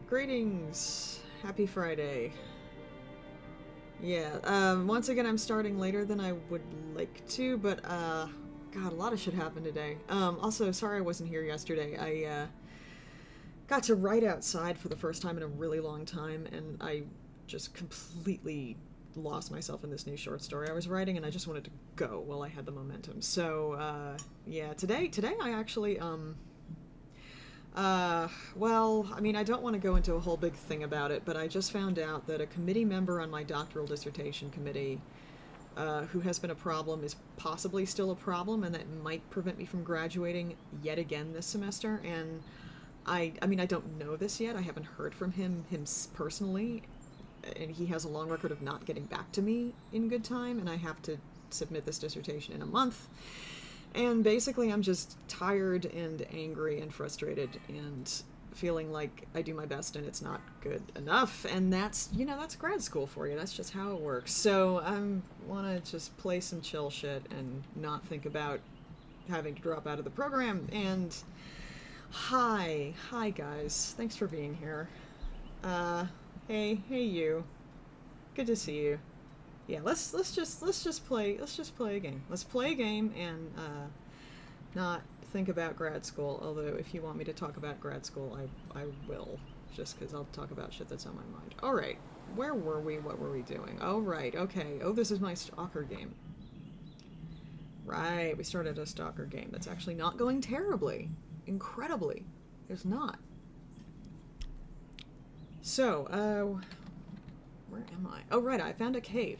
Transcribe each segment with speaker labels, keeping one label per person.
Speaker 1: Greetings! Happy Friday. Yeah, once again I'm starting later than I would like to, but, God, a lot of shit happened today. Also, sorry I wasn't here yesterday. I, got to write outside for the first time in a really long time, and I just completely lost myself in this new short story I was writing, and I just wanted to go while I had the momentum. So, yeah, today I actually, well, I mean, I don't want to go into a whole big thing about it, but I just found out that a committee member on my doctoral dissertation committee, who has been a problem, is possibly still a problem, and that might prevent me from graduating yet again this semester. And I mean, I don't know this yet. I haven't heard from him personally, and he has a long record of not getting back to me in good time, and I have to submit this dissertation in a month. And basically I'm just tired and angry and frustrated and feeling like I do my best and it's not good enough. And that's, you know, that's grad school for you. That's just how it works. So I want to just play some chill shit and not think about having to drop out of the program. And hi guys. Thanks for being here. Hey you. Good to see you. Yeah, let's just play a game. Let's play a game and not think about grad school. Although if you want me to talk about grad school, I will, just because I'll talk about shit that's on my mind. All right, where were we? What were we doing? Oh right, okay. Oh, this is my stalker game. Right, we started a stalker game that's actually not going terribly. Incredibly, it's not. So, where am I? Oh right, I found a cave.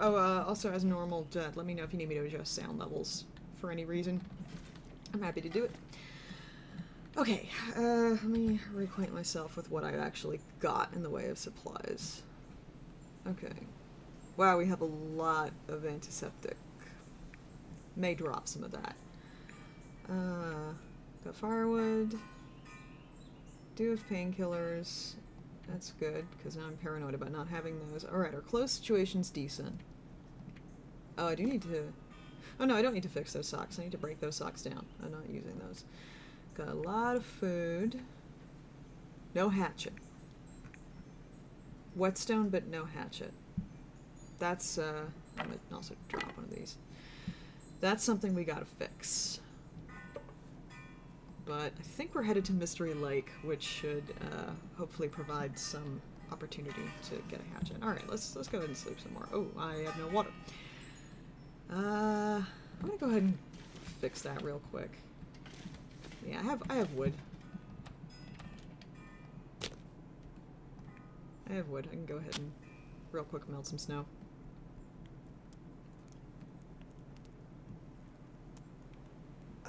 Speaker 1: Oh, also as normal, let me know if you need me to adjust sound levels for any reason. I'm happy to do it. Okay, let me reacquaint myself with what I actually got in the way of supplies. Okay. Wow, we have a lot of antiseptic. May drop some of that. Got firewood. Do have painkillers. That's good, because now I'm paranoid about not having those. Alright, our clothes situation's decent. Oh, I do need to... Oh no, I don't need to fix those socks. I need to break those socks down. I'm not using those. Got a lot of food. No hatchet. Whetstone, but no hatchet. That's, I'm gonna also drop one of these. That's something we gotta fix. But I think we're headed to Mystery Lake, which should hopefully provide some opportunity to get a hatchet. Alright, let's go ahead and sleep some more. Oh, I have no water. I'm gonna go ahead and fix that real quick. Yeah, I have wood. I have wood. I can go ahead and real quick melt some snow.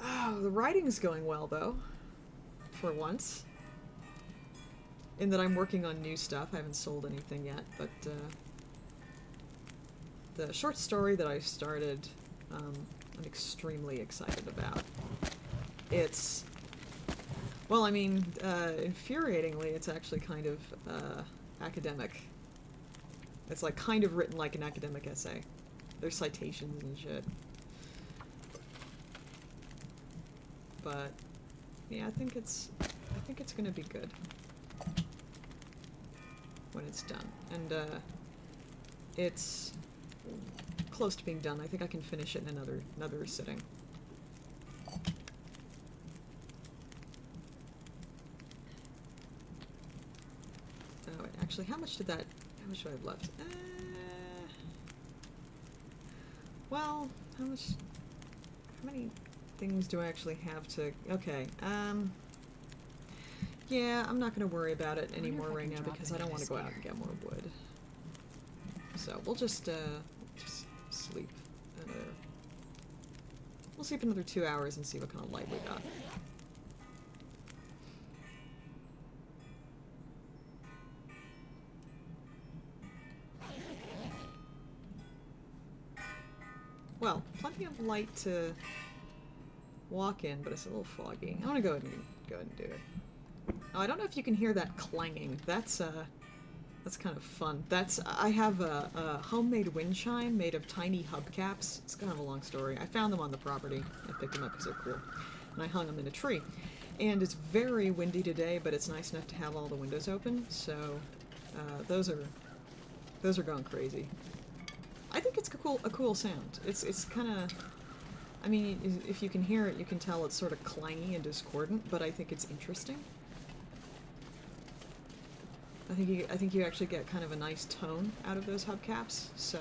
Speaker 1: Oh, the writing's going well though, for once. In that I'm working on new stuff. I haven't sold anything yet, but the short story that I started, I'm extremely excited about. It's, well, I mean, infuriatingly, it's actually kind of academic. It's like kind of written like an academic essay. There's citations and shit. But yeah, I think it's gonna be good when it's done. And it's close to being done. I think I can finish it in another sitting. Oh, wait, actually, how much do I have left? Well, how many things do I actually have to, okay, yeah, I'm not going to worry about it anymore right now because I don't want to go out and get more wood. So we'll just sleep. We'll sleep another 2 hours and see what kind of light we got. Well, plenty of light to walk in, but it's a little foggy. I'm gonna go ahead and do it. Oh, I don't know if you can hear that clanging. That's kind of fun. I have a homemade wind chime made of tiny hubcaps. It's kind of a long story. I found them on the property. I picked them up because they're cool. And I hung them in a tree. And it's very windy today, but it's nice enough to have all the windows open, so those are going crazy. I think it's a cool sound. It's kind of, I mean, if you can hear it, you can tell it's sort of clangy and discordant, but I think it's interesting. I think you actually get kind of a nice tone out of those hubcaps, so...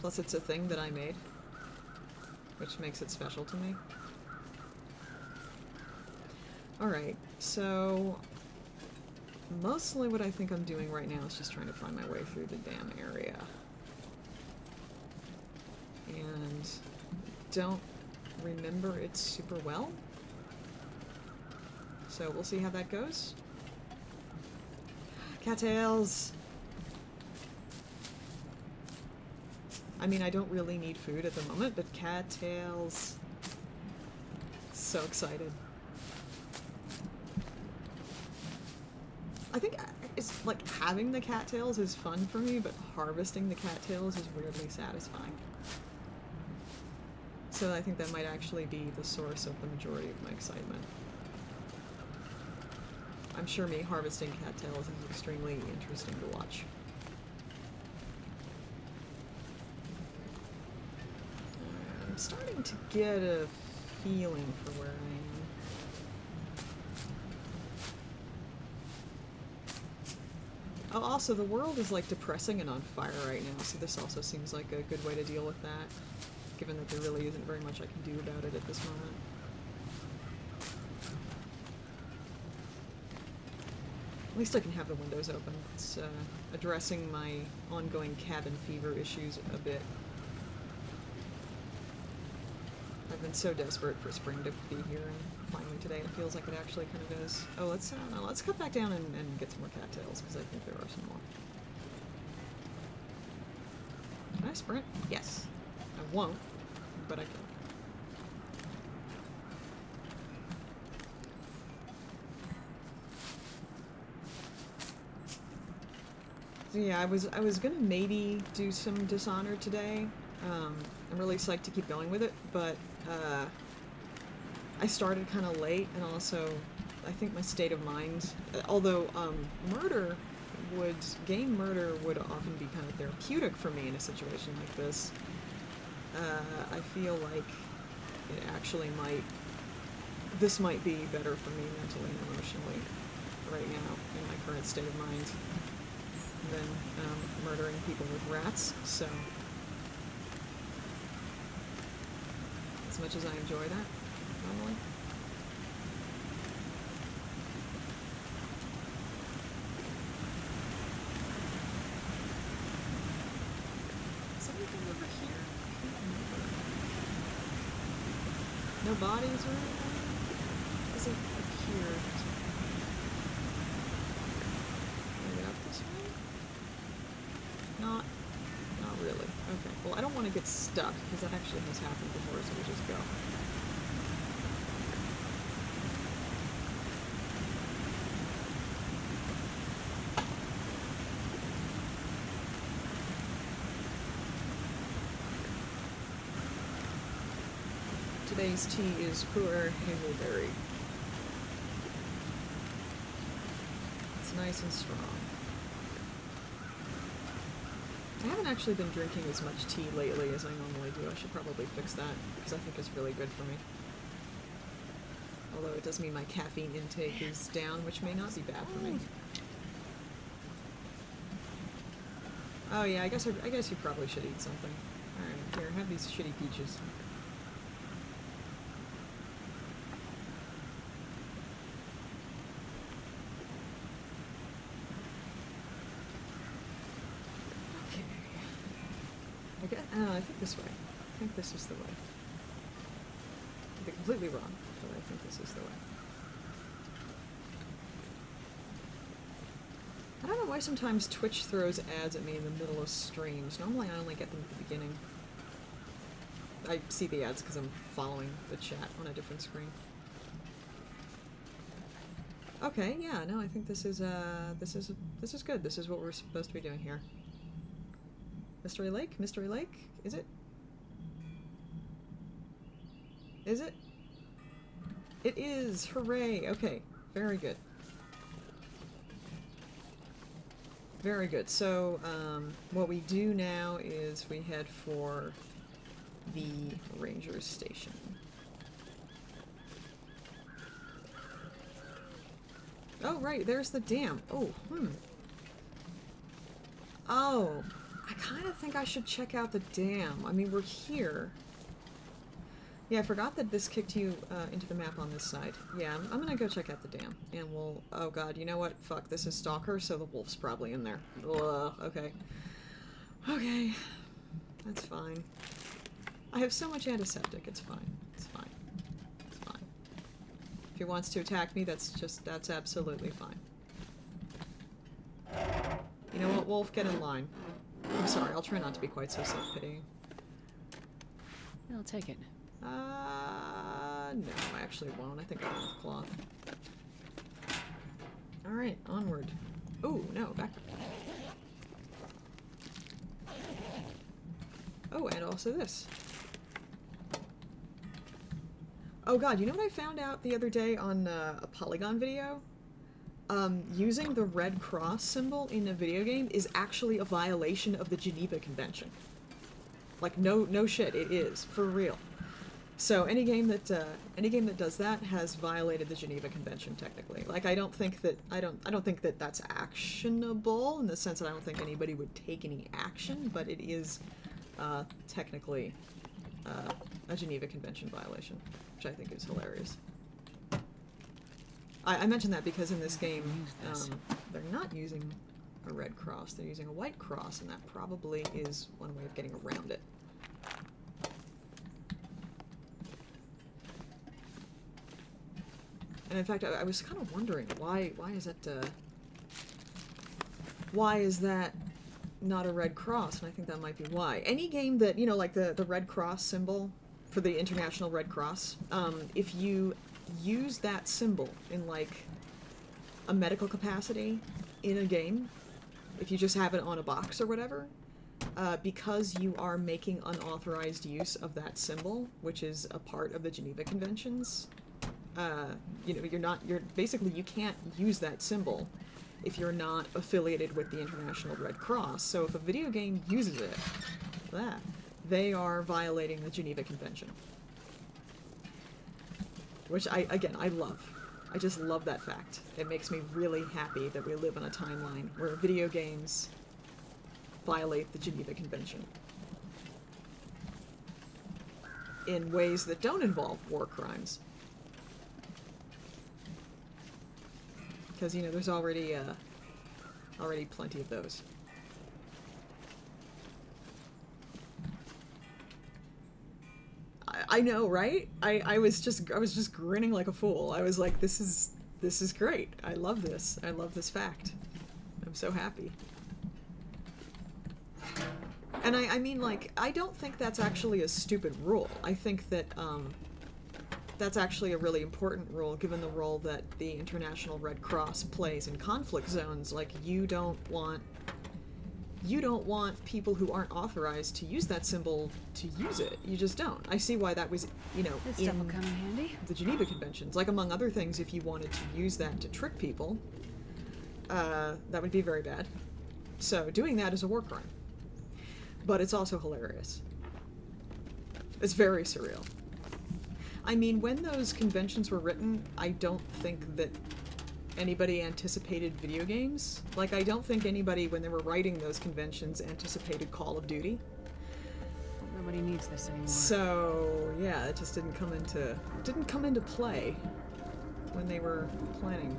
Speaker 1: Plus it's a thing that I made, which makes it special to me. Alright, so... Mostly what I think I'm doing right now is just trying to find my way through the damn area. And don't remember it super well. So we'll see how that goes. Cattails! I mean, I don't really need food at the moment, but cattails. So excited. I think it's like having the cattails is fun for me, but harvesting the cattails is weirdly satisfying. So I think that might actually be the source of the majority of my excitement. I'm sure me harvesting cattails is extremely interesting to watch. I'm starting to get a feeling for where I am. Oh, also, the world is like depressing and on fire right now, so this also seems like a good way to deal with that, given that there really isn't very much I can do about it at this moment. At least I can have the windows open. It's addressing my ongoing cabin fever issues a bit. I've been so desperate for spring to be here, and finally today it feels like it actually kind of is. Oh, let's cut back down and get some more cattails, because I think there are some more. Can I sprint? Yes. I won't, but I can. So yeah, I was gonna maybe do some Dishonored today. I'm really psyched to keep going with it, but I started kind of late, and also I think my state of mind, although game murder would often be kind of therapeutic for me in a situation like this, I feel like it actually this might be better for me mentally and emotionally right now in my current state of mind than murdering people with rats, so... as much as I enjoy that, normally. Is anything over here? I can't remember. No bodies or anything? Doesn't appear. Can I get up this way? Not really. Okay. Well, I don't want to get stuck, because that actually has happened before, so we'll just go. Today's tea is poor hazelberry. It's nice and strong. I haven't actually been drinking as much tea lately as I normally do. I should probably fix that, because I think it's really good for me. Although it does mean my caffeine intake is down, which may not be bad for me. Oh yeah, I guess you probably should eat something. Alright, here, have these shitty peaches. I think this way. I think this is the way. I'd be completely wrong, but I think this is the way. I don't know why sometimes Twitch throws ads at me in the middle of streams. Normally I only get them at the beginning. I see the ads because I'm following the chat on a different screen. Okay, yeah, no, I think this is good. This is what we're supposed to be doing here. Mystery Lake? Mystery Lake? Is it? Is it? It is! Hooray! Okay, very good. Very good. So, what we do now is we head for the Ranger Station. Oh, right, there's the dam. Oh, Oh, I kind of think I should check out the dam. I mean, we're here. Yeah, I forgot that this kicked you into the map on this side. Yeah, I'm gonna go check out the dam. And we'll... Oh god, you know what? Fuck, this is Stalker, so the wolf's probably in there. Ugh, okay. Okay. That's fine. I have so much antiseptic, it's fine. It's fine. It's fine. If he wants to attack me, that's absolutely fine. You know what, wolf? Get in line. I'm sorry, I'll try not to be quite so self-pitying.
Speaker 2: I'll take it.
Speaker 1: No, I actually won't. I think I have enough cloth. Alright, onward. Oh, no, back. Oh, and also this. Oh god, you know what I found out the other day on a Polygon video? Using the Red Cross symbol in a video game is actually a violation of the Geneva Convention. Like, no shit, it is. For real. So any game that does that has violated the Geneva Convention technically. Like I don't think that that's actionable in the sense that I don't think anybody would take any action, but it is technically a Geneva Convention violation, which I think is hilarious. I mention that because in this game they're not using a red cross, they're using a white cross, and that probably is one way of getting around it. And in fact, I was kind of wondering why is that not a red cross? And I think that might be why. Any game that, you know, like the red cross symbol for the International Red Cross, if you use that symbol in like a medical capacity in a game, if you just have it on a box or whatever, because you are making unauthorized use of that symbol, which is a part of the Geneva Conventions, you know, basically you can't use that symbol if you're not affiliated with the International Red Cross. So if a video game uses it, they are violating the Geneva Convention. Which I love. I just love that fact. It makes me really happy that we live in a timeline where video games violate the Geneva Convention. in ways that don't involve war crimes. Because, you know, there's already plenty of those. I know, right? I was just grinning like a fool. I was like, this is great. I love this. I love this fact. I'm so happy. And I mean, like, I don't think that's actually a stupid rule. I think that that's actually a really important rule, given the role that the International Red Cross plays in conflict zones. Like, you don't want people who aren't authorized to use that symbol to use it. You just don't. I see why that was, you know,
Speaker 2: This stuff will come in handy.
Speaker 1: the Geneva Conventions. Like, among other things, if you wanted to use that to trick people, that would be very bad. So doing that is a war crime. But it's also hilarious. It's very surreal. I mean, when those conventions were written, I don't think that anybody anticipated video games. Like, I don't think anybody, when they were writing those conventions, anticipated Call of Duty.
Speaker 2: Nobody needs this anymore.
Speaker 1: So, yeah, it just didn't come into play when they were planning.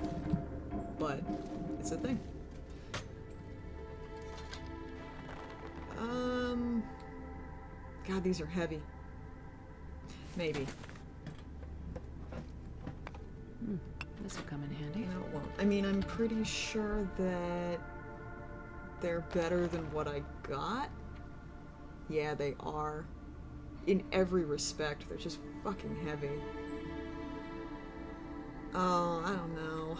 Speaker 1: But it's a thing. God, these are heavy. Maybe.
Speaker 2: This will come in handy.
Speaker 1: No, it won't. I mean, I'm pretty sure that they're better than what I got. Yeah, they are. In every respect, they're just fucking heavy. Oh, I don't know.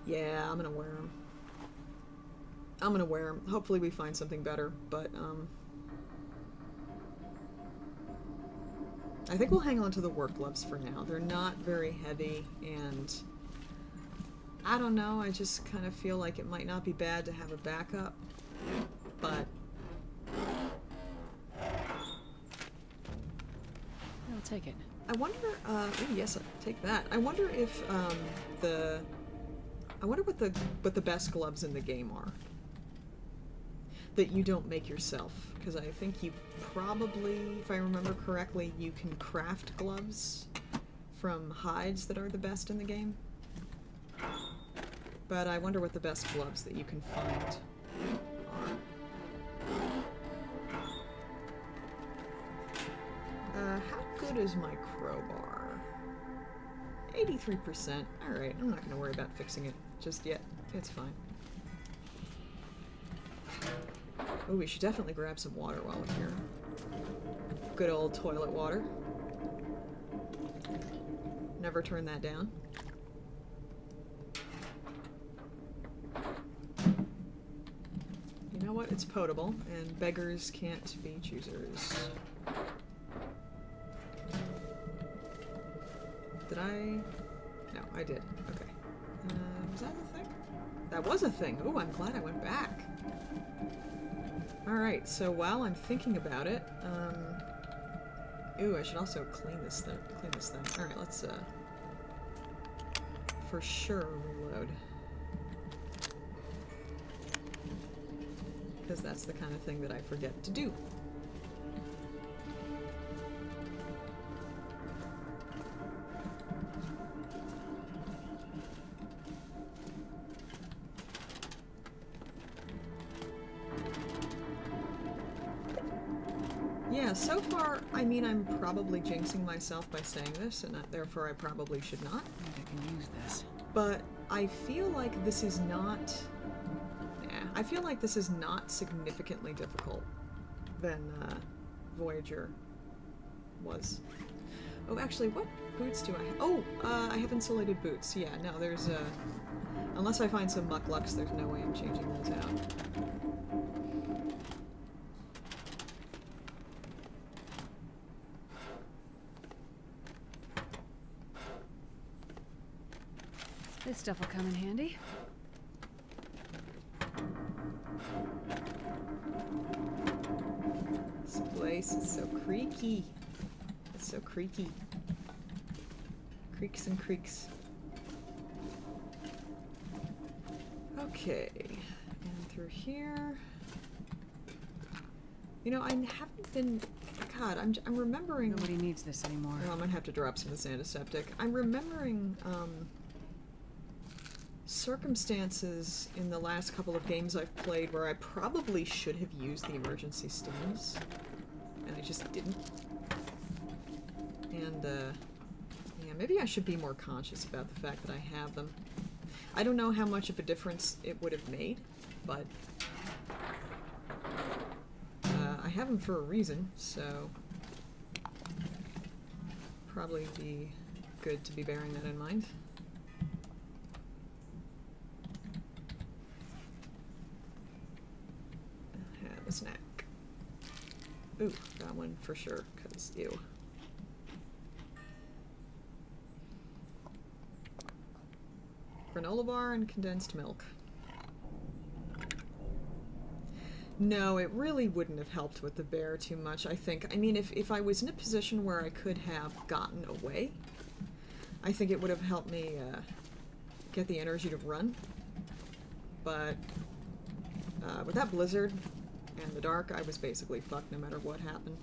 Speaker 1: Yeah, I'm gonna wear them. I'm gonna wear them. Hopefully we find something better, but, I think we'll hang on to the work gloves for now. They're not very heavy, and I don't know, I just kind of feel like it might not be bad to have a backup, but
Speaker 2: I'll take it.
Speaker 1: I wonder, oh yes, I'll take that. I wonder if, I wonder what the best gloves in the game are that you don't make yourself, because I think you probably, if I remember correctly, you can craft gloves from hides that are the best in the game. But I wonder what the best gloves that you can find are. How good is my crowbar? 83%. Alright, I'm not going to worry about fixing it just yet. It's fine. Oh, we should definitely grab some water while we're here. Good old toilet water. Never turn that down. You know what? It's potable, and beggars can't be choosers. Did I? No, I did. Okay. Was that a thing? That was a thing. Ooh, I'm glad I went back. Alright, so while I'm thinking about it, ooh, I should also clean this thing. Alright, let's, for sure reload. Because that's the kind of thing that I forget to do. Yeah, so far, I mean, I'm probably jinxing myself by saying this, and therefore I probably should not.
Speaker 2: I think I can use this.
Speaker 1: But I feel like this is not... I feel like this is not significantly difficult than Voyager was. Oh, actually, what boots do I have? Oh, I have insulated boots. Yeah, no, there's unless I find some mucklucks, there's no way I'm changing those out.
Speaker 2: This stuff will come in handy.
Speaker 1: This place is so creaky. It's so creaky. Creaks and creaks. Okay. And through here. You know, I haven't been... God, I'm remembering...
Speaker 2: Nobody needs this anymore.
Speaker 1: Oh, I'm gonna have to drop some of this antiseptic. I'm remembering, circumstances in the last couple of games I've played where I probably should have used the emergency stims, and I just didn't. And, yeah, maybe I should be more conscious about the fact that I have them. I don't know how much of a difference it would have made, but I have them for a reason, so probably be good to be bearing that in mind. Have a snack. Ooh, got one for sure, because ew. Granola bar and condensed milk. No, it really wouldn't have helped with the bear too much, I think. I mean, if I was in a position where I could have gotten away, I think it would have helped me get the energy to run. But with that blizzard and the dark, I was basically fucked no matter what happened.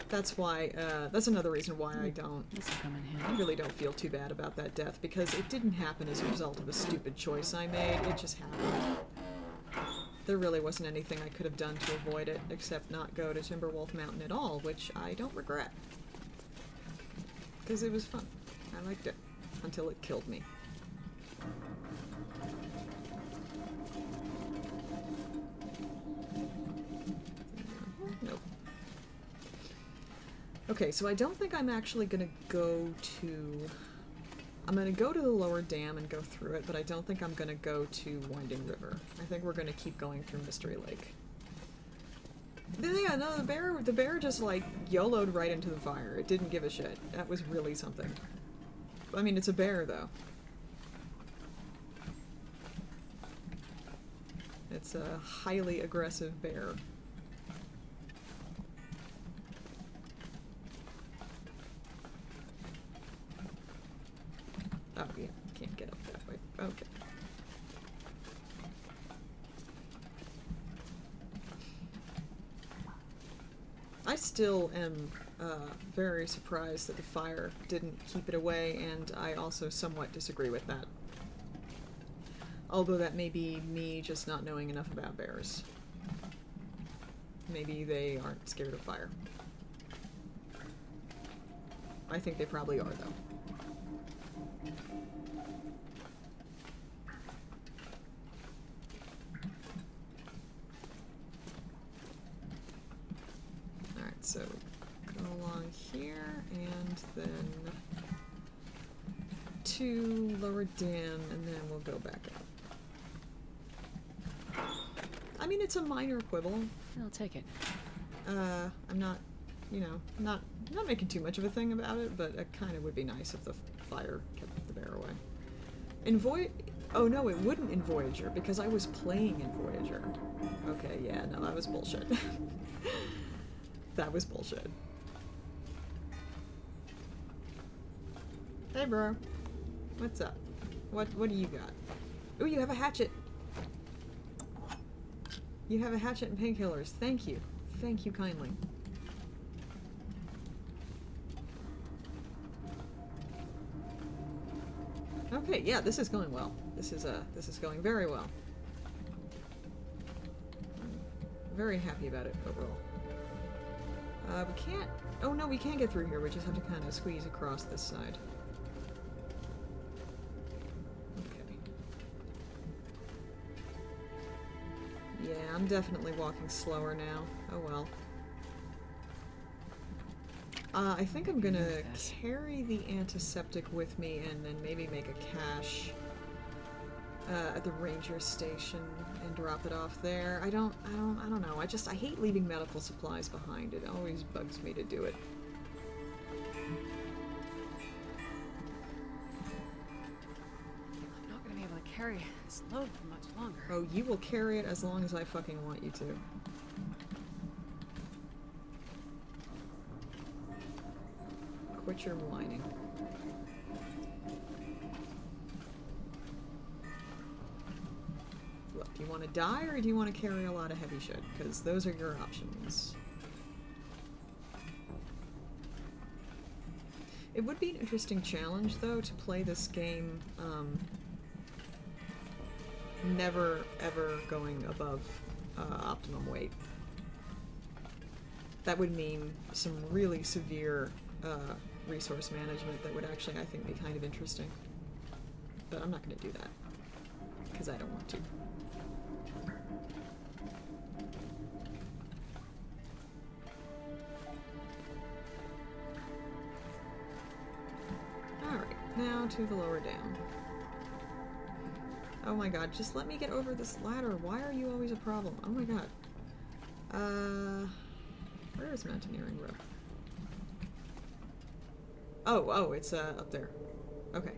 Speaker 1: That's why, that's another reason why I don't,
Speaker 2: This'll come in
Speaker 1: I
Speaker 2: handy.
Speaker 1: really don't feel too bad about that death, because it didn't happen as a result of a stupid choice I made, it just happened. There really wasn't anything I could have done to avoid it, except not go to Timberwolf Mountain at all, which I don't regret. Because it was fun. I liked it. Until it killed me. Nope. Okay, so I don't think I'm actually gonna go to... I'm gonna go to the lower dam and go through it, but I don't think I'm gonna go to Winding River. I think we're gonna keep going through Mystery Lake. Yeah, no, the bear just, like, YOLO'd right into the fire. It didn't give a shit. That was really something. I mean, it's a bear, though. It's a highly aggressive bear. Oh, yeah, can't get up that way. Okay. I still am very surprised that the fire didn't keep it away, and I also somewhat disagree with that. Although that may be me just not knowing enough about bears. Maybe they aren't scared of fire. I think they probably are, though. Alright, so go along here, and then to lower dam, and then we'll go back up. I mean, it's a minor quibble.
Speaker 2: I'll take it.
Speaker 1: I'm not, you know, not making too much of a thing about it, but it kind of would be nice if the fire kept the bear away. In oh no, it wouldn't in Voyager, because I was playing in Voyager. Okay, yeah, no, that was bullshit. That was bullshit. Hey, bro. What's up? What do you got? Ooh, you have a hatchet! You have a hatchet and painkillers. Thank you. Thank you kindly. Okay, yeah, this is going well. This is going very well. I'm very happy about it overall. We can't... Oh no, we can get through here. We just have to kind of squeeze across this side. Okay. Yeah, I'm definitely walking slower now. Oh well. I think I'm gonna carry the antiseptic with me and then maybe make a cache at the ranger station and drop it off there. I don't know. I hate leaving medical supplies behind. It always bugs me to do it.
Speaker 2: I'm not gonna be able to carry this load for much longer.
Speaker 1: Oh, you will carry it as long as I fucking want you to. Quit your whining. Do you want to die, or do you want to carry a lot of heavy shit? Because those are your options. It would be an interesting challenge, though, to play this game, never ever going above optimum weight. That would mean some really severe resource management that would actually, I think, be kind of interesting. But I'm not going to do that, because I don't want to. Alright, now to the lower down. Oh my god, just let me get over this ladder. Why are you always a problem? Oh my god. Where is Mountaineering Rope? Oh, it's up there. Okay.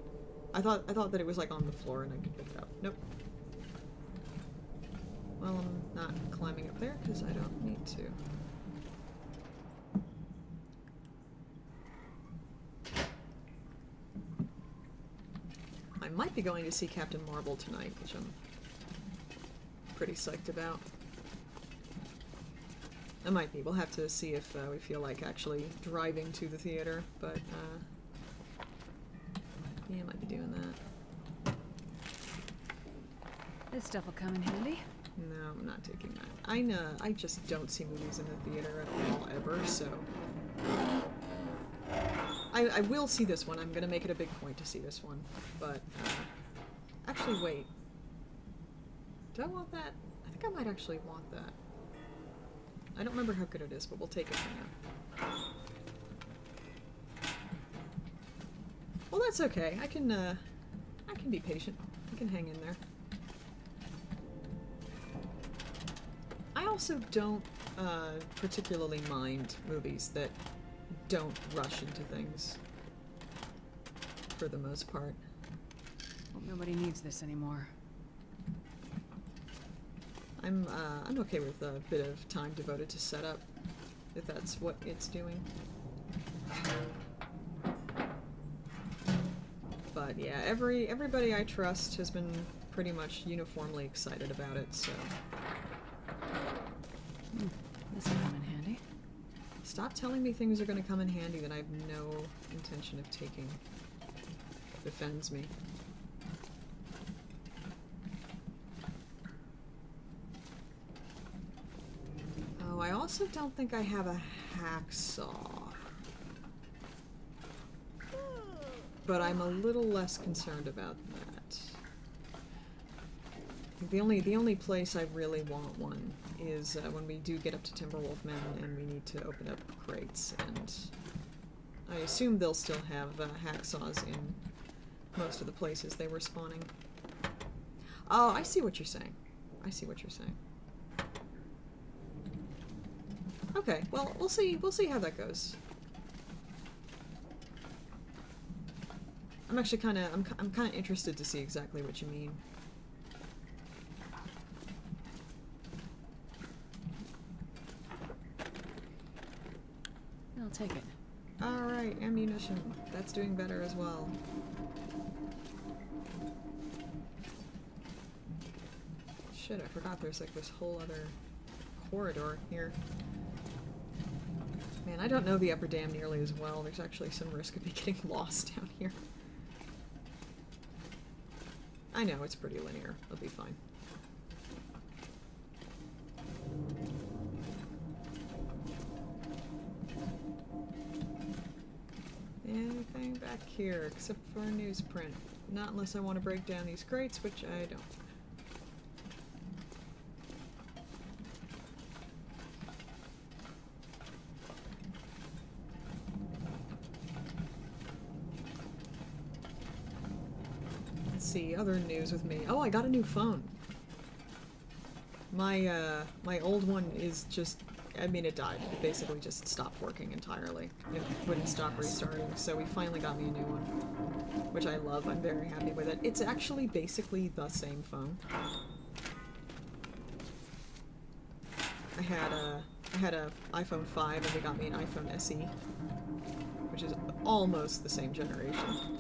Speaker 1: I thought that it was like on the floor and I could pick it up. Nope. Well, I'm not climbing up there because I don't need to. I might be going to see Captain Marvel tonight, which I'm pretty psyched about. I might be. We'll have to see if we feel like actually driving to the theater, but yeah, I might be doing that.
Speaker 2: This stuff will come in handy.
Speaker 1: No, I'm not taking that. I just don't see movies in the theater at all, ever, so... I will see this one. I'm gonna make it a big point to see this one, but, actually, wait. Do I want that? I think I might actually want that. I don't remember how good it is, but we'll take it for now. Well, that's okay. I can be patient. I can hang in there. I also don't particularly mind movies that don't rush into things, for the most part.
Speaker 2: Hope nobody needs this anymore.
Speaker 1: I'm okay with a bit of time devoted to setup, if that's what it's doing. But yeah, everybody I trust has been pretty much uniformly excited about it, so...
Speaker 2: This will come in handy.
Speaker 1: Stop telling me things are going to come in handy that I have no intention of taking. It offends me. Oh, I also don't think I have a hacksaw. But I'm a little less concerned about that. I think the only place I really want one is when we do get up to Timberwolf Mountain and we need to open up crates, and I assume they'll still have hacksaws in most of the places they were spawning. Oh, I see what you're saying. I see what you're saying. Okay, well, we'll see how that goes. I'm actually I'm kind of interested to see exactly what you mean.
Speaker 2: I'll take it.
Speaker 1: Alright, ammunition. That's doing better as well. Shit, I forgot there's like this whole other corridor here. Man, I don't know the upper dam nearly as well. There's actually some risk of me getting lost down here. I know, it's pretty linear. It'll be fine. Anything back here except for a newsprint. Not unless I want to break down these crates, which I don't. Let's see, other news with me. Oh, I got a new phone. My old one is just, I mean, it died. It basically just stopped working entirely. It wouldn't stop restarting, so we finally got me a new one, which I love. I'm very happy with it. It's actually basically the same phone. I had a iPhone 5 and they got me an iPhone SE, which is almost the same generation,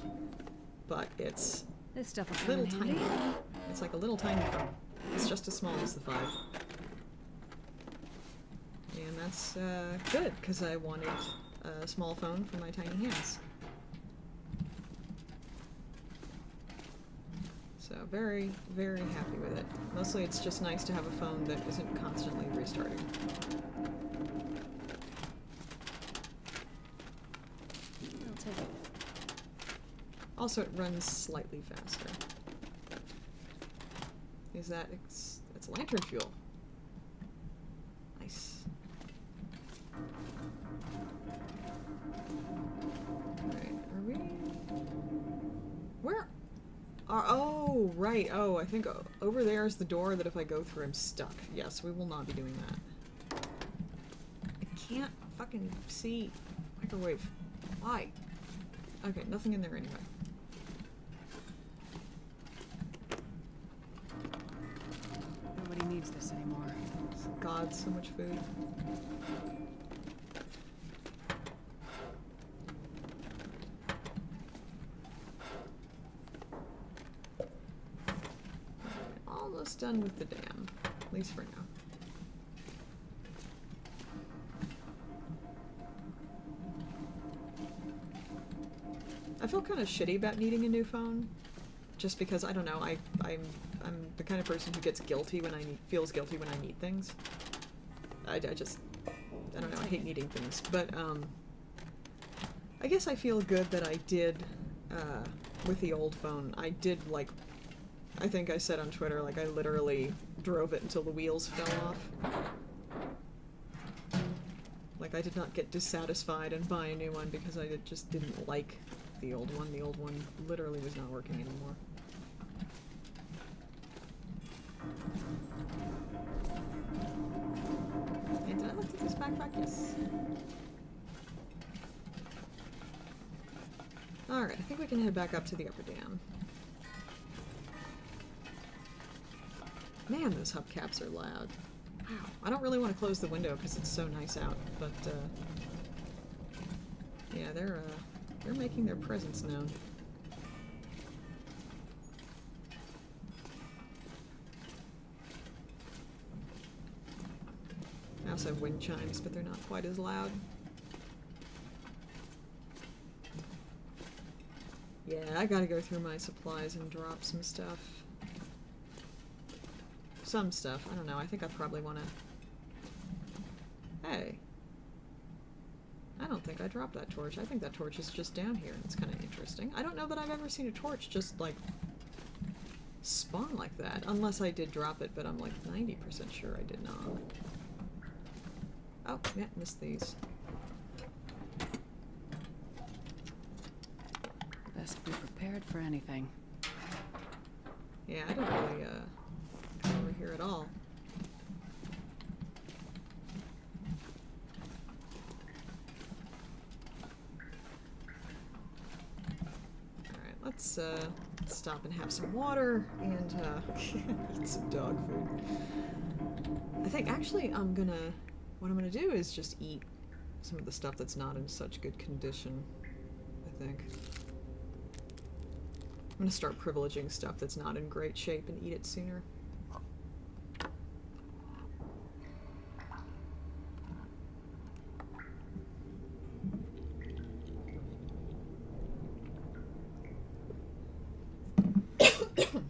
Speaker 1: but it's
Speaker 2: This stuff will come in
Speaker 1: little
Speaker 2: handy.
Speaker 1: tiny. It's like a little tiny phone. It's just as small as the 5. And that's good, because I wanted a small phone for my tiny hands. So very, very happy with it. Mostly it's just nice to have a phone that isn't constantly restarting.
Speaker 2: I'll take it.
Speaker 1: Also, it runs slightly faster. Is that it's lantern fuel. Nice. Alright, are we... Where are... Oh, right. Oh, I think over there is the door that if I go through, I'm stuck. Yes, we will not be doing that. I can't fucking see microwave. Why? Okay, nothing in there anyway.
Speaker 2: Nobody needs this anymore.
Speaker 1: God, so much food. Almost done with the dam, at least for now. I feel kind of shitty about needing a new phone, just because I don't know. I'm the kind of person who gets guilty when feels guilty when I need things. I don't know. I hate needing things, but I guess I feel good that I did with the old phone. I did I think I said on Twitter, I literally drove it until the wheels fell off. I did not get dissatisfied and buy a new one because I just didn't like the old one. The old one literally was not working anymore. And did I look at this backpack? Yes. Alright, I think we can head back up to the upper dam. Man, those hubcaps are loud. Wow. I don't really want to close the window because it's so nice out, but yeah, they're making their presence known. I also have wind chimes, but they're not quite as loud. Yeah, I gotta go through my supplies and drop some stuff. Some stuff. I don't know. I think I probably want to... Hey. I don't think I dropped that torch. I think that torch is just down here. It's kind of interesting. I don't know that I've ever seen a torch just, spawn like that. Unless I did drop it, but I'm 90% sure I did not. Oh, yeah, missed these.
Speaker 2: Best be prepared for anything.
Speaker 1: Yeah, I don't really, come over here at all. Alright, let's stop and have some water and, eat some dog food. I think, actually, what I'm gonna do is just eat some of the stuff that's not in such good condition, I think. I'm gonna start privileging stuff that's not in great shape and eat it sooner.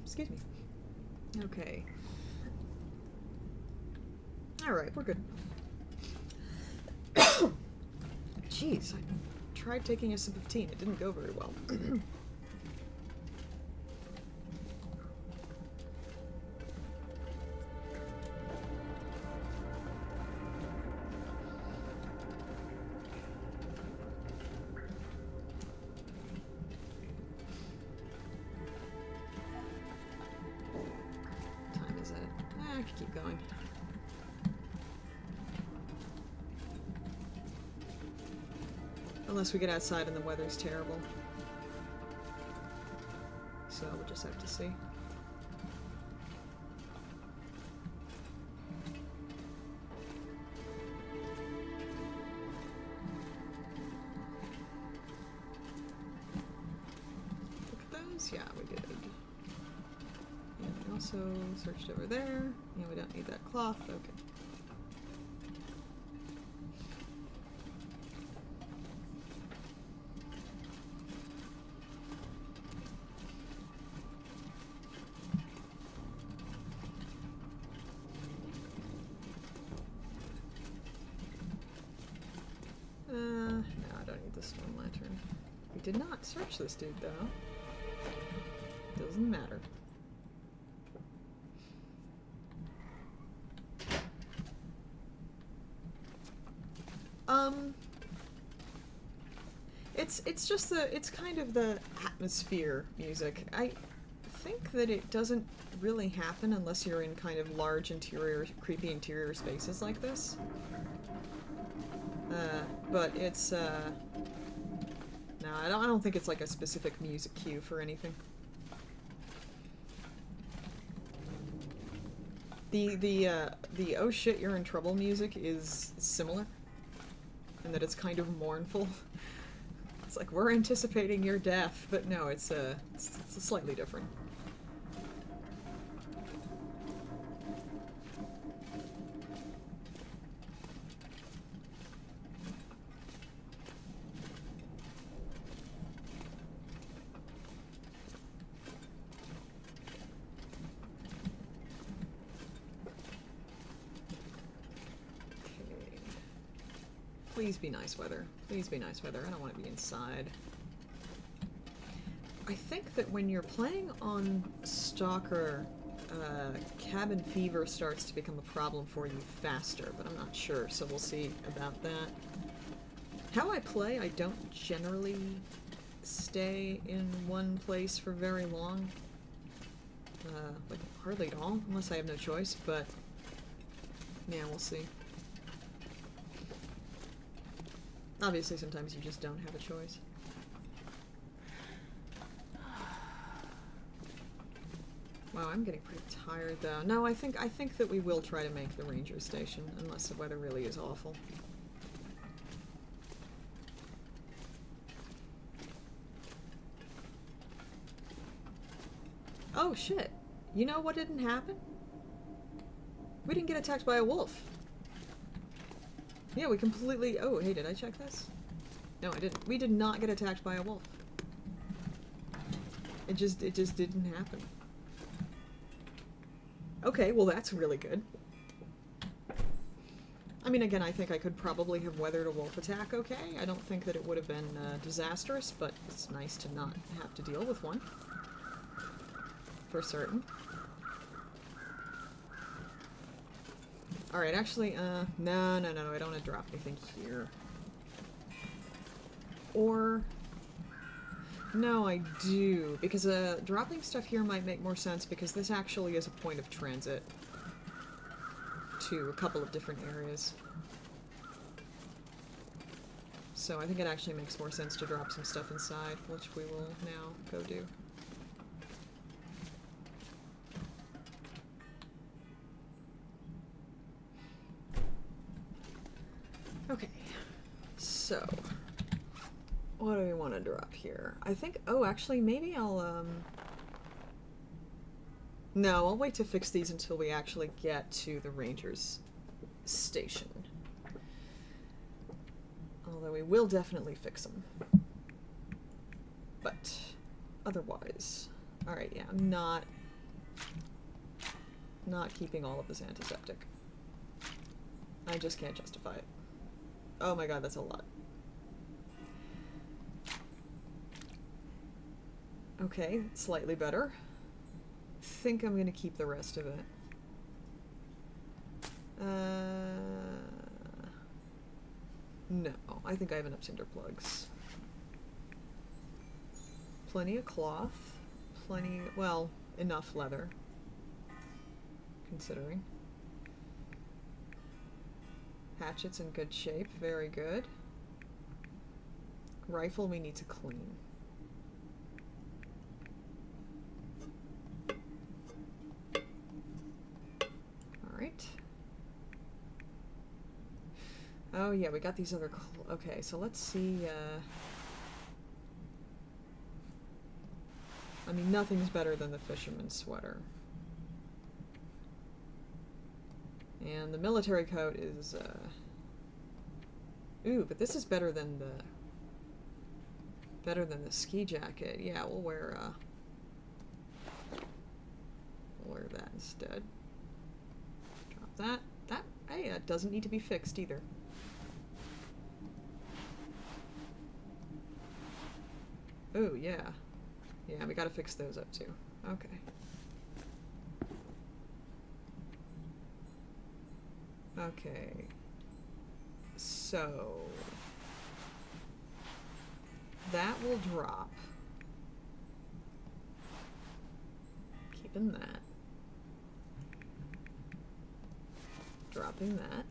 Speaker 1: Excuse me. Okay. Alright, we're good. Jeez, I tried taking a sip of tea and it didn't go very well. Time is it? I could keep going. Unless we get outside and the weather's terrible. So we'll just have to see. Look at those? Yeah, we did. Anything else also searched over there. Yeah, we don't need that cloth. Okay. No, I don't need the stone lantern. We did not search this dude, though. Doesn't matter. It's just it's kind of the atmosphere music. I think that it doesn't really happen unless you're in kind of large interior, creepy interior spaces like this. But it's, no, I don't think it's like a specific music cue for anything. The oh shit you're in trouble music is similar, in that it's kind of mournful. It's like, we're anticipating your death, but no, it's slightly different. Please be nice weather. Please be nice weather. I don't want to be inside. I think that when you're playing on Stalker, cabin fever starts to become a problem for you faster, but I'm not sure, so we'll see about that. How I play, I don't generally stay in one place for very long. Like, hardly at all, unless I have no choice, but yeah, we'll see. Obviously, sometimes you just don't have a choice. Wow, I'm getting pretty tired, though. No, I think that we will try to make the ranger station, unless the weather really is awful. Oh, shit. You know what didn't happen? We didn't get attacked by a wolf. Yeah, we completely... Oh, hey, did I check this? No, I didn't. We did not get attacked by a wolf. It just didn't happen. Okay, well that's really good. I mean, again, I think I could probably have weathered a wolf attack okay. I don't think that it would have been disastrous, but it's nice to not have to deal with one. For certain. Alright, actually, no, I don't want to drop anything here. Or... No, I do, because dropping stuff here might make more sense, because this actually is a point of transit to a couple of different areas. So I think it actually makes more sense to drop some stuff inside, which we will now go do. Okay, so what do we want to drop here? I think, oh, actually, maybe I'll, no, I'll wait to fix these until we actually get to the Rangers station. Although we will definitely fix them. But, otherwise, alright, yeah, I'm not keeping all of this antiseptic. I just can't justify it. Oh my god, that's a lot. Okay, slightly better. Think I'm gonna keep the rest of it. No, I think I have enough cinder plugs. Plenty of cloth. Plenty, well, enough leather. Considering. Hatchet's in good shape, very good. Rifle we need to clean. Alright. Oh yeah, we got these other okay, so let's see, I mean, nothing's better than the fisherman's sweater. And the military coat is, ooh, but this is better than the ski jacket. Yeah, we'll wear that instead. Drop that. Hey, it doesn't need to be fixed either. Oh, yeah. Yeah, we gotta fix those up too. Okay. Okay. So that will drop. Keeping that. Dropping that.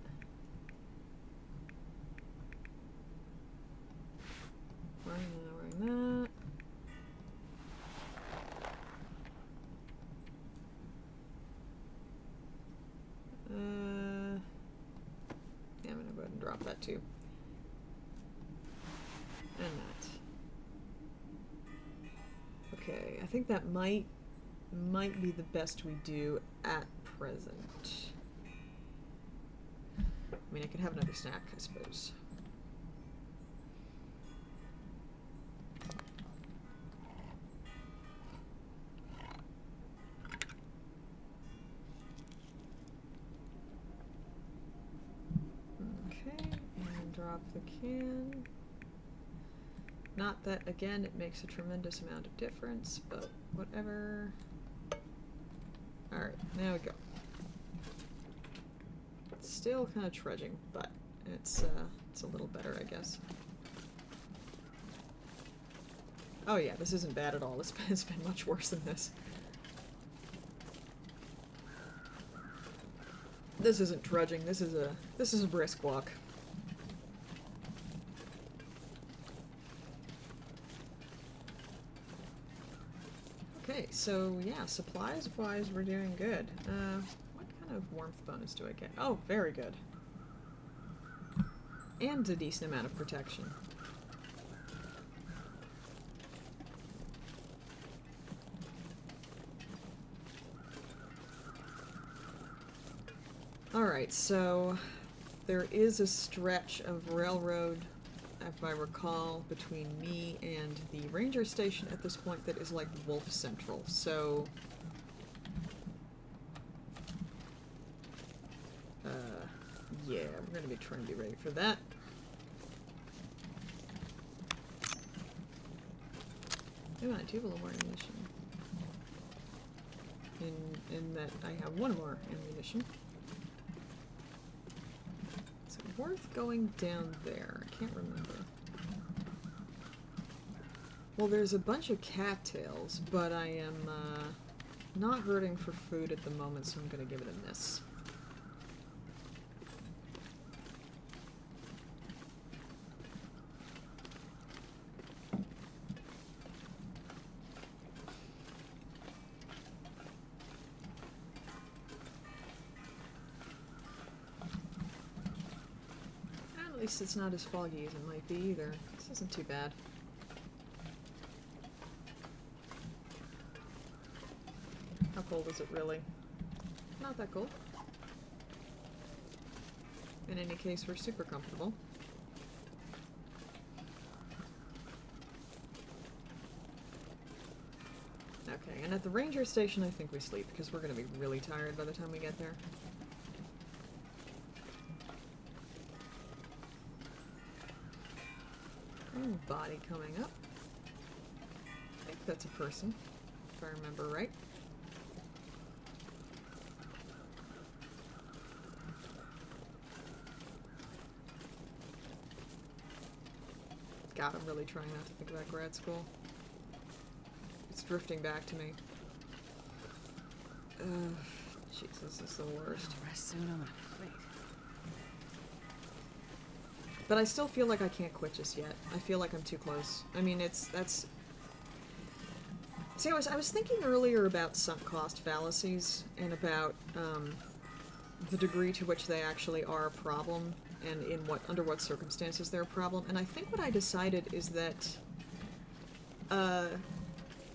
Speaker 1: Wearing that. Yeah, I'm gonna go ahead and drop that too. And that. Okay, I think that might be the best we do at present. I mean, I could have another snack, I suppose. Okay, and drop the can. Not that, again, it makes a tremendous amount of difference, but whatever. Alright, now we go. Still kind of trudging, but it's a little better, I guess. Oh yeah, this isn't bad at all. It's been much worse than this. This isn't trudging. This is a brisk walk. Okay, so yeah, supplies-wise, we're doing good. What kind of warmth bonus do I get? Oh, very good. And a decent amount of protection. Alright, so there is a stretch of railroad, if I recall, between me and the ranger station at this point that is like Wolf Central, so yeah, we're gonna be trying to be ready for that. Oh, I do have a little more ammunition. In that I have one more ammunition. Is it worth going down there? I can't remember. Well, there's a bunch of cattails, but I am not hurting for food at the moment, so I'm gonna give it a miss. At least it's not as foggy as it might be either. This isn't too bad. How cold is it really? Not that cold. In any case, we're super comfortable. Okay, and at the ranger station I think we sleep, because we're going to be really tired by the time we get there. Ooh, body coming up. I think that's a person, if I remember right. God, I'm really trying not to think about grad school. It's drifting back to me. Jesus, this is the worst.
Speaker 2: Rest soon, I'm gonna faint.
Speaker 1: But I still feel like I can't quit just yet. I feel like I'm too close. I mean, that's... See, I was thinking earlier about sunk cost fallacies and about the degree to which they actually are a problem and under what circumstances they're a problem. And I think what I decided is that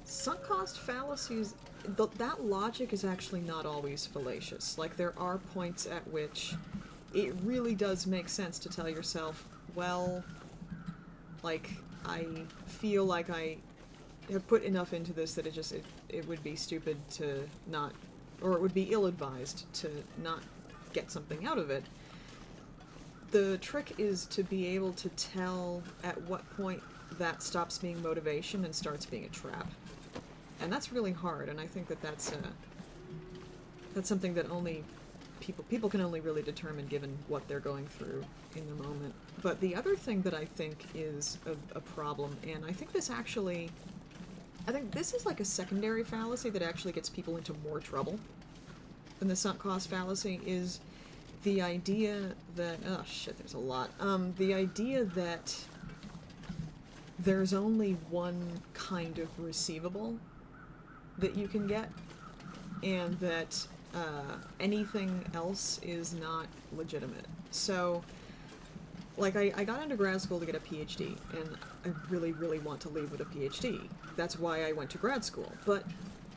Speaker 1: sunk cost fallacies that logic is actually not always fallacious. Like, there are points at which it really does make sense to tell yourself, well, like, I feel like I have put enough into this that it would be stupid to not, or it would be ill-advised to not get something out of it. The trick is to be able to tell at what point that stops being motivation and starts being a trap. And that's really hard, and I think that that's something that only people can only really determine given what they're going through in the moment. But the other thing that I think is a problem, and I think this is like a secondary fallacy that actually gets people into more trouble than the sunk cost fallacy, is the idea that, oh shit, there's a lot. The idea that there's only one kind of receivable that you can get, and that anything else is not legitimate. So, like, I got into grad school to get a PhD, and I really, really want to leave with a PhD. That's why I went to grad school. But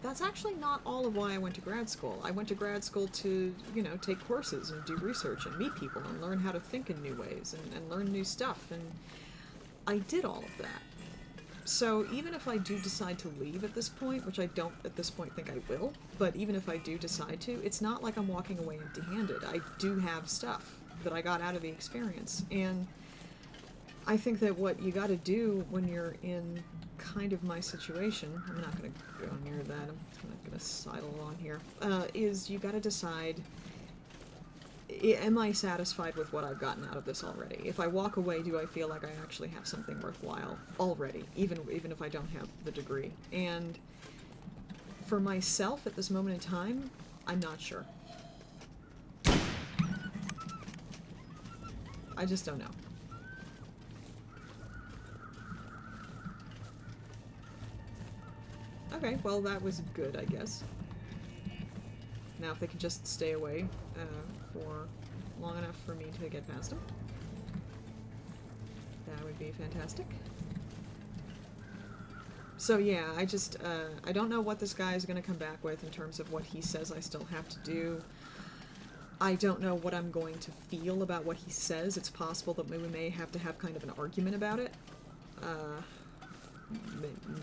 Speaker 1: that's actually not all of why I went to grad school. I went to grad school to, you know, take courses and do research and meet people and learn how to think in new ways and learn new stuff, and I did all of that. So even if I do decide to leave at this point, which I don't at this point think I will, but even if I do decide to, it's not like I'm walking away empty-handed. I do have stuff that I got out of the experience, and I think that what you gotta do when you're in kind of my situation, I'm not gonna go near that, I'm kind of gonna sidle along here, is you gotta decide, am I satisfied with what I've gotten out of this already? If I walk away, do I feel like I actually have something worthwhile already, even if I don't have the degree? And for myself at this moment in time, I'm not sure. I just don't know. Okay, well, that was good, I guess. Now, if they could just stay away for long enough for me to get past them, that would be fantastic. So yeah, I don't know what this guy is going to come back with in terms of what he says I still have to do. I don't know what I'm going to feel about what he says. It's possible that we may have to have kind of an argument about it.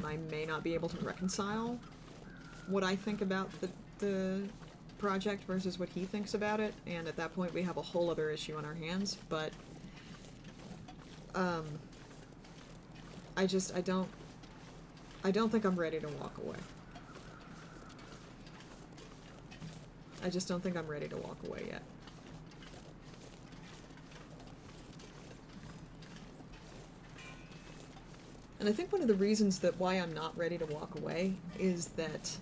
Speaker 1: I may not be able to reconcile what I think about the project versus what he thinks about it, and at that point we have a whole other issue on our hands, but I don't think I'm ready to walk away. I just don't think I'm ready to walk away yet. And I think one of the reasons that why I'm not ready to walk away is that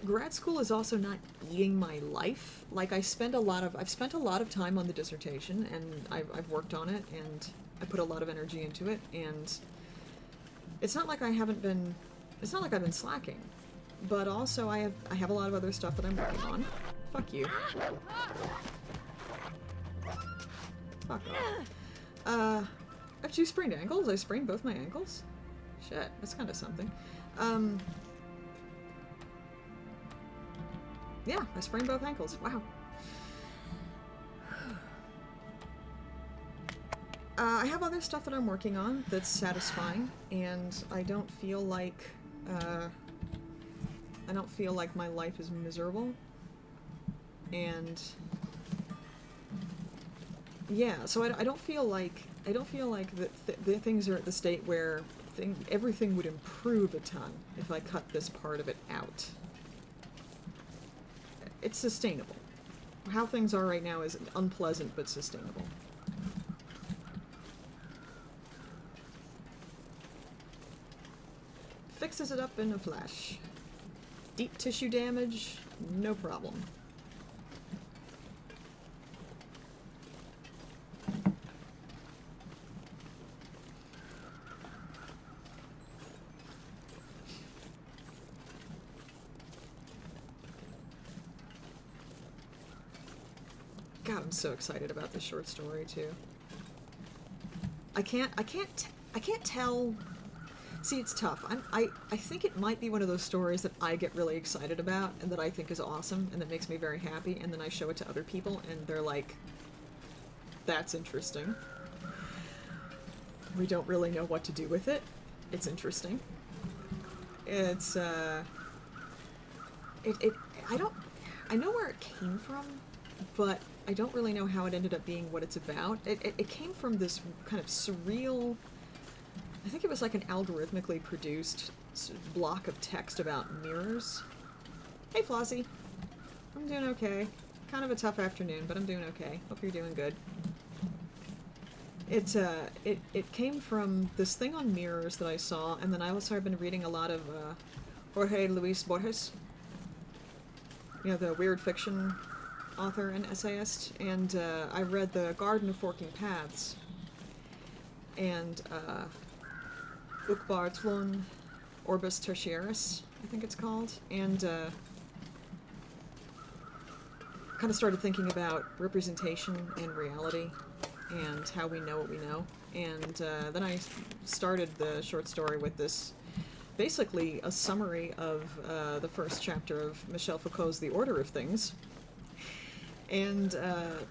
Speaker 1: grad school is also not eating my life. Like, I've spent a lot of time on the dissertation, and I've worked on it, and I put a lot of energy into it, and it's not like I've been slacking. But also I have a lot of other stuff that I'm working on. Fuck you. Fuck off. I have 2 sprained ankles. I sprained both my ankles. Shit, that's kind of something. Yeah, I sprained both ankles. Wow. I have other stuff that I'm working on that's satisfying, and I don't feel like my life is miserable. And yeah, so I don't feel like the things are at the state where everything would improve a ton if I cut this part of it out. It's sustainable. How things are right now is unpleasant but sustainable. Fixes it up in a flash. Deep tissue damage, no problem. God, I'm so excited about this short story too. I can't tell. See, it's tough. I think it might be one of those stories that I get really excited about and that I think is awesome and that makes me very happy, and then I show it to other people and they're like, that's interesting. We don't really know what to do with it. It's interesting. It's, I know where it came from, but I don't really know how it ended up being what it's about. It came from this kind of surreal, I think it was like an algorithmically produced block of text about mirrors. Hey Flossie. I'm doing okay. Kind of a tough afternoon, but I'm doing okay. Hope you're doing good. It came from this thing on mirrors that I saw, and then I also have been reading a lot of Jorge Luis Borges. You know, the weird fiction author and essayist, and I read The Garden of Forking Paths, and Ukbartlun Orbis Tertiaris, I think it's called, and kind of started thinking about representation and reality and how we know what we know. And then I started the short story with this, basically a summary of the first chapter of Michel Foucault's The Order of Things, and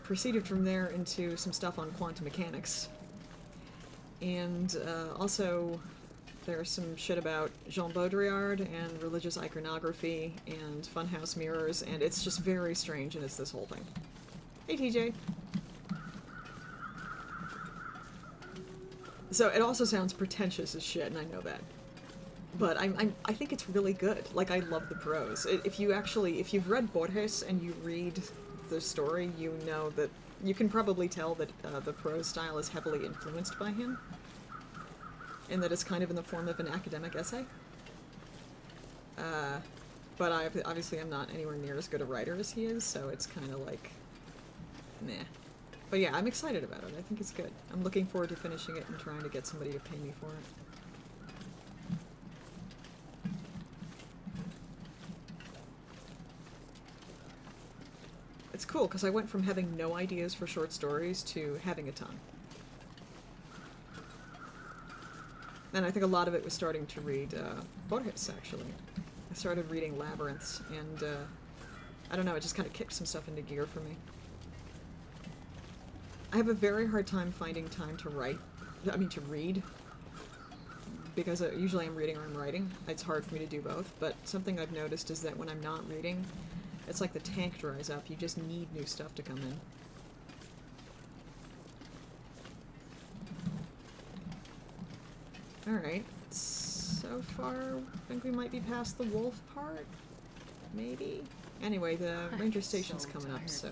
Speaker 1: proceeded from there into some stuff on quantum mechanics. And also there's some shit about Jean Baudrillard and religious iconography and funhouse mirrors, and it's just very strange, and it's this whole thing. Hey TJ. So it also sounds pretentious as shit, and I know that. But I think it's really good. Like, I love the prose. If you've read Borges and you read the story, you know that, you can probably tell that the prose style is heavily influenced by him. And that it's kind of in the form of an academic essay. But obviously I'm not anywhere near as good a writer as he is, so it's kind of like, meh. But yeah, I'm excited about it. I think it's good. I'm looking forward to finishing it and trying to get somebody to pay me for it. It's cool, because I went from having no ideas for short stories to having a ton. And I think a lot of it was starting to read Borges, actually. I started reading Labyrinths, and I don't know, it just kind of kicked some stuff into gear for me. I have a very hard time finding time to to read, because usually I'm reading or I'm writing. It's hard for me to do both, but something I've noticed is that when I'm not reading, it's like the tank dries up. You just need new stuff to come in. Alright, so far, I think we might be past the wolf part? Maybe? Anyway, the ranger station's coming up, so...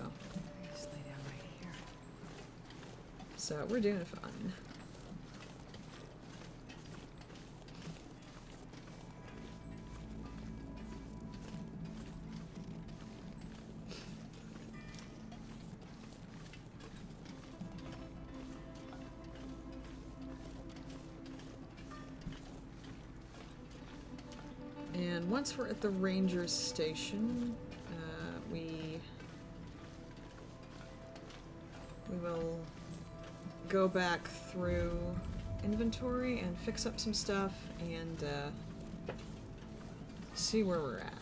Speaker 2: Just lay down right here.
Speaker 1: So, we're doing fine. And once we're at the ranger station, we will go back through inventory and fix up some stuff and see where we're at.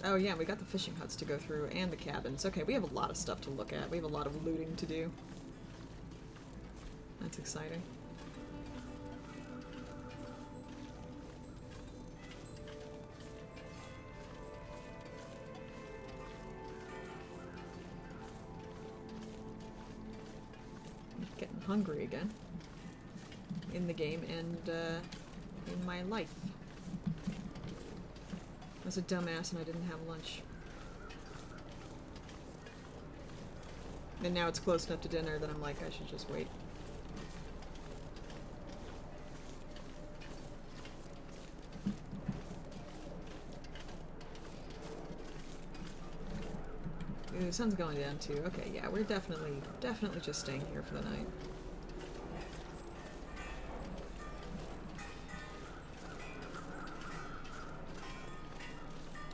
Speaker 1: Oh yeah, we got the fishing huts to go through and the cabins. Okay, we have a lot of stuff to look at. We have a lot of looting to do. That's exciting. Getting hungry again. In the game and in my life. I was a dumbass and I didn't have lunch. And now it's close enough to dinner that I'm like, I should just wait. Ooh, the sun's going down too. Okay, yeah, we're definitely just staying here for the night.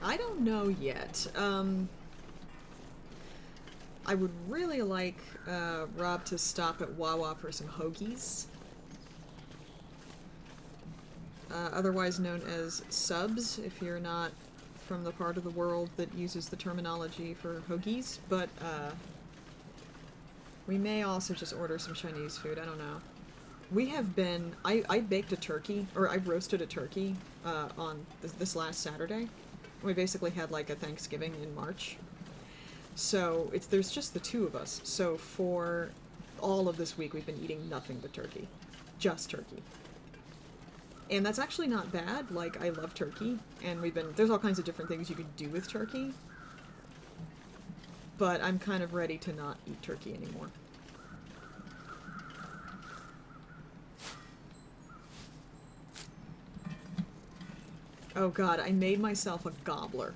Speaker 1: I don't know yet. I would really like Rob to stop at Wawa for some hoagies. otherwise known as subs, if you're not from the part of the world that uses the terminology for hoagies, but we may also just order some Chinese food, I don't know. We have been, I baked a turkey, or I roasted a turkey on this last Saturday. We basically had like a Thanksgiving in March. So there's just the two of us. So for all of this week we've been eating nothing but turkey. Just turkey. And that's actually not bad. Like, I love turkey, and there's all kinds of different things you could do with turkey. But I'm kind of ready to not eat turkey anymore. Oh god, I made myself a gobbler.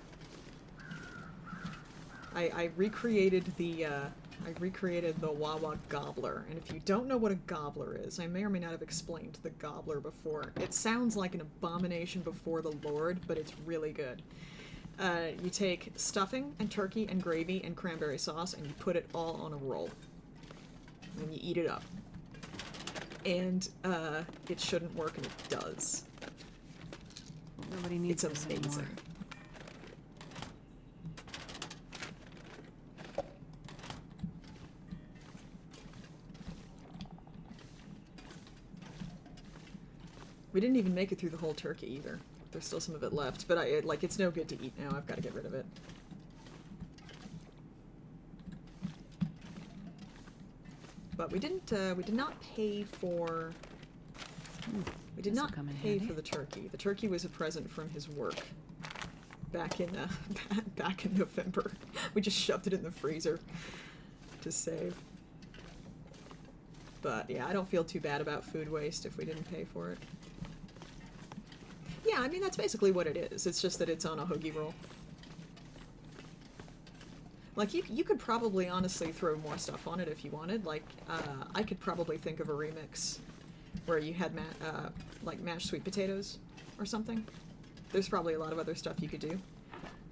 Speaker 1: I recreated the Wawa gobbler, and if you don't know what a gobbler is, I may or may not have explained the gobbler before. It sounds like an abomination before the Lord, but it's really good. You take stuffing and turkey and gravy and cranberry sauce, and you put it all on a roll. And you eat it up. And it shouldn't work, and it does.
Speaker 2: Nobody needs
Speaker 1: It's
Speaker 2: this
Speaker 1: amazing.
Speaker 2: anymore.
Speaker 1: We didn't even make it through the whole turkey either. There's still some of it left, but it's no good to eat now. I've got to get rid of it. But we did not pay for... We did not pay for the turkey. The turkey was a present from his work back in back in November. We just shoved it in the freezer to save. But yeah, I don't feel too bad about food waste if we didn't pay for it. Yeah, I mean, that's basically what it is. It's just that it's on a hoagie roll. Like, you could probably honestly throw more stuff on it if you wanted. Like, I could probably think of a remix where you had, like, mashed sweet potatoes or something. There's probably a lot of other stuff you could do.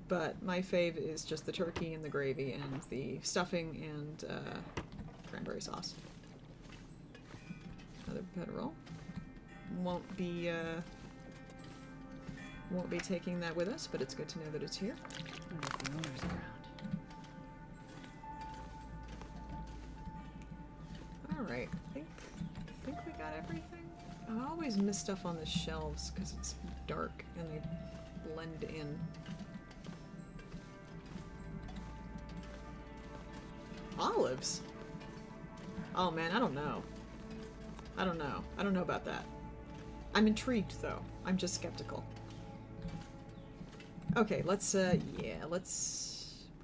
Speaker 1: But my fave is just the turkey and the gravy and the stuffing and cranberry sauce. Another pepper roll. Won't be taking that with us, but it's good to know that it's here.
Speaker 2: Wonder if the owner's around.
Speaker 1: Alright, I think we got everything. I always miss stuff on the shelves because it's dark and they blend in. Olives? Oh man, I don't know. I don't know about that. I'm intrigued though. I'm just skeptical. Okay, we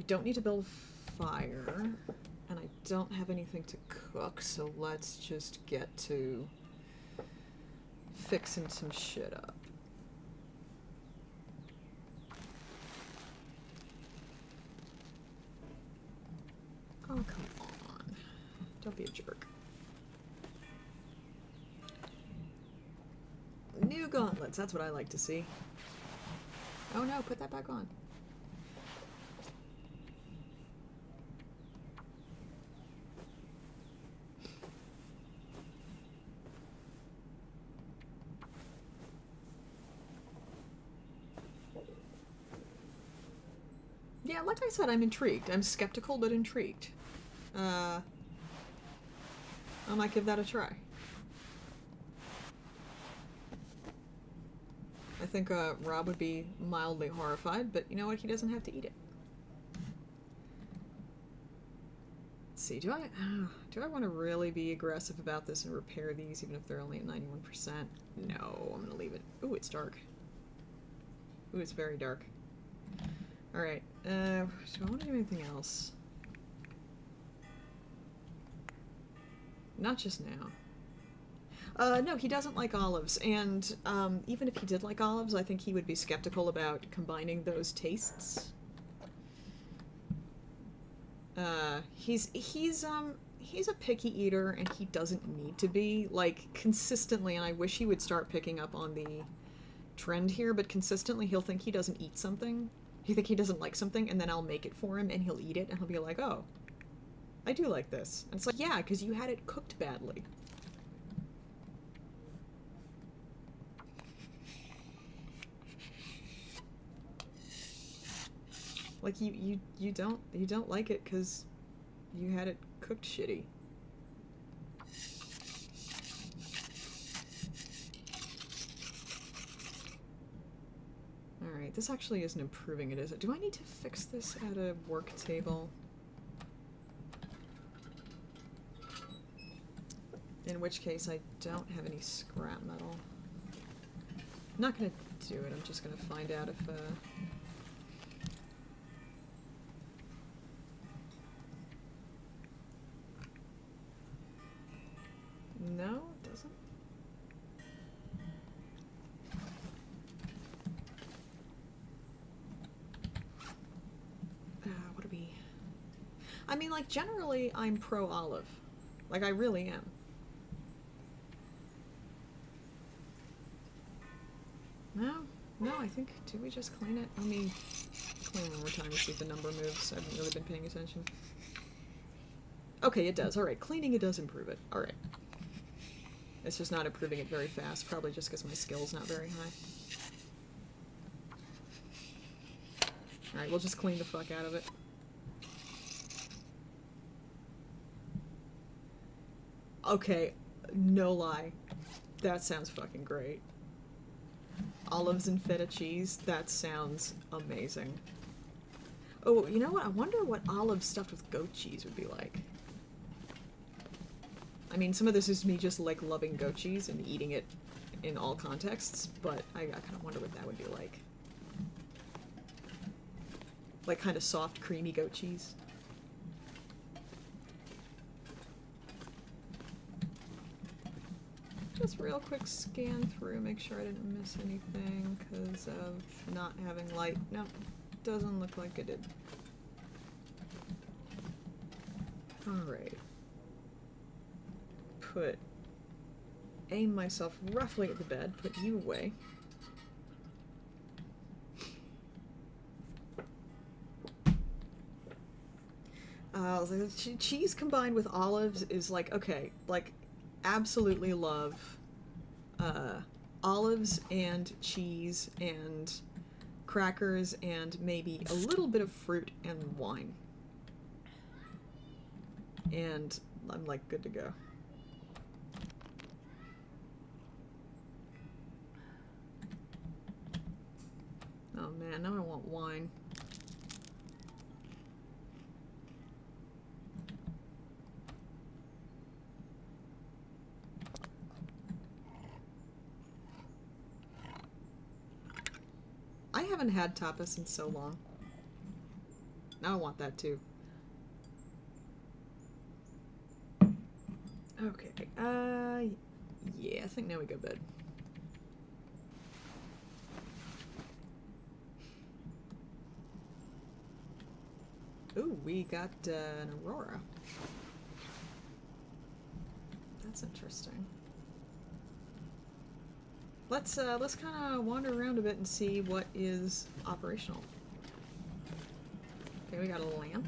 Speaker 1: don't need to build a fire, and I don't have anything to cook, so let's just get to fixing some shit up. Oh, come on. Don't be a jerk. New gauntlets, that's what I like to see. Oh no, put that back on. Yeah, like I said, I'm intrigued. I'm skeptical, but intrigued. I might give that a try. I think Rob would be mildly horrified, but you know what? He doesn't have to eat it. Let's see, do I want to really be aggressive about this and repair these even if they're only at 91%? No, I'm gonna leave it. Ooh, it's dark. Ooh, it's very dark. Alright, do I want to do anything else? Not just now. No, he doesn't like olives, and even if he did like olives, I think he would be skeptical about combining those tastes. He's a picky eater, and he doesn't need to be, like, consistently, and I wish he would start picking up on the trend here, but consistently he'll think he doesn't eat something. He'll think he doesn't like something, and then I'll make it for him, and he'll eat it, and he'll be like, oh, I do like this. And it's like, yeah, because you had it cooked badly. Like you don't like it because you had it cooked shitty. Alright, this actually isn't improving it, is it? Do I need to fix this at a work table? In which case I don't have any scrap metal. I'm not gonna do it, I'm just gonna find out if no, it doesn't. What are we... I mean, like, generally I'm pro olive. Like, I really am. No, I think, did we just clean it? Let me clean one more time to see if the number moves. I haven't really been paying attention. Okay, it does. Alright, cleaning it does improve it. Alright. It's just not improving it very fast, probably just because my skill's not very high. Alright, we'll just clean the fuck out of it. Okay, no lie. That sounds fucking great. Olives and feta cheese, that sounds amazing. Oh, you know what? I wonder what olives stuffed with goat cheese would be like. I mean, some of this is me just, like, loving goat cheese and eating it in all contexts, but I kind of wonder what that would be like. Like, kind of soft, creamy goat cheese. Just real quick scan through, make sure I didn't miss anything because of not having light. Nope, doesn't look like it did. Alright. Aim myself roughly at the bed, put you away. Cheese combined with olives is like, okay, like, absolutely love olives and cheese and crackers and maybe a little bit of fruit and wine. And I'm like good to go. Oh man, now I want wine. I haven't had tapas in so long. Now I want that too. Okay, yeah, I think now we go bed. Ooh, we got an aurora. That's interesting. Let's kind of wander around a bit and see what is operational. Okay, we got a lamp.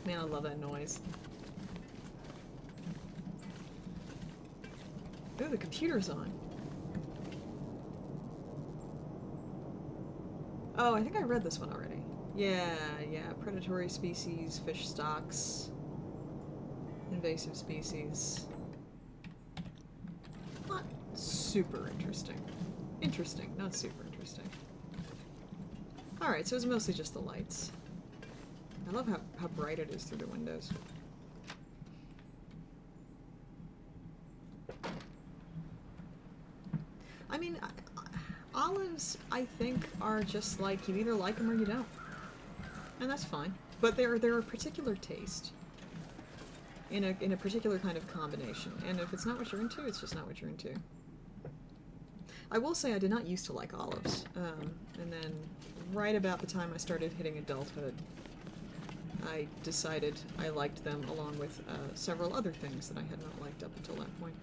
Speaker 1: Man, I love that noise. Ooh, the computer's on. Oh, I think I read this one already. Yeah, predatory species, fish stocks, invasive species. Not super interesting. Interesting, not super interesting. Alright, so it's mostly just the lights. I love how bright it is through the windows. I mean, olives, I think, are just like, you either like them or you don't. And that's fine. But they're a particular taste. In a particular kind of combination. And if it's not what you're into, it's just not what you're into. I will say I did not used to like olives. And then right about the time I started hitting adulthood, I decided I liked them along with several other things that I had not liked up until that point.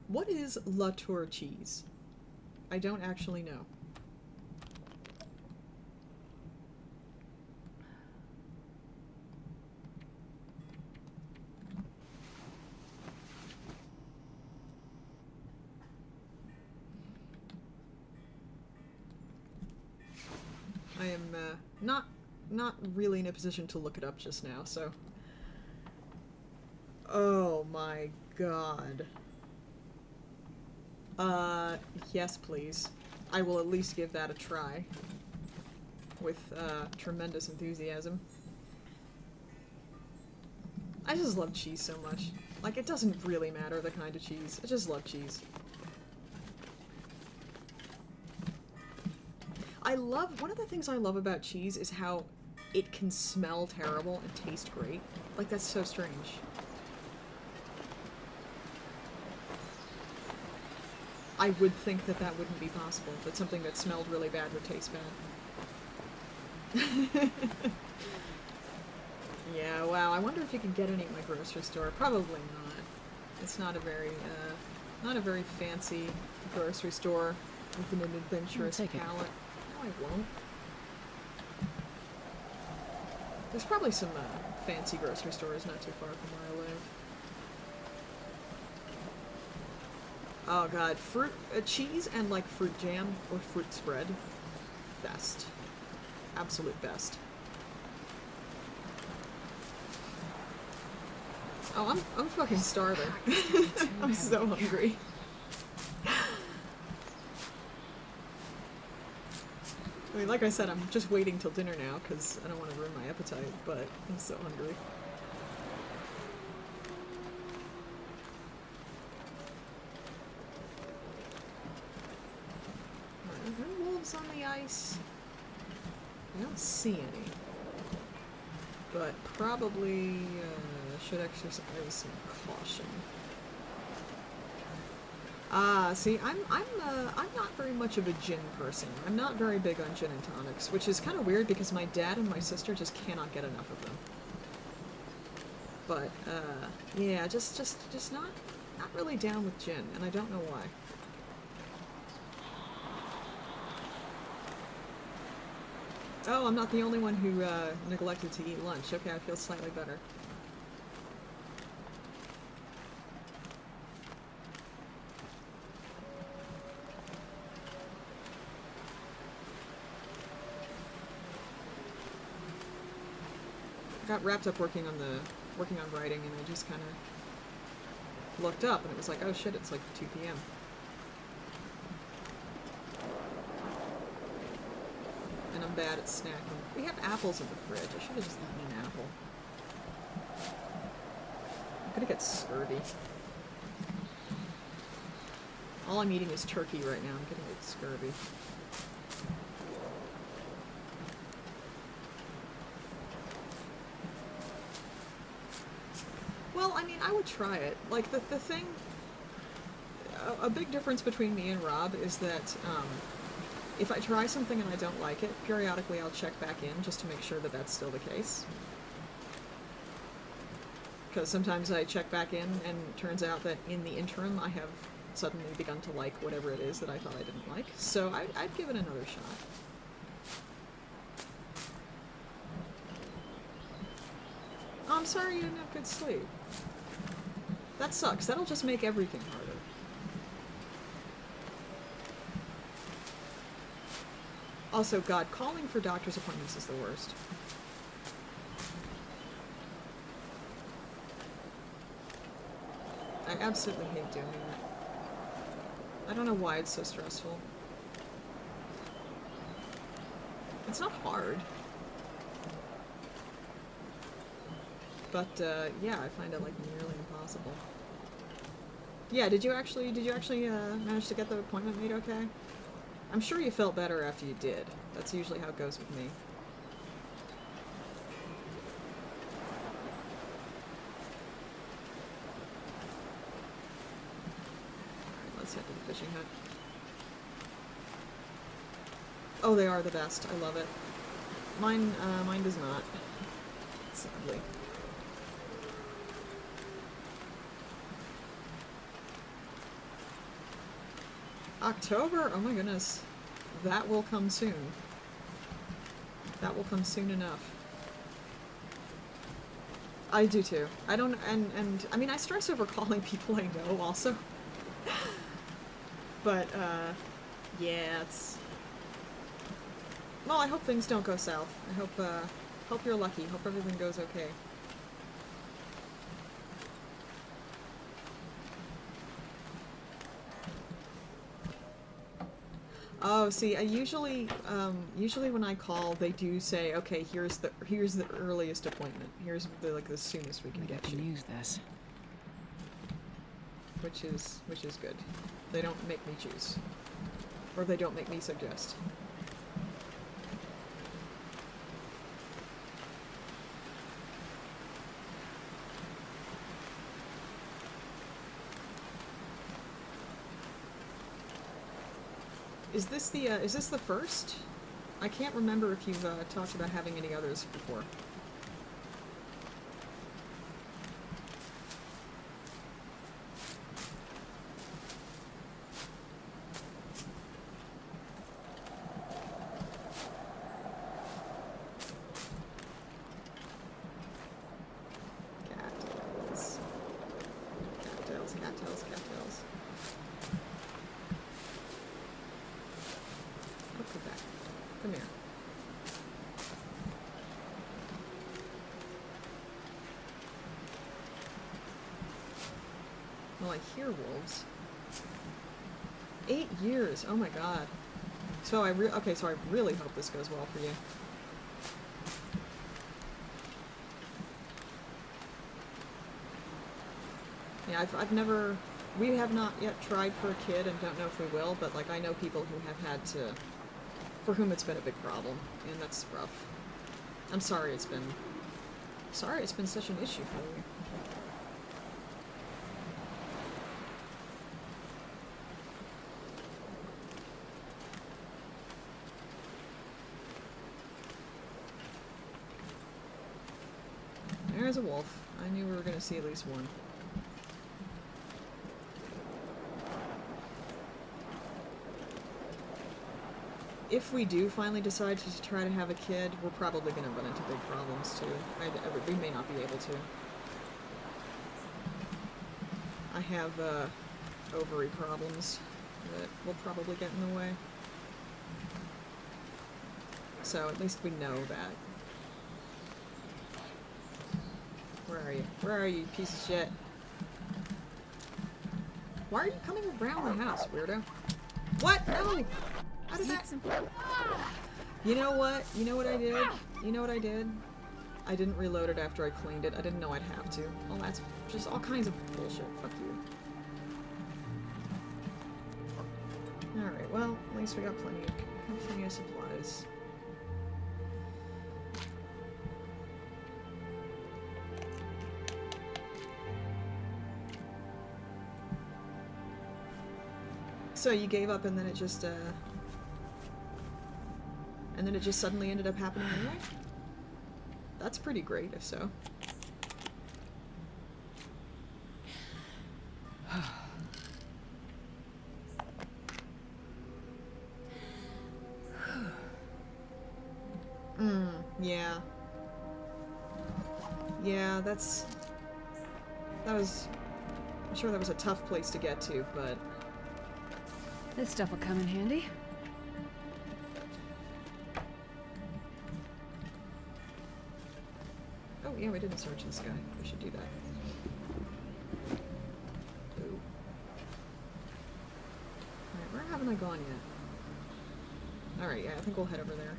Speaker 1: What is La Tour cheese? I don't actually know. not really in a position to look it up just now, so... Oh my god. Yes please. I will at least give that a try. With, tremendous enthusiasm. I just love cheese so much. Like, it doesn't really matter the kind of cheese. I just love cheese. One of the things I love about cheese is how it can smell terrible and taste great. Like, that's so strange. I would think that that wouldn't be possible, that something that smelled really bad would taste bad. Yeah, wow, I wonder if you can get any at my grocery store. Probably not. It's not a very fancy grocery store with an adventurous palate. No, I won't. There's probably some fancy grocery stores not too far from where I live. Oh god, fruit, cheese and like fruit jam or fruit spread. Best. Absolute best. Oh, I'm fucking starving. I'm so hungry. I mean, like I said, I'm just waiting till dinner now because I don't want to ruin my appetite, but I'm so hungry. Are there wolves on the ice? I don't see any. But probably should exercise some caution. See, I'm not very much of a gin person. I'm not very big on gin and tonics, which is kind of weird because my dad and my sister just cannot get enough of them. But yeah, just not really down with gin, and I don't know why. Oh, I'm not the only one who neglected to eat lunch. Okay, I feel slightly better. I got wrapped up working on writing, and I just kind of looked up, and it was like, oh shit, it's like 2 p.m. And I'm bad at snacking. We have apples in the fridge. I should have just eaten an apple. I'm gonna get scurvy. All I'm eating is turkey right now. I'm gonna get scurvy. Well, I mean, I would try it. Like, the thing... A big difference between me and Rob is that, if I try something and I don't like it, periodically I'll check back in just to make sure that that's still the case. Because sometimes I check back in and it turns out that in the interim I have suddenly begun to like whatever it is that I thought I didn't like. So I'd give it another shot. Oh, I'm sorry you didn't have good sleep. That sucks. That'll just make everything harder. Also, God, calling for doctor's appointments is the worst. I absolutely hate doing it. I don't know why it's so stressful. It's not hard. But, yeah, I find it, like, nearly impossible. Yeah, did you actually manage to get the appointment made okay? I'm sure you felt better after you did. That's usually how it goes with me. Alright, let's head to the fishing hut. Oh, they are the best. I love it. Mine does not. Sadly. October? Oh my goodness. That will come soon. That will come soon enough. I do too. I don't, and I mean, I stress over calling people I know also. But, yeah, it's... Well, I hope things don't go south. I Hope you're lucky. Hope everything goes okay. Oh, see, I usually when I call, they do say, okay, here's the earliest appointment. Here's the soonest we can
Speaker 2: Maybe I
Speaker 1: get
Speaker 2: can
Speaker 1: you,
Speaker 2: use this.
Speaker 1: which is good. They don't make me choose, or they don't make me suggest. Is this the first? I can't remember if you've talked about having any others before. Cattails. Cattails, cattails, cattails. Look at that. Come here. Well, I hear wolves. 8 years. Oh my god. So okay, so I really hope this goes well for you. Yeah, we have not yet tried for a kid and don't know if we will, but like I know people who have had to, for whom it's been a big problem, and that's rough. I'm sorry it's been such an issue for you. There's a wolf. I knew we were gonna see at least one. If we do finally decide to try to have a kid, we're probably going to run into big problems too. We may not be able to. I have ovary problems that will probably get in the way. So at least we know that. Where are you? Where are you, piece of shit? Why are you coming around the house, weirdo? What? No! How did that... You know what? You know what I did? You know what I did? I didn't reload it after I cleaned it. I didn't know I'd have to. Oh, that's just all kinds of bullshit. Fuck you. Alright, well, at least we got plenty of supplies. So you gave up and then it just, suddenly ended up happening anyway? That's pretty great, if so. Yeah. Yeah, I'm sure that was a tough place to get to, but...
Speaker 2: This stuff will come in handy.
Speaker 1: Oh, yeah, we didn't search this guy. We should do that. Ooh. Alright, where haven't I gone yet? Alright, yeah, I think we'll head over there.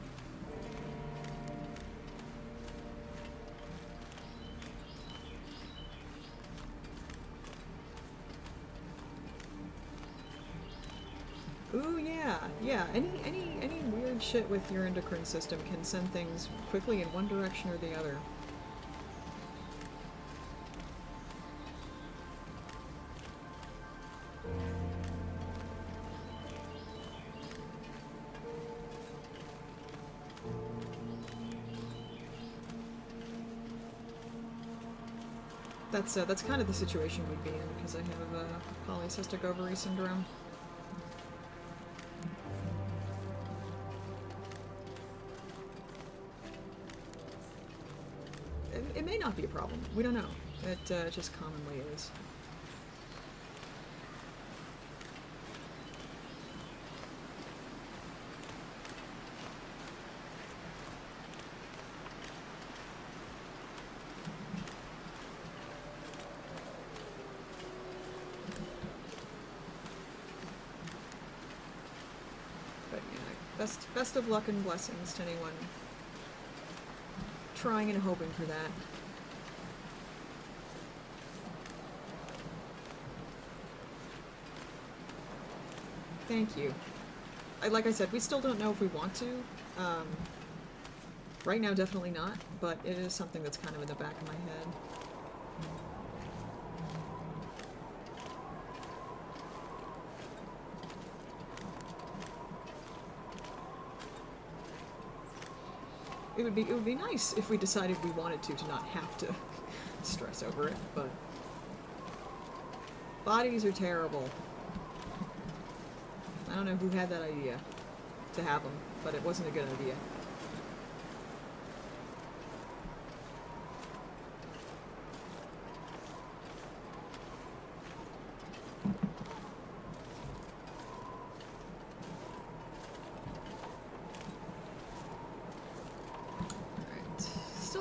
Speaker 1: Ooh, yeah, yeah. Any weird shit with your endocrine system can send things quickly in one direction or the other. That's kind of the situation we'd be in because I have polycystic ovary syndrome. It may not be a problem. We don't know. It just commonly is. Best of luck and blessings to anyone trying and hoping for that. Thank you. Like I said, we still don't know if we want to. Right now, definitely not, but it is something that's kind of in the back of my head. It would be nice if we decided we wanted to not have to stress over it, but bodies are terrible. I don't know who had that idea to have them, but it wasn't a good idea.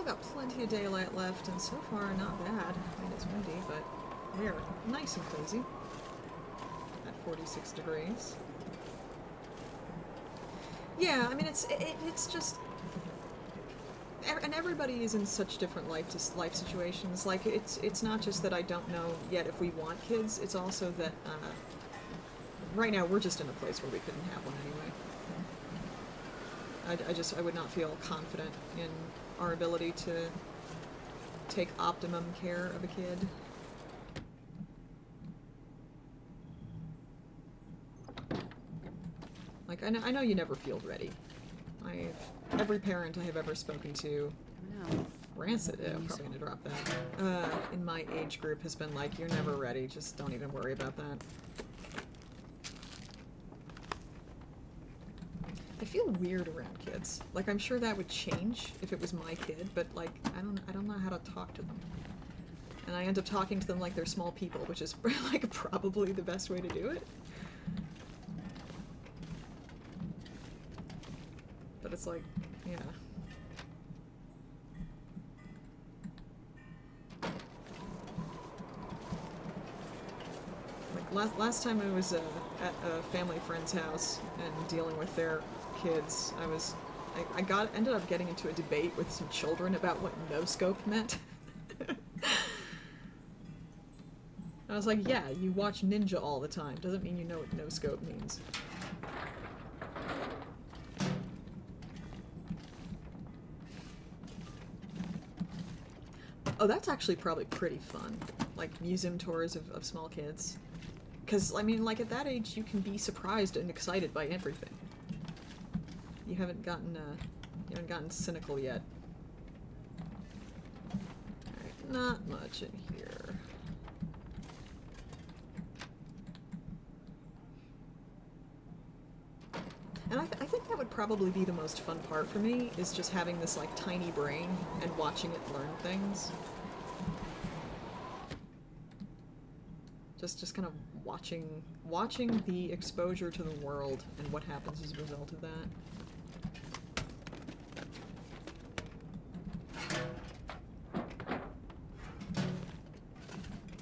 Speaker 1: Got plenty of daylight left, and so far not bad. I mean, it's windy, but we're nice and cozy at 46 degrees. Yeah, I mean, it's just, and everybody is in such different life situations. Like, it's not just that I don't know yet if we want kids. It's also that right now we're just in a place where we couldn't have one anyway. I would not feel confident in our ability to take optimum care of a kid. Like, I know you never feel ready. Every parent I have ever spoken to, Rancid, I'm probably gonna drop that, in my age group has been like, you're never ready, just don't even worry about that. I feel weird around kids. Like, I'm sure that would change if it was my kid, but like, I don't know how to talk to them. And I end up talking to them like they're small people, which is like probably the best way to do it. But it's like, yeah. Like last time I was at a family friend's house and dealing with their kids, I ended up getting into a debate with some children about what no-scope meant. I was like, yeah, you watch Ninja all the time. Doesn't mean you know what no-scope means. Oh, that's actually probably pretty fun. Like, museum tours of small kids. Because, I mean, like, at that age, you can be surprised and excited by everything. You haven't gotten cynical yet. Alright, not much in here. And I think that would probably be the most fun part for me, is just having this, like, tiny brain and watching it learn things. Just kind of watching the exposure to the world and what happens as a result of that.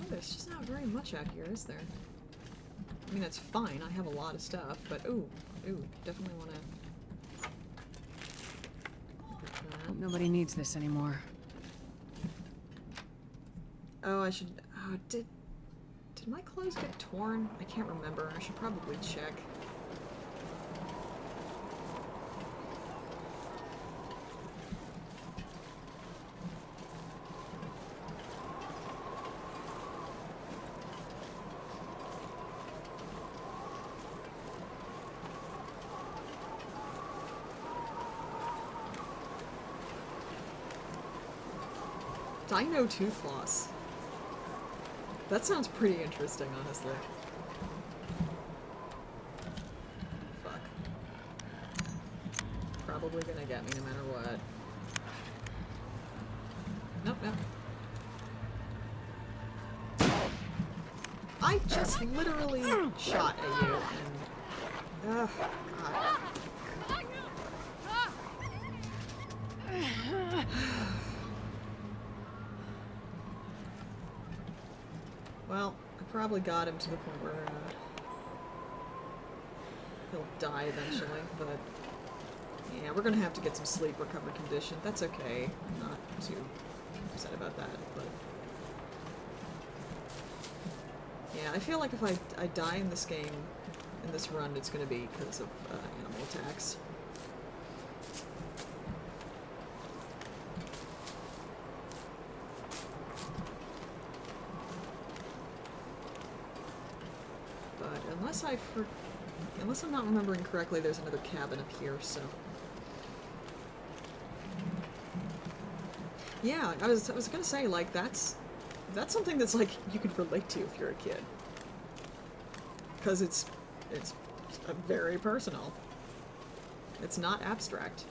Speaker 1: Oh, there's just not very much out here, is there? I mean, that's fine. I have a lot of stuff, but ooh, definitely want to.
Speaker 2: Hope nobody needs this anymore.
Speaker 1: Oh, I should. Oh, did my clothes get torn? I can't remember. I should probably check. Dino tooth loss. That sounds pretty interesting, honestly. Fuck. Probably gonna get me no matter what. Nope, nope. I just literally shot at you and... Ugh, God. Well, I probably got him to the point where he'll die eventually, but Yeah, we're gonna have to get some sleep recovery condition. That's okay. I'm not too upset about that, but... Yeah, I feel like if I die in this game, in this run, it's gonna be because of animal attacks. But unless I'm not remembering correctly, there's another cabin up here, so... Yeah, I was gonna say, like, that's something that's, like, you can relate to if you're a kid. Because it's very personal. It's not abstract.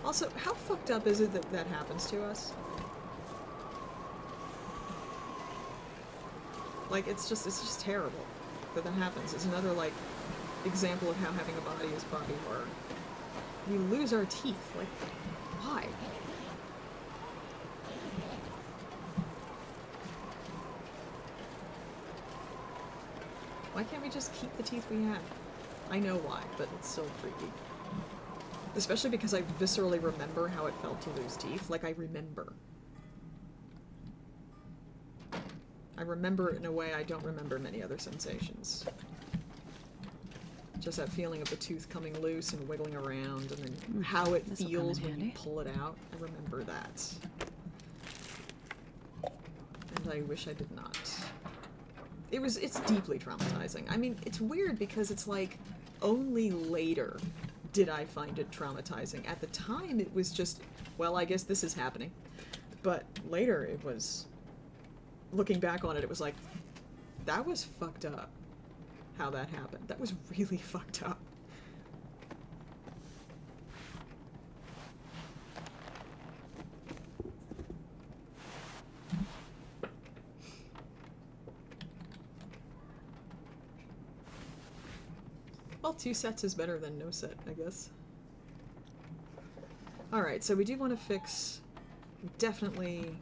Speaker 1: Also, how fucked up is it that that happens to us? Like, it's just terrible that that happens. It's another, like, example of how having a body is body horror. We lose our teeth. Like, why? Why can't we just keep the teeth we have? I know why, but it's still freaky. Especially because I viscerally remember how it felt to lose teeth. Like, I remember. I remember it in a way I don't remember many other sensations. Just that feeling of the tooth coming loose and wiggling around, and then how it feels when you pull it out. I remember that. And I wish I did not. It's deeply traumatizing. I mean, it's weird because it's like, only later did I find it traumatizing. At the time, it was just, well, I guess this is happening. But later, it was, looking back on it, it was like, that was fucked up. How that happened. That was really fucked up. Well, 2 sets is better than no set, I guess. Alright, so we do want to fix... Definitely...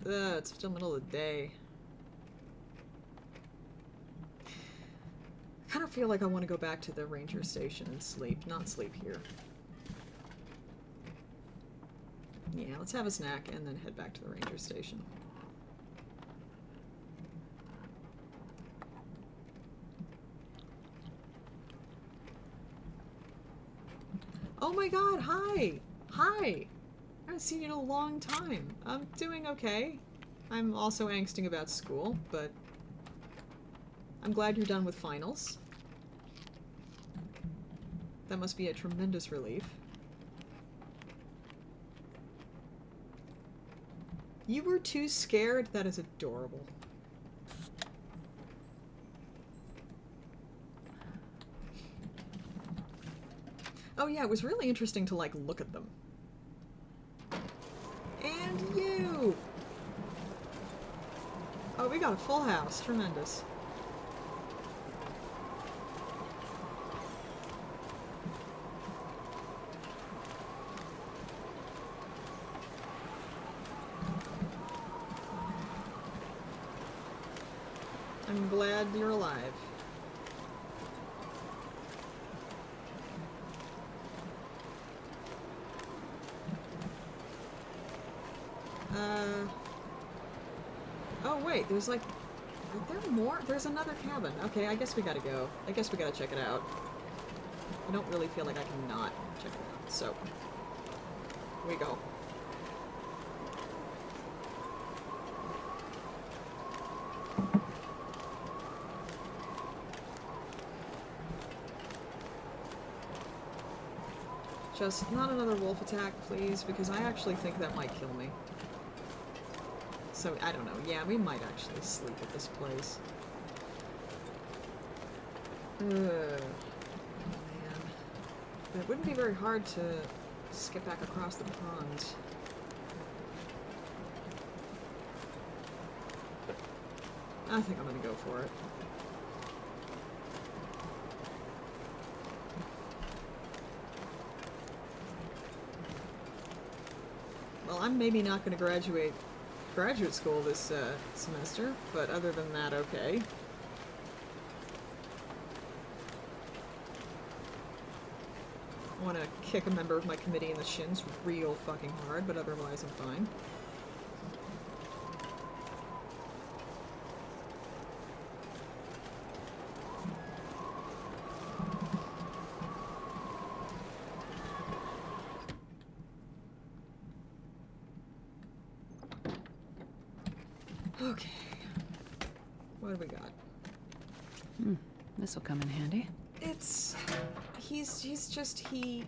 Speaker 1: it's still middle of the day. I kind of feel like I want to go back to the ranger station and sleep. Not sleep here. Yeah, let's have a snack and then head back to the ranger station. Oh my god, hi! Hi! I haven't seen you in a long time. I'm doing okay. I'm also angsting about school, but I'm glad you're done with finals. That must be a tremendous relief. You were too scared? That is adorable. Oh yeah, it was really interesting to, like, look at them. And you! Oh, we got a full house. Tremendous. I'm glad you're alive. Oh wait, there's like... Are there more? There's another cabin. Okay, I guess we gotta go. I guess we gotta check it out. I don't really feel like I can not check it out, so... Here we go. Just not another wolf attack, please, because I actually think that might kill me. So, I don't know. Yeah, we might actually sleep at this place. Man. But it wouldn't be very hard to skip back across the pond. I think I'm gonna go for it. Well, I'm maybe not going to graduate graduate school this semester, but other than that, okay. I want to kick a member of my committee in the shins real fucking hard, but otherwise I'm fine. Okay. What do we got?
Speaker 2: This'll come in handy.
Speaker 1: He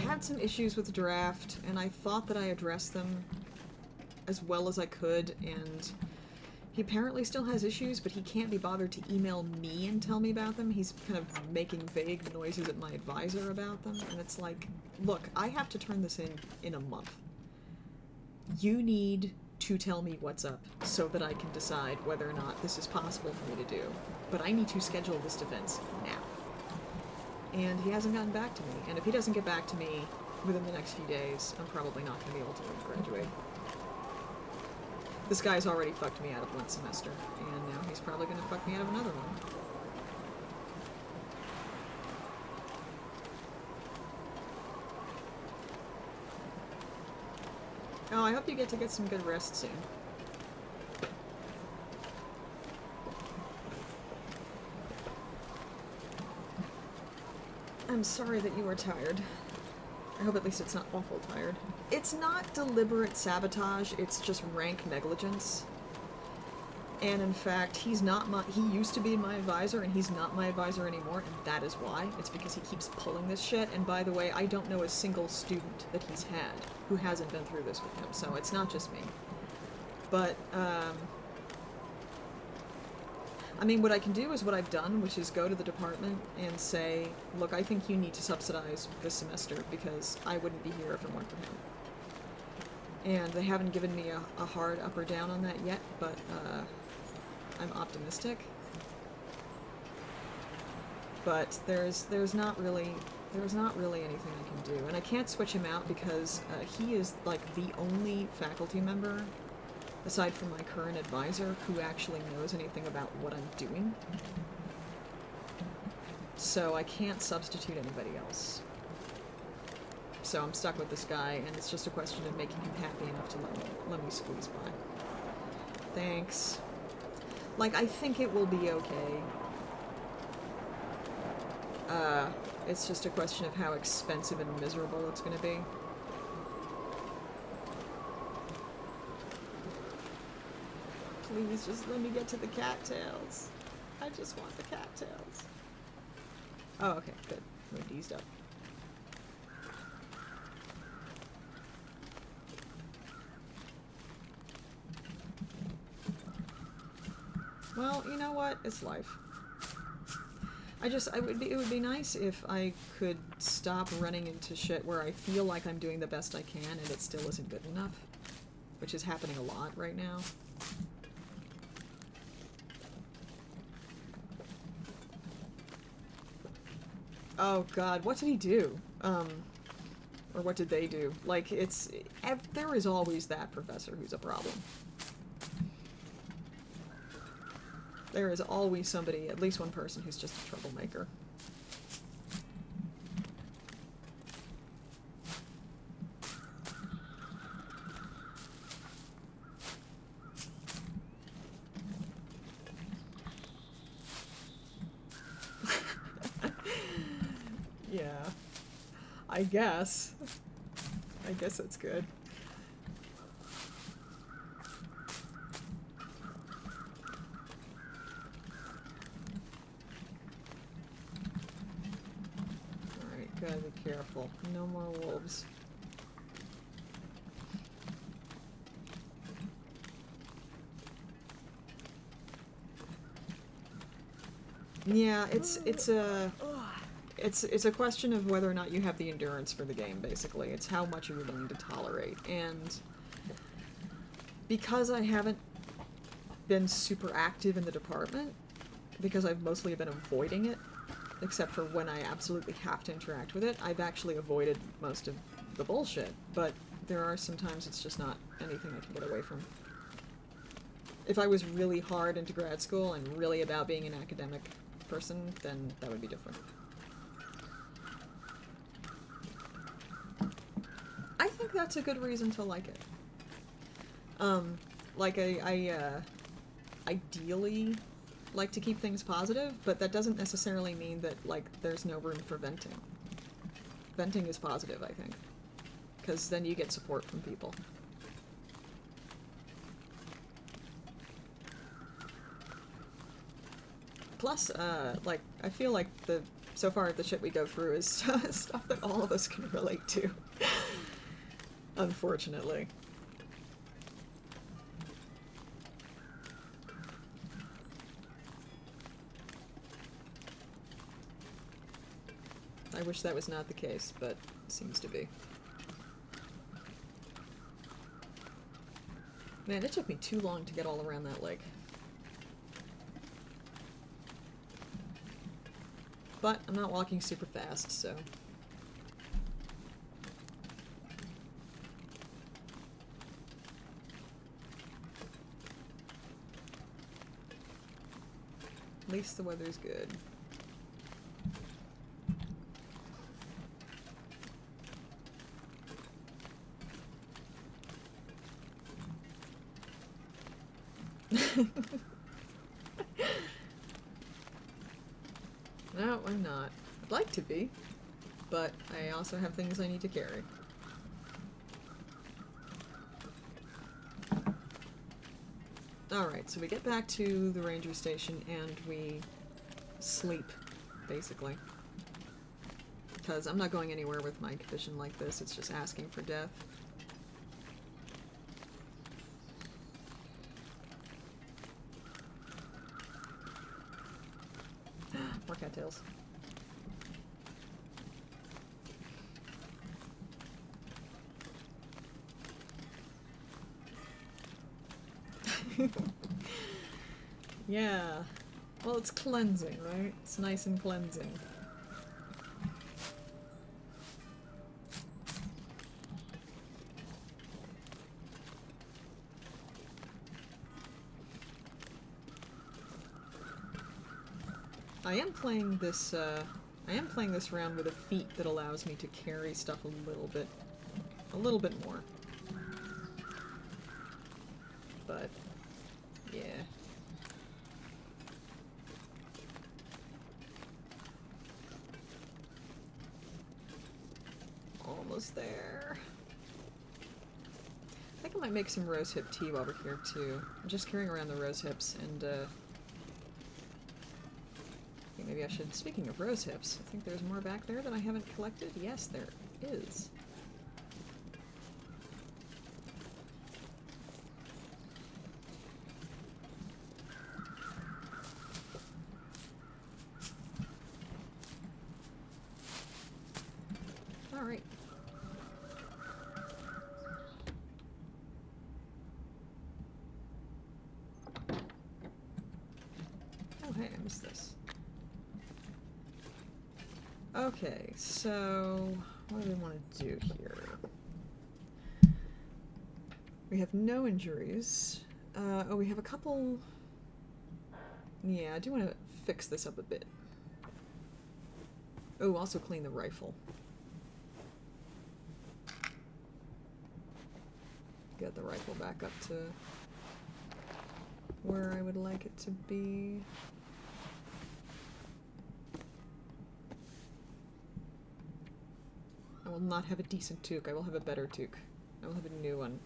Speaker 1: had some issues with the draft, and I thought that I addressed them as well as I could, and he apparently still has issues, but he can't be bothered to email me and tell me about them. He's kind of making vague noises at my advisor about them, and it's like, look, I have to turn this in a month. You need to tell me what's up so that I can decide whether or not this is possible for me to do. But I need to schedule this defense now. And he hasn't gotten back to me. And if he doesn't get back to me within the next few days, I'm probably not going to be able to graduate. This guy's already fucked me out of one semester, and now he's probably going to fuck me out of another one. Oh, I hope you get to get some good rest soon. I'm sorry that you are tired. I hope at least it's not awful tired. It's not deliberate sabotage, it's just rank negligence. And in fact, he used to be my advisor, and he's not my advisor anymore, and that is why. It's because he keeps pulling this shit, and by the way, I don't know a single student that he's had who hasn't been through this with him, so it's not just me. But, I mean, what I can do is what I've done, which is go to the department and say, look, I think you need to subsidize this semester because I wouldn't be here if it weren't for him. And they haven't given me a hard up or down on that yet, but I'm optimistic. But there's not really anything I can do, and I can't switch him out because he is like the only faculty member, aside from my current advisor, who actually knows anything about what I'm doing. So I can't substitute anybody else. So I'm stuck with this guy, and it's just a question of making him happy enough to let me squeeze by. Thanks. Like, I think it will be okay. It's just a question of how expensive and miserable it's gonna be. Please just let me get to the cattails. I just want the cattails. Oh, okay, good. We're eased up. Well, you know what? It's life. It would be nice if I could stop running into shit where I feel like I'm doing the best I can and it still isn't good enough, which is happening a lot right now. Oh god, what did he do? Or what did they do? Like, there is always that professor who's a problem. There is always somebody, at least one person, who's just a troublemaker. Yeah. I guess that's good. Gotta be careful. No more wolves. Yeah, it's a question of whether or not you have the endurance for the game, basically. It's how much you're willing to tolerate. And because I haven't been super active in the department, because I've mostly been avoiding it, except for when I absolutely have to interact with it, I've actually avoided most of the bullshit, but there are some times it's just not anything I can get away from. If I was really hard into grad school and really about being an academic person, then that would be different. that's a good reason to like it. Like, I ideally like to keep things positive, but that doesn't necessarily mean that, like, there's no room for venting. Venting is positive, I think. Because then you get support from people. Plus, like, I feel like so far the shit we go through is stuff that all of us can relate to. Unfortunately. I wish that was not the case, but it seems to be. Man, it took me too long to get all around that lake. But I'm not walking super fast, so... At least the weather's good. No, I'm not. I'd like to be, but I also have things I need to carry. Alright, so we get back to the ranger station and we sleep, basically. Because I'm not going anywhere with my condition like this, it's just asking for death. More cattails. Yeah. Well, it's cleansing, right? It's nice and cleansing. I am playing this round with a feat that allows me to carry stuff a little bit more. But, yeah. Almost there. I think I might make some rosehip tea while we're here, too. I'm just carrying around the rosehips, and, maybe I should... Speaking of rosehips, I think there's more back there that I haven't collected. Yes, there is. Alright. Oh, hey, I missed this. Okay, so what do we want to do here? We have no injuries. Oh, we have a couple... Yeah, I do want to fix this up a bit. Oh, also clean the rifle. Get the rifle back up to where I would like it to be. I will not have a decent toque. I will have a better toque. I will have a new one.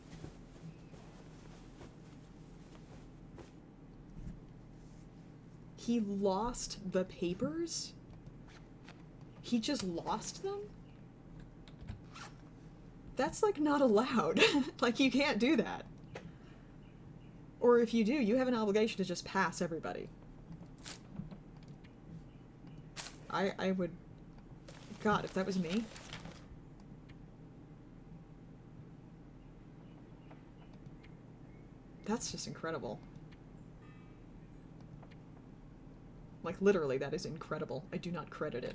Speaker 1: He lost the papers? He just lost them? That's, like, not allowed. Like, you can't do that. Or if you do, you have an obligation to just pass everybody. I would... God, if that was me... That's just incredible. Like, literally, that is incredible. I do not credit it.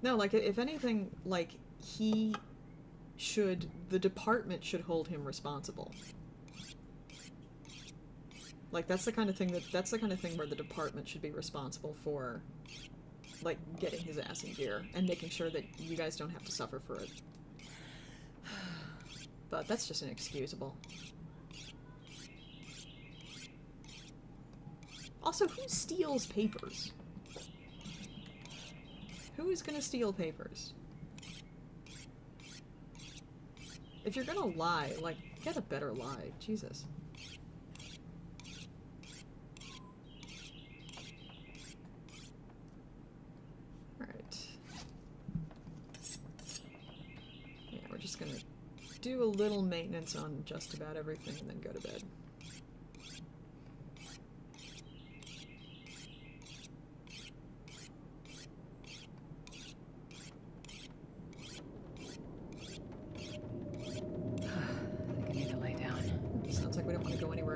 Speaker 1: No, like, if anything, like, the department should hold him responsible. Like, that's the kind of thing where the department should be responsible for, like, getting his ass in gear and making sure that you guys don't have to suffer for it. But that's just inexcusable. Also, who steals papers? Who is gonna steal papers? If you're gonna lie, like, get a better lie. Jesus. Alright. Yeah, we're just gonna do a little maintenance on just about everything and then go to bed.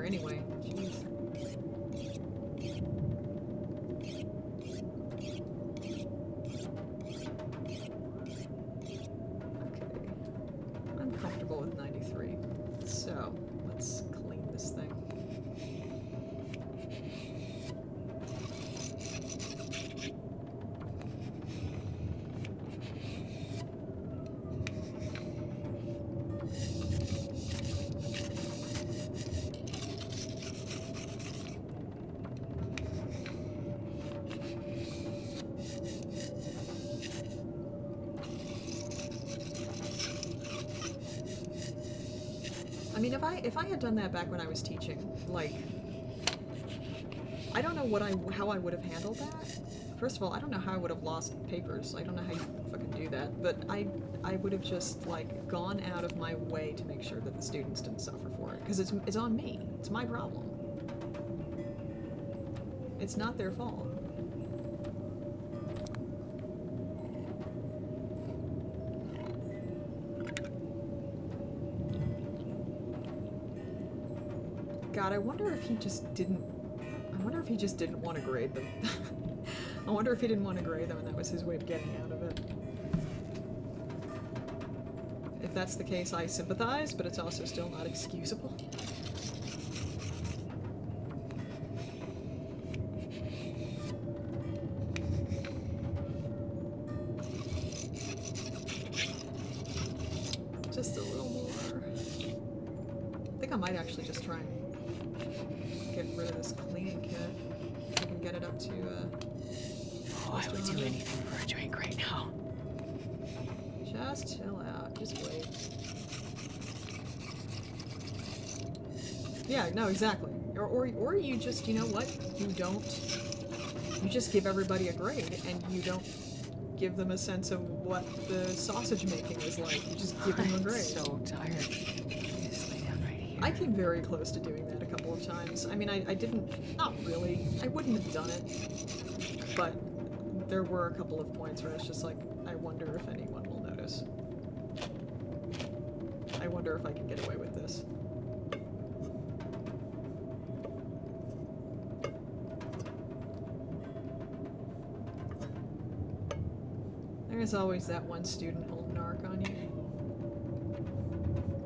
Speaker 1: Anyway, jeez. Okay. I'm comfortable with 93. So, let's clean this thing. I mean, if I had done that back when I was teaching, like, I don't know how I would have handled that. First of all, I don't know how I would have lost papers. I don't know how you fucking do that. But I would have just, like, gone out of my way to make sure that the students didn't suffer for it. Because it's on me. It's my problem. It's not their fault. God, I wonder if he just didn't want to grade them. I wonder if he didn't want to grade them and that was his way of getting out of it. If that's the case, I sympathize, but it's also still not excusable. Just a little more. I think I might actually just try and get rid of this cleaning kit. If I can get it up to,
Speaker 2: Oh, I would do anything for a drink right now.
Speaker 1: Just chill out. Just wait. Yeah, no, exactly. Or you just, you know what? You just give everybody a grade, and you don't give them a sense of what the sausage making is like. You just give them a grade.
Speaker 2: I'm so tired. Just lay down right here.
Speaker 1: I came very close to doing that a couple of times. I mean, I didn't, not really. I wouldn't have done it, but there were a couple of points where it's just like, I wonder if anyone will notice. I wonder if I can get away with this. There's always that one student holding narc on you.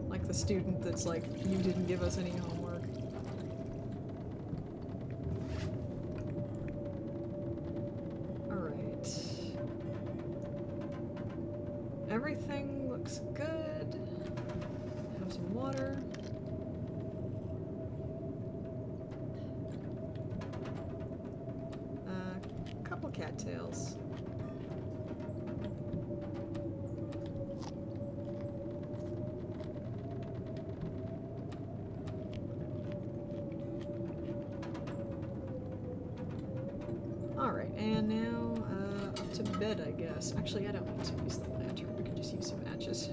Speaker 1: Like the student that's like, you didn't give us any homework. Alright. Everything looks good. Have some water. Couple cattails. Alright, and now, up to bed, I guess. Actually, I don't need to use the lantern. We can just use some matches.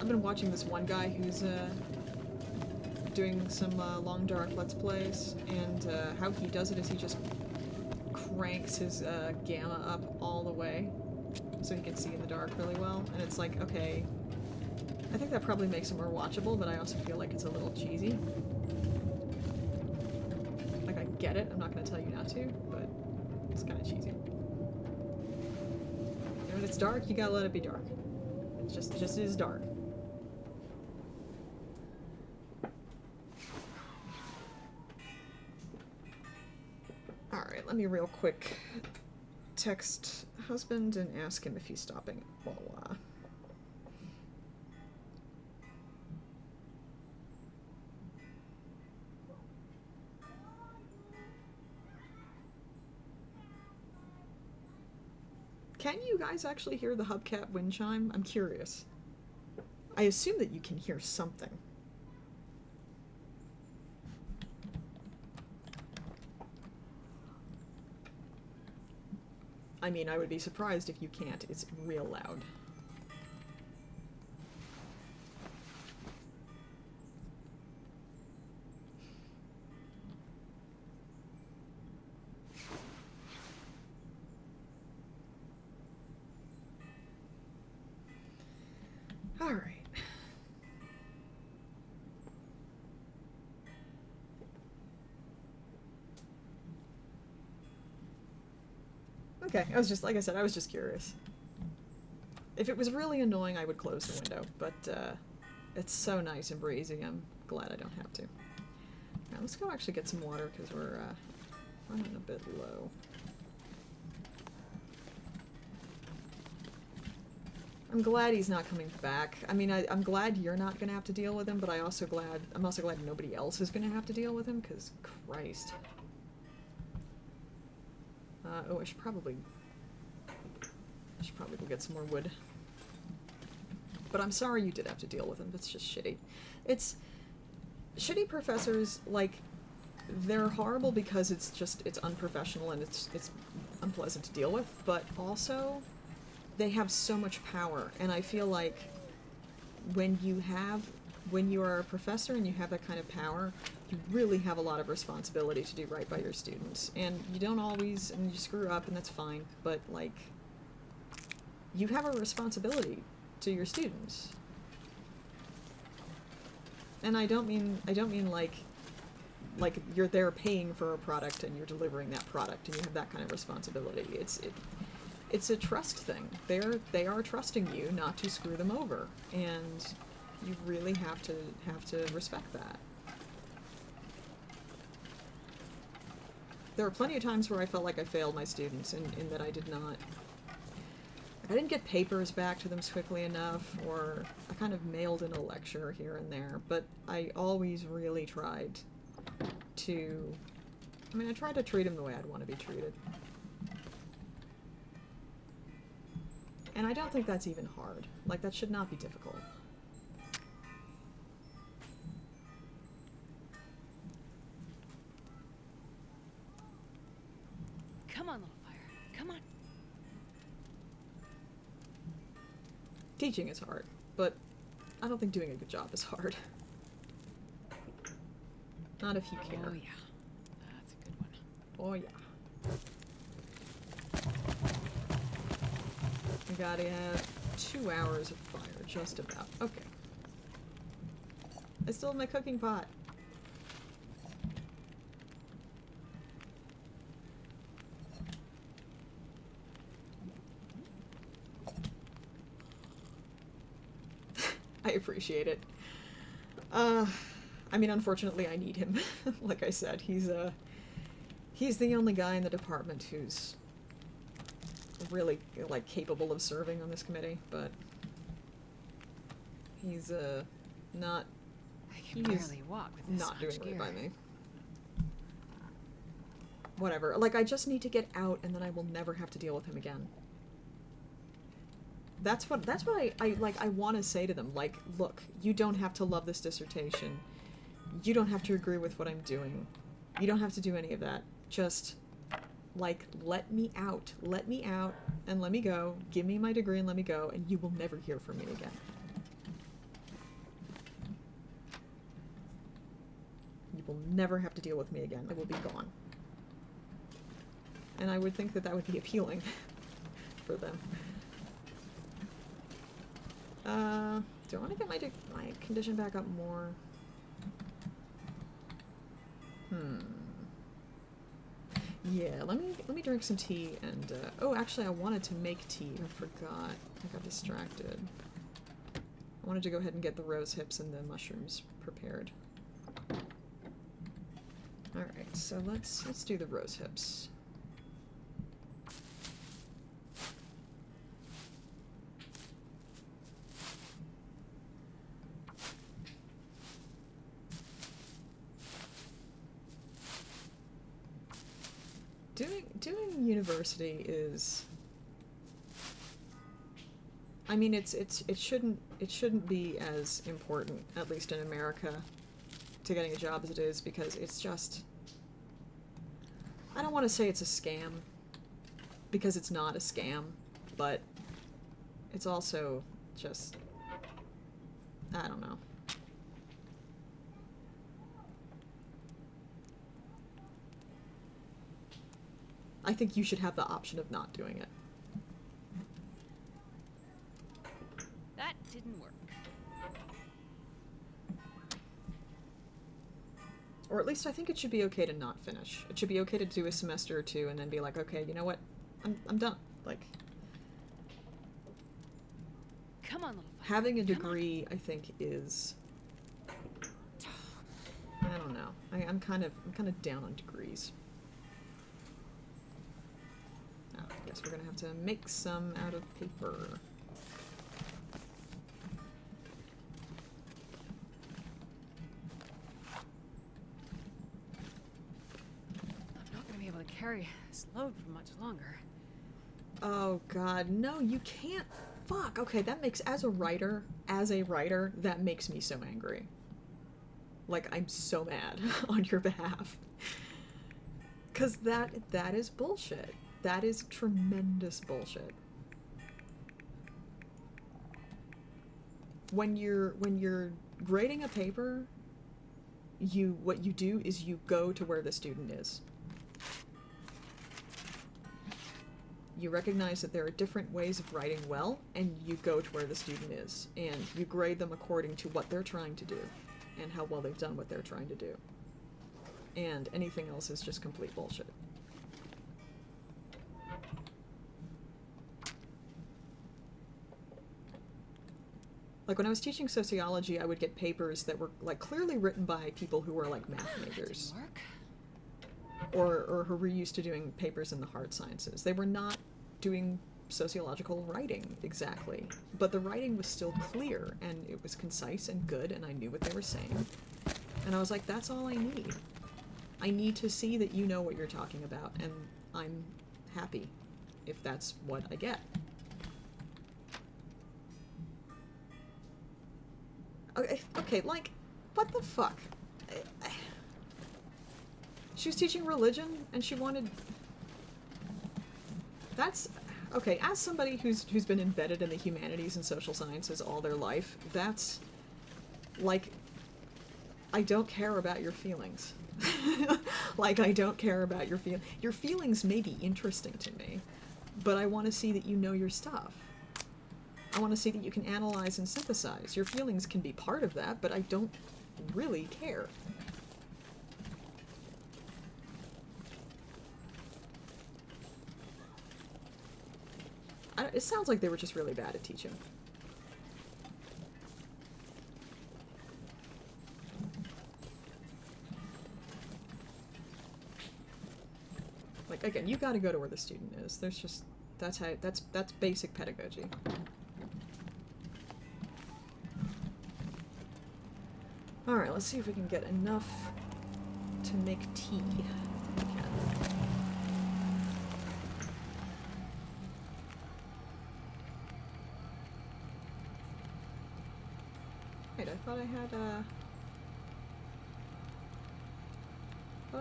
Speaker 1: I've been watching this one guy who's, doing some, long dark Let's Plays, and, how he does it is he just cranks his, gamma up all the way, so he can see in the dark really well, and it's like, okay, I think that probably makes it more watchable, but I also feel like it's a little cheesy. Like, I get it, I'm not gonna tell you not to, but it's kinda cheesy. And when it's dark, you gotta let it be dark. It just is dark. Let me real quick text husband and ask him if he's stopping at Wawa. Can you guys actually hear the hubcap wind chime? I'm curious. I assume that you can hear something. I mean, I would be surprised if you can't. It's real loud. All right. Okay, I was just, like I said, I was just curious. If it was really annoying, I would close the window, but it's so nice and breezy, I'm glad I don't have to. Now let's go actually get some water, because we're running a bit low. I'm glad he's not coming back. I mean, I'm glad you're not going to have to deal with him, but I'm also glad nobody else is going to have to deal with him, because Christ. Oh, I should probably go get some more wood. But I'm sorry you did have to deal with him. That's just shitty. It's shitty professors, like, they're horrible because it's unprofessional and it's unpleasant to deal with, but also they have so much power, and I feel like when you are a professor and you have that kind of power, you really have a lot of responsibility to do right by your students. And you don't always, and you screw up, and that's fine, but, like, you have a responsibility to your students. And I don't mean like you're there paying for a product and you're delivering that product and you have that kind of responsibility. It's a trust thing. They are trusting you not to screw them over, and you really have to respect that. There were plenty of times where I felt like I failed my students in that I didn't get papers back to them quickly enough, or I kind of mailed in a lecture here and there, but I always really tried to, I tried to treat them the way I'd want to be treated. And I don't think that's even hard. Like, that should not be difficult.
Speaker 2: Come on, little fire. Come on.
Speaker 1: Teaching is hard, but I don't think doing a good job is hard. Not if you care.
Speaker 2: Oh, yeah. That's a good one.
Speaker 1: Oh, yeah. I gotta have 2 hours of fire, just about. Okay. I still have my cooking pot. I appreciate it. I mean, unfortunately, I need him. Like I said, he's the only guy in the department who's really, like, capable of serving on this committee, but he's not.
Speaker 2: I can barely walk with this
Speaker 1: not doing
Speaker 2: much
Speaker 1: right
Speaker 2: gear.
Speaker 1: by me. Whatever. Like, I just need to get out, and then I will never have to deal with him again. That's what I want to say to them. Like, look, you don't have to love this dissertation. You don't have to agree with what I'm doing. You don't have to do any of that. Just, like, let me out. Let me out and let me go. Give me my degree and let me go, and you will never hear from me again. You will never have to deal with me again. I will be gone. And I would think that that would be appealing for them. Do I want to get my condition back up more? Yeah, let me drink some tea and, oh, actually I wanted to make tea. I forgot. I got distracted. I wanted to go ahead and get the rose hips and the mushrooms prepared. Alright, so let's do the rose hips. doing university is, I mean, it shouldn't be as important, at least in America, to getting a job as it is, because it's just, I don't want to say it's a scam, because it's not a scam, but it's also just, I don't know. I think you should have the option of not doing it.
Speaker 2: That didn't work.
Speaker 1: Or at least I think it should be okay to not finish. It should be okay to do a semester or two and then be like, okay, you know what? I'm done. Like,
Speaker 2: Come on, little fucker.
Speaker 1: having a degree, I think, is, I don't know. I'm kind of down on degrees. Oh, I guess we're gonna have to make some out of paper.
Speaker 2: I'm not gonna be able to carry this load for much longer.
Speaker 1: Oh god, no, you can't. Fuck. Okay, that makes, as a writer, that makes me so angry. Like, I'm so mad on your behalf. 'Cause that is bullshit. That is tremendous bullshit. When you're grading a paper, what you do is you go to where the student is. You recognize that there are different ways of writing well, and you go to where the student is, and you grade them according to what they're trying to do, and how well they've done what they're trying to do. And anything else is just complete bullshit. Like, when I was teaching sociology, I would get papers that were, like, clearly written by people who were, like, math majors.
Speaker 2: Didn't work.
Speaker 1: Or who were used to doing papers in the hard sciences. They were not doing sociological writing, exactly. But the writing was still clear, and it was concise and good, and I knew what they were saying. And I was like, that's all I need. I need to see that you know what you're talking about, and I'm happy if that's what I get. Okay, like, what the fuck? She was teaching religion, and she wanted... That's... Okay, as somebody who's been embedded in the humanities and social sciences all their life, that's... Like, I don't care about your feelings. Like, I don't care about your feelings. Your feelings may be interesting to me, but I want to see that you know your stuff. I want to see that you can analyze and synthesize. Your feelings can be part of that, but I don't really care. It sounds like they were just really bad at teaching. Like, again, you gotta go to where the student is. There's just, that's basic pedagogy. Alright, let's see if we can get enough to make tea. If we can. Wait, I thought I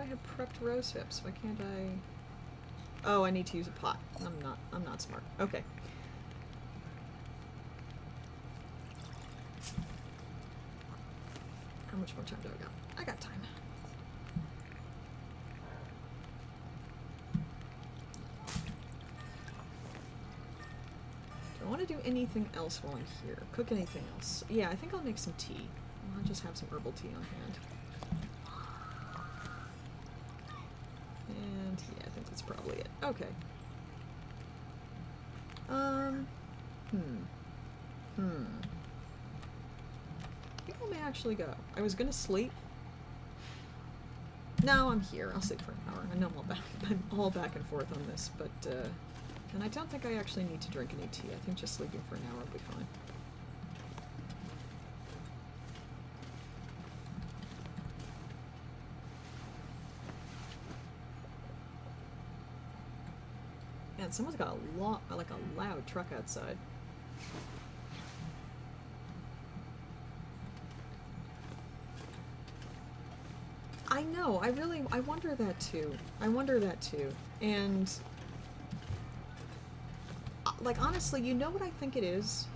Speaker 1: had prepped rose hips. Why can't I? Oh, I need to use a pot. I'm not smart. Okay. How much more time do I got? I got time. Do I want to do anything else while I'm here? Cook anything else? Yeah, I think I'll make some tea. I'll just have some herbal tea on hand. And yeah, I think that's probably it. Okay. I think I may actually go. I was gonna sleep. No, I'm here. I'll sleep for an hour. I know I'm all back and forth on this, but and I don't think I actually need to drink any tea. I think just sleeping for an hour will be fine. Man, someone's got a loud truck outside. I know. I wonder that too. And like honestly, you know what I think it is?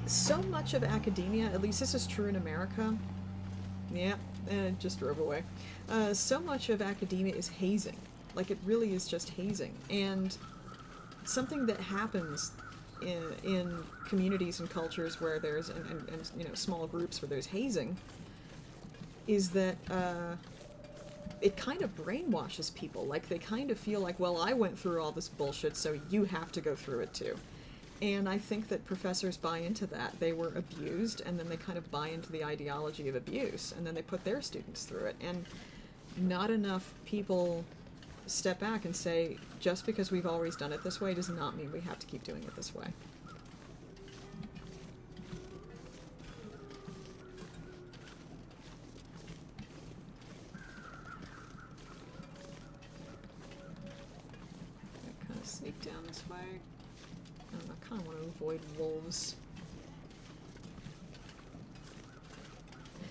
Speaker 1: So much of academia, at least this is true in America. Yeah, and it just drove away. So much of academia is hazing. Like, it really is just hazing. And something that happens in communities and cultures where there's, and you know, small groups where there's hazing, is that it kind of brainwashes people. Like, they kind of feel like, well, I went through all this bullshit, so you have to go through it too. And I think that professors buy into that. They were abused, and then they kind of buy into the ideology of abuse, and then they put their students through it. And not enough people step back and say, just because we've always done it this way does not mean we have to keep doing it this way. I kind of sneak down this way. I kind of want to avoid wolves.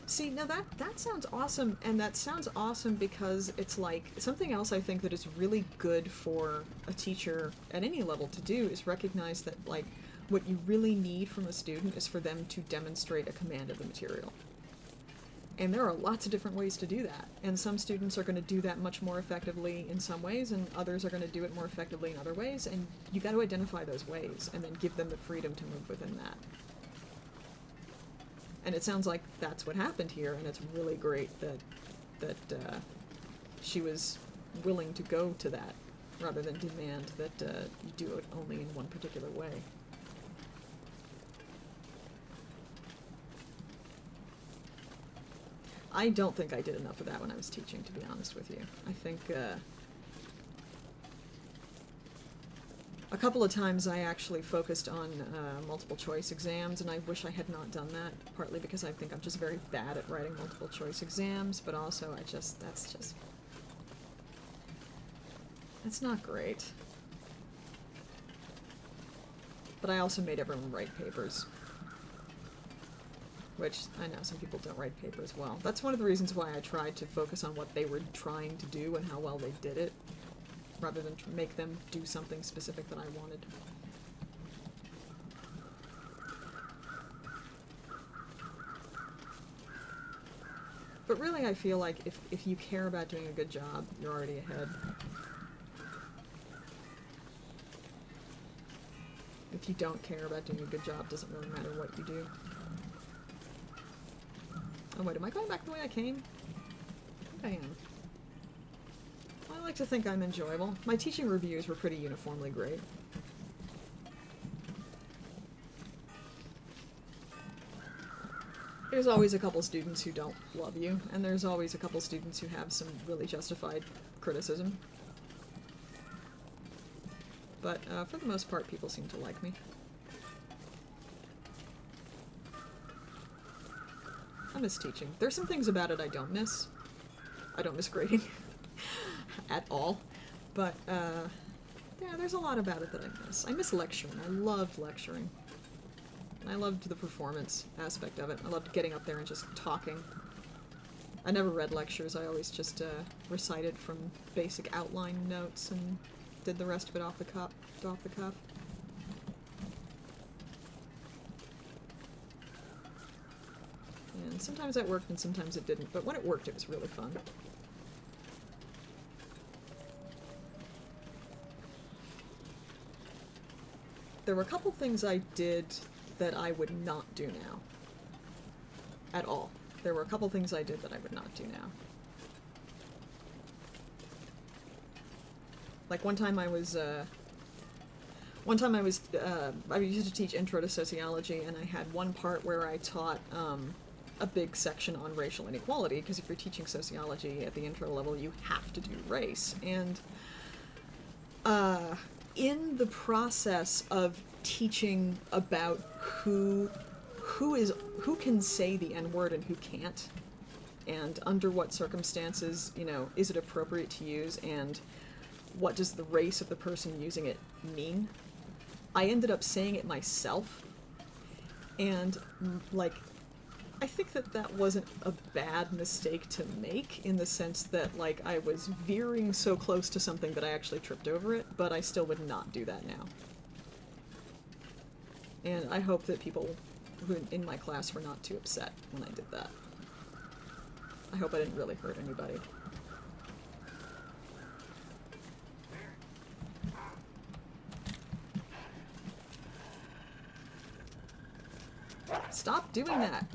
Speaker 1: See, now that sounds awesome, and that sounds awesome because it's like, something else I think that is really good for a teacher at any level to do is recognize that, like, what you really need from a student is for them to demonstrate a command of the material. And there are lots of different ways to do that, and some students are going to do that much more effectively in some ways, and others are going to do it more effectively in other ways, and you got to identify those ways, and then give them the freedom to move within that. And it sounds like that's what happened here, and it's really great that she was willing to go to that, rather than demand that you do it only in one particular way. I don't think I did enough of that when I was teaching, to be honest with you. I think a couple of times I actually focused on multiple choice exams, and I wish I had not done that, partly because I think I'm just very bad at writing multiple choice exams, but also that's not great. But I also made everyone write papers, which I know some people don't write papers well. That's one of the reasons why I tried to focus on what they were trying to do and how well they did it, rather than make them do something specific that I wanted. But really, I feel like if you care about doing a good job, you're already ahead. If you don't care about doing a good job, it doesn't really matter what you do. Oh wait, am I going back the way I came? I think I am. I like to think I'm enjoyable. My teaching reviews were pretty uniformly great. There's always a couple students who don't love you, and there's always a couple students who have some really justified criticism. But for the most part, people seem to like me. I miss teaching. There's some things about it I don't miss. I don't miss grading. At all. But, yeah, there's a lot about it that I miss. I miss lecturing. I loved lecturing. I loved the performance aspect of it. I loved getting up there and just talking. I never read lectures. I always just recited from basic outline notes and did the rest of it off the cuff. And sometimes that worked and sometimes it didn't, but when it worked, it was really fun. There were a couple things I did that I would not do now. At all. There were a couple things I did that I would not do now. Like one time I used to teach Intro to Sociology, and I had one part where I taught a big section on racial inequality, because if you're teaching sociology at the intro level, you have to do race. And in the process of teaching about who can say the N-word and who can't, and under what circumstances, you know, is it appropriate to use, and what does the race of the person using it mean, I ended up saying it myself. And, like, I think that wasn't a bad mistake to make, in the sense that, like, I was veering so close to something that I actually tripped over it, but I still would not do that now. And I hope that people who in my class were not too upset when I did that. I hope I didn't really hurt anybody. Stop doing that!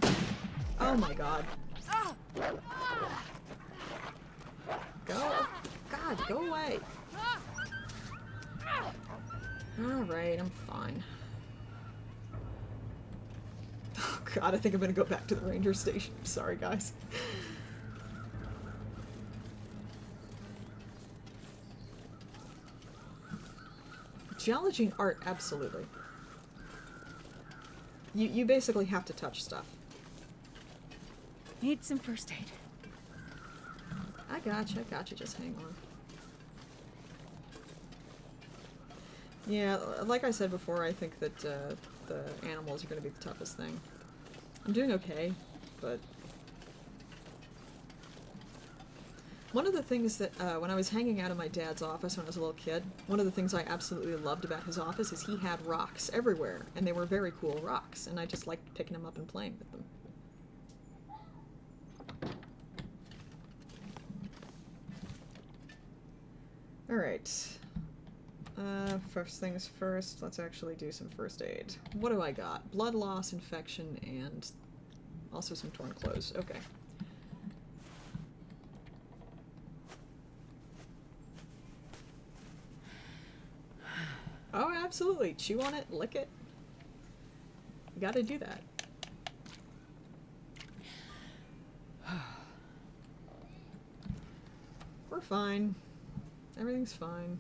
Speaker 1: Oh my god. Go. God, go away. Alright, I'm fine. Oh god, I think I'm gonna go back to the ranger station. I'm sorry, guys. Geology and art, absolutely. You basically have to touch stuff.
Speaker 2: Need some first aid.
Speaker 1: I gotcha, just hang on. Yeah, like I said before, I think that the animals are going to be the toughest thing. I'm doing okay, but... One of the things that, when I was hanging out in my dad's office when I was a little kid, one of the things I absolutely loved about his office is he had rocks everywhere, and they were very cool rocks, and I just liked picking them up and playing with them. Alright. First things first, let's actually do some first aid. What do I got? Blood loss, infection, and also some torn clothes. Okay. Oh, absolutely. Chew on it, lick it. You gotta do that. We're fine. Everything's fine.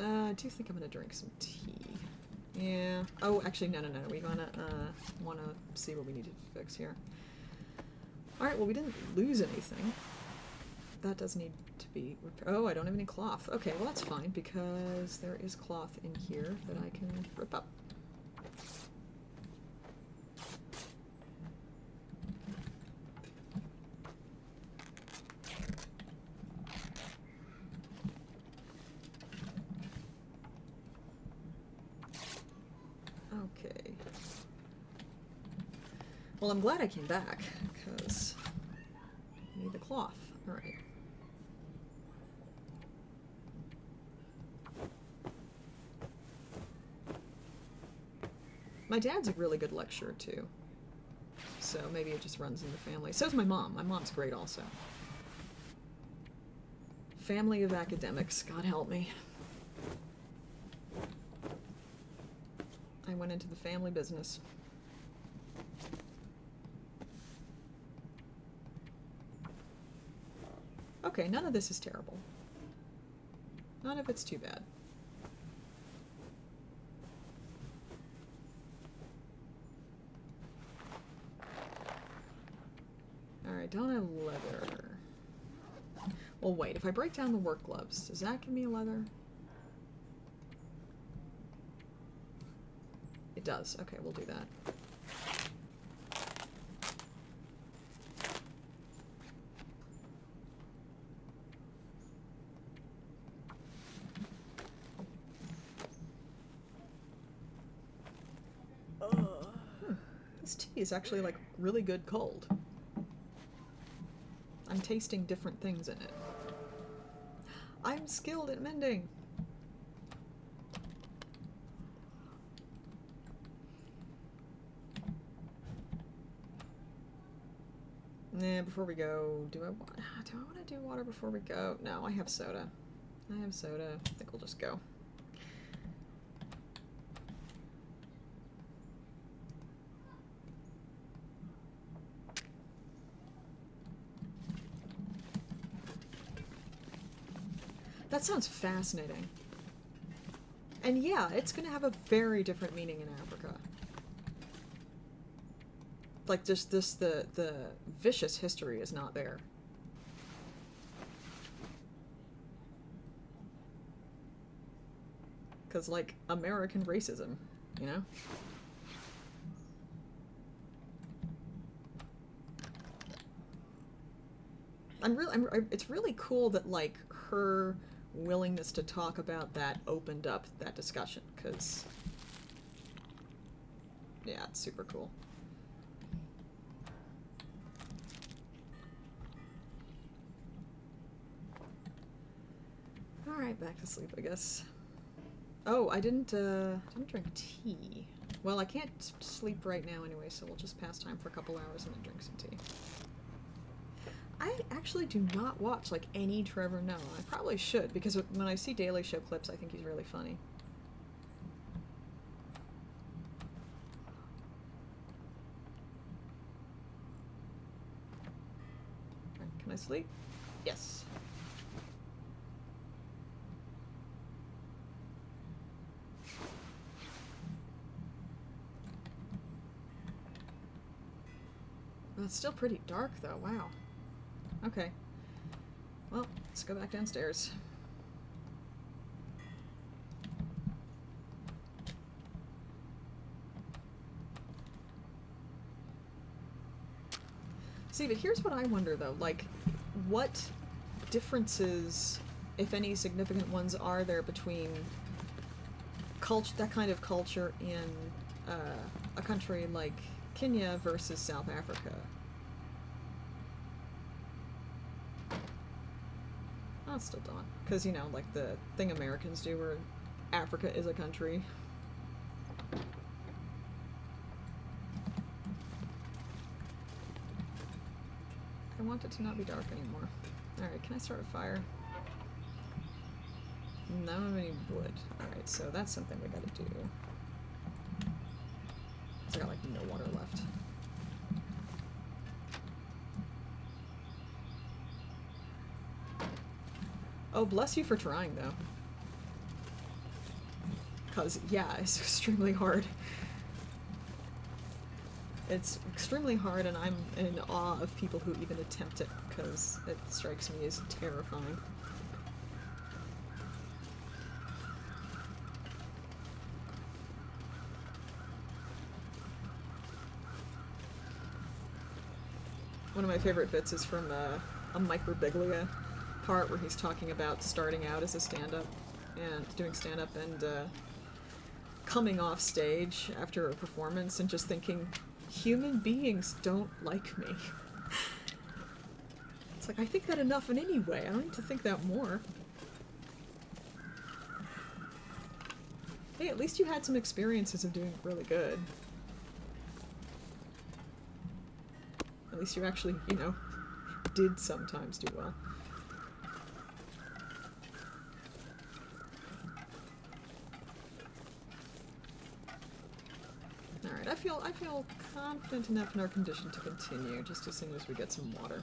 Speaker 1: I do think I'm gonna drink some tea. Yeah. Oh, actually, no. We wanna see what we need to fix here. Alright, well, we didn't lose anything. That does need to be repaired. Oh, I don't have any cloth. Okay, well, that's fine, because there is cloth in here that I can rip up. Okay. Well, I'm glad I came back, because I need the cloth. Alright. My dad's a really good lecturer, too. So maybe it just runs in the family. So's my mom. My mom's great, also. Family of academics, God help me. I went into the family business. Okay, none of this is terrible. None of it's too bad. Alright, don't have leather. Well, wait, if I break down the work gloves, does that give me leather? It does. Okay, we'll do that. This tea is actually, like, really good cold. I'm tasting different things in it. I'm skilled at mending! Nah, before we go, do I want to do water before we go? No, I have soda. I think we'll just go. That sounds fascinating. And yeah, it's gonna have a very different meaning in Africa. Like, just the vicious history is not there. Because, like, American racism, you know? It's really cool that, like, her willingness to talk about that opened up that discussion, because, yeah, it's super cool. Alright, back to sleep, I guess. Oh, I didn't drink tea. Well, I can't sleep right now anyway, so we'll just pass time for a couple hours and then drink some tea. I actually do not watch, like, any Trevor Noah. I probably should, because when I see Daily Show clips, I think he's really funny. Right, can I sleep? Yes. Well, it's still pretty dark, though. Wow. Okay. Well, let's go back downstairs. See, but here's what I wonder, though. Like, what differences, if any significant ones, are there between that kind of culture in a country like Kenya versus South Africa? Oh, it's still dawn. Because, you know, like the thing Americans do where Africa is a country. I want it to not be dark anymore. Alright, can I start a fire? No, I don't have any wood. Alright, so that's something we gotta do. I got, like, no water left. Oh, bless you for trying, though. Because, yeah, it's extremely hard. It's extremely hard, and I'm in awe of people who even attempt it, because it strikes me as terrifying. One of my favorite bits is from a Mike Birbiglia part where he's talking about starting out as a stand-up and doing stand-up and coming off stage after a performance and just thinking, human beings don't like me. It's like, I think that enough in any way. I don't need to think that more. Hey, at least you had some experiences of doing really good. At least you actually, you know, did sometimes do well. Alright, I feel confident enough in our condition to continue, just as soon as we get some water.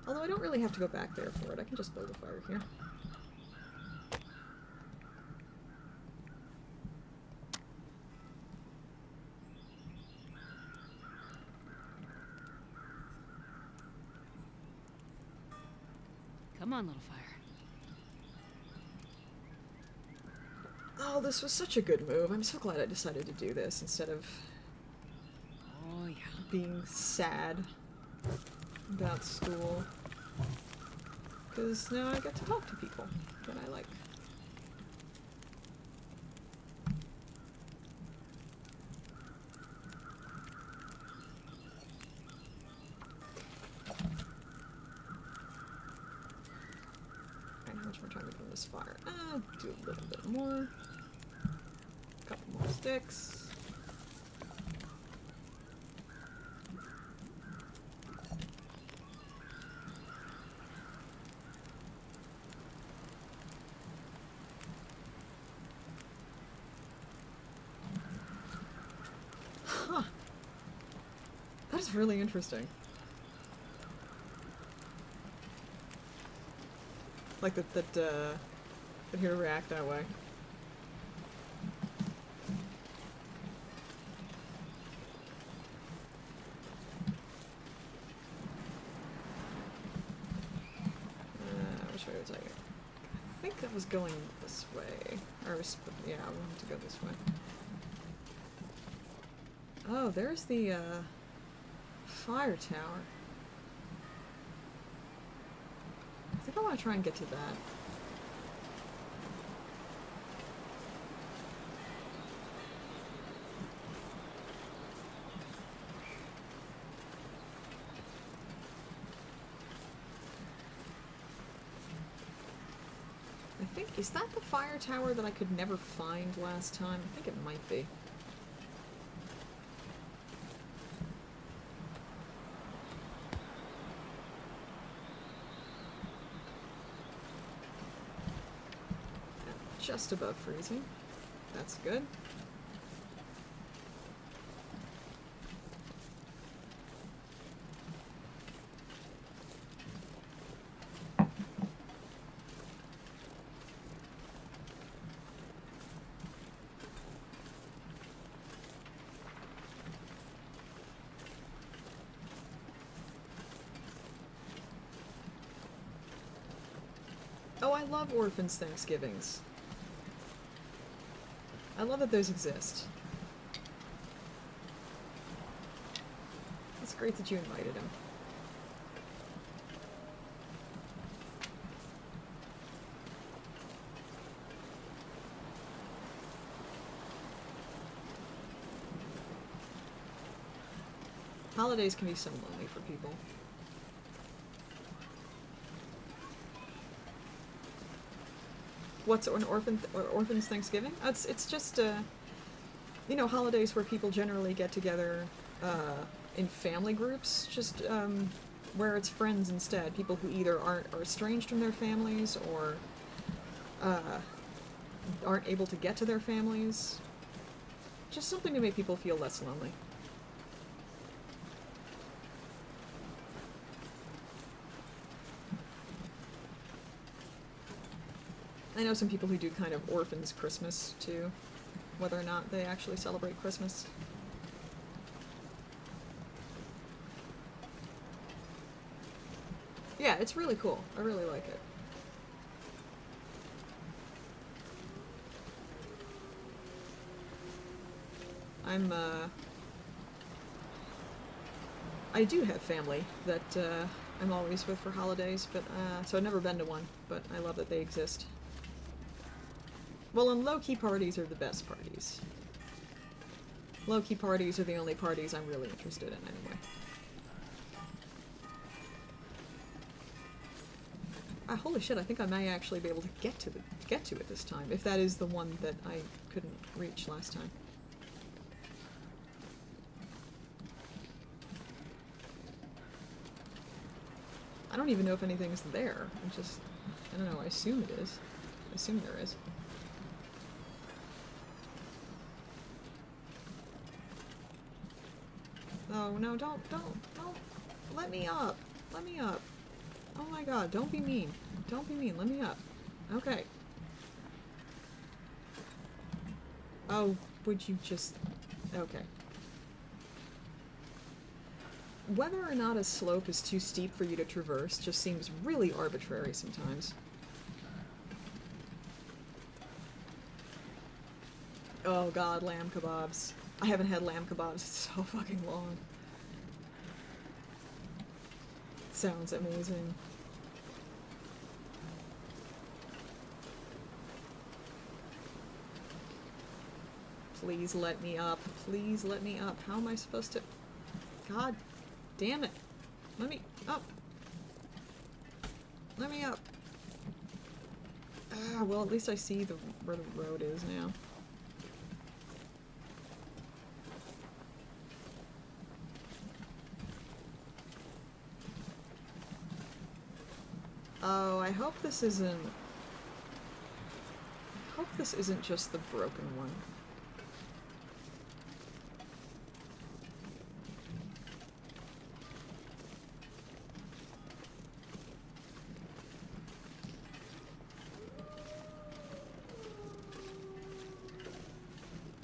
Speaker 1: Although I don't really have to go back there for it, I can just build a fire here.
Speaker 2: Come on, little fire.
Speaker 1: Oh, this was such a good move. I'm so glad I decided to do this instead of
Speaker 2: Oh, yeah.
Speaker 1: being sad about school. Because now I get to talk to people that I like. Alright, how much more time we put on this fire? Do a little bit more. Couple more sticks. Huh. That is really interesting. Like that he would react that way. Which way was I? I think that was going this way. Or yeah, I wanted to go this way. Oh, there's the fire tower. I think I want to try and get to that. I think, is that the fire tower that I could never find last time? I think it might be. Just above freezing. That's good. Oh, I love Orphans' Thanksgivings. I love that those exist. It's great that you invited him. Holidays can be so lonely for people. What's an Orphans Thanksgiving? It's just you know, holidays where people generally get together in family groups, just where it's friends instead. People who either are estranged from their families or aren't able to get to their families. Just something to make people feel less lonely. I know some people who do kind of orphans Christmas too, whether or not they actually celebrate Christmas. Yeah, it's really cool. I really like it. I do have family that I'm always with for holidays, but so I've never been to one, but I love that they exist. Well, and low-key parties are the best parties. Low-key parties are the only parties I'm really interested in, anyway. Holy shit! I think I may actually be able to get to it this time, if that is the one that I couldn't reach last time. I don't even know if anything's there. I don't know. I assume it is. I assume there is. Oh, no, don't, let me up. Let me up. Oh my god, don't be mean. Don't be mean, let me up. Okay. Oh, would you just... Okay. Whether or not a slope is too steep for you to traverse just seems really arbitrary sometimes. Oh god, lamb kebabs. I haven't had lamb kebabs in so fucking long. Sounds amazing. Please let me up. Please let me up. How am I supposed to... God damn it. Let me up. Let me up. Ah, well, at least I see where the road is now. Oh, I hope this isn't just the broken one.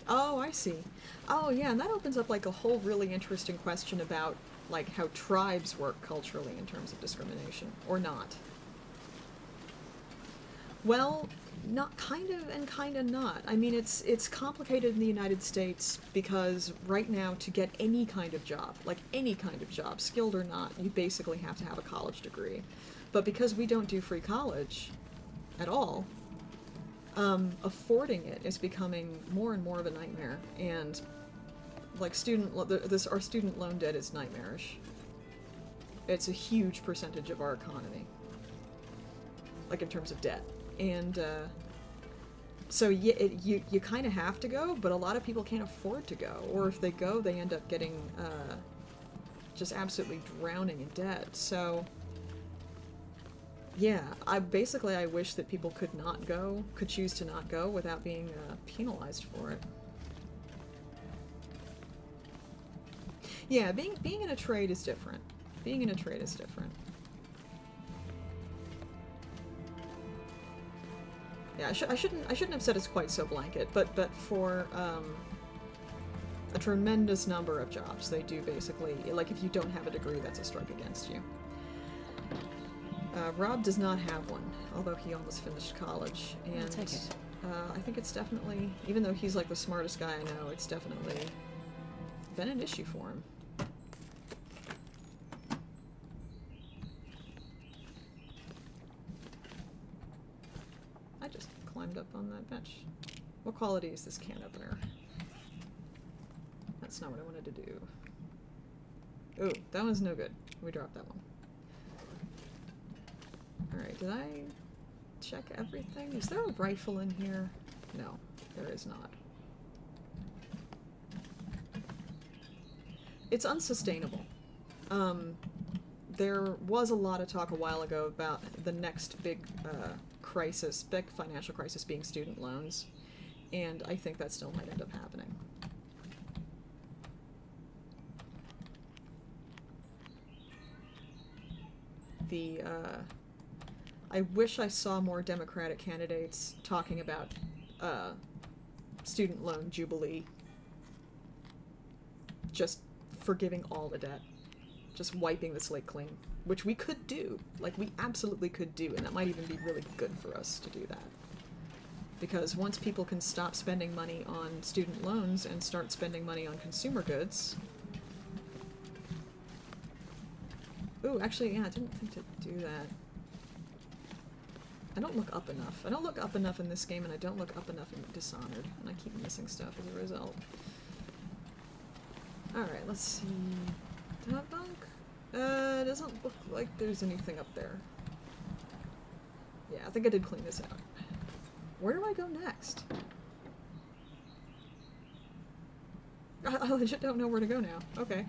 Speaker 1: Oh, I see. Oh, yeah, and that opens up like a whole really interesting question about like how tribes work culturally in terms of discrimination, or not. Well, not kind of and kind of not. I mean, it's complicated in the United States because right now to get any kind of job, like any kind of job, skilled or not, you basically have to have a college degree. But because we don't do free college at all, affording it is becoming more and more of a nightmare. And like our student loan debt is nightmarish. It's a huge percentage of our economy, like in terms of debt. And so yeah, you kind of have to go, but a lot of people can't afford to go, or if they go, they end up getting just absolutely drowning in debt. So yeah, I wish that people could choose to not go without being penalized for it. Yeah, being in a trade is different. Being in a trade is different. Yeah, I shouldn't have said it's quite so blanket, but for a tremendous number of jobs, they do basically, like, if you don't have a degree, that's a strike against you. Rob does not have one, although he almost finished college, and
Speaker 2: I'll take it.
Speaker 1: I think it's definitely, even though he's like the smartest guy I know, it's definitely been an issue for him. I just climbed up on that bench. What quality is this can opener? That's not what I wanted to do. Ooh, that one's no good. We dropped that one. Alright, did I check everything? Is there a rifle in here? No, there is not. It's unsustainable. There was a lot of talk a while ago about the next big big financial crisis being student loans, and I think that still might end up happening. I wish I saw more Democratic candidates talking about student loan jubilee, just forgiving all the debt, just wiping the slate clean, which we could do, like we absolutely could do, and that might even be really good for us to do that. Because once people can stop spending money on student loans and start spending money on consumer goods... Ooh, actually, yeah, I didn't think to do that. I don't look up enough. I don't look up enough in this game, and I don't look up enough in Dishonored, and I keep missing stuff as a result. Alright, let's see... That bunk? Doesn't look like there's anything up there. Yeah, I think I did clean this out. Where do I go next? I legit don't know where to go now. Okay.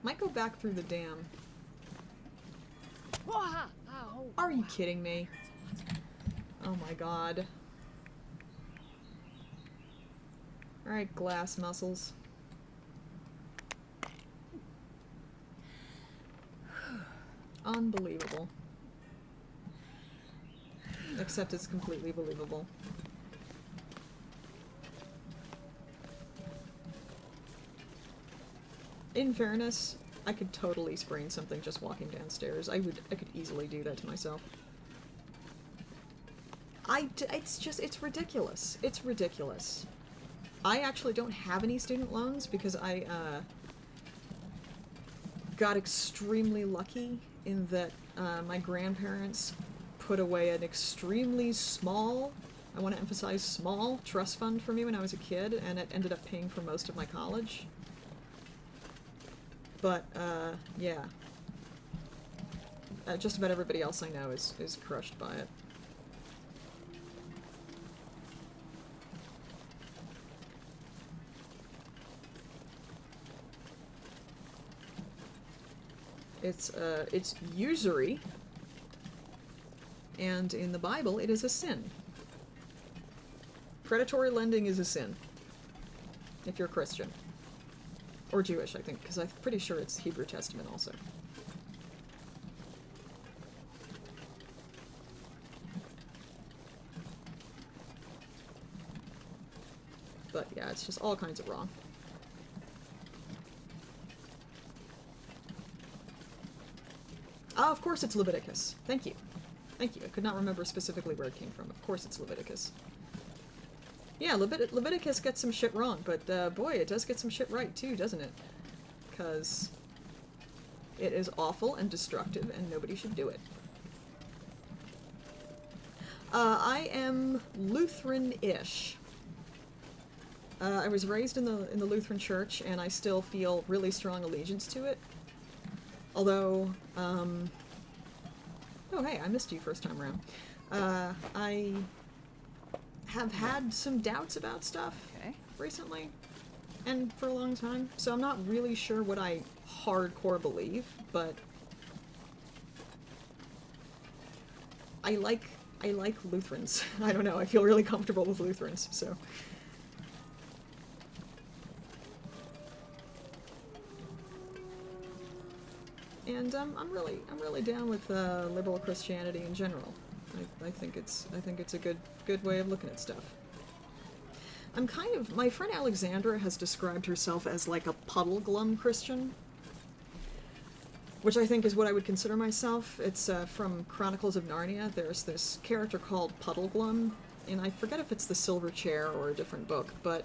Speaker 1: Might go back through the dam. Are you kidding me? Oh my god. Alright, glass muscles. Unbelievable. Except it's completely believable. In fairness, I could totally sprain something just walking downstairs. I could easily do that to myself. It's ridiculous. It's ridiculous. I actually don't have any student loans because I, got extremely lucky in that, my grandparents put away an extremely small, I want to emphasize small, trust fund for me when I was a kid, and it ended up paying for most of my college. But, yeah. Just about everybody else I know is crushed by it. It's usury, and in the Bible it is a sin. Predatory lending is a sin, if you're Christian. Or Jewish, I think, because I'm pretty sure it's Hebrew Testament also. But yeah, it's just all kinds of wrong. Oh, of course it's Leviticus. Thank you. Thank you. I could not remember specifically where it came from. Of course it's Leviticus. Yeah, Leviticus gets some shit wrong, but boy, it does get some shit right too, doesn't it? Because it is awful and destructive, and nobody should do it. I am Lutheran-ish. I was raised in the Lutheran Church, and I still feel really strong allegiance to it. Although, oh hey, I missed you first time around. I have had some doubts about stuff recently, and for a long time, so I'm not really sure what I hardcore believe, but I like Lutherans. I don't know, I feel really comfortable with Lutherans, so. And I'm really down with liberal Christianity in general. I think it's a good way of looking at stuff. My friend Alexandra has described herself as like a puddle-glum Christian, which I think is what I would consider myself. It's from Chronicles of Narnia. There's this character called Puddleglum, and I forget if it's the Silver Chair or a different book, but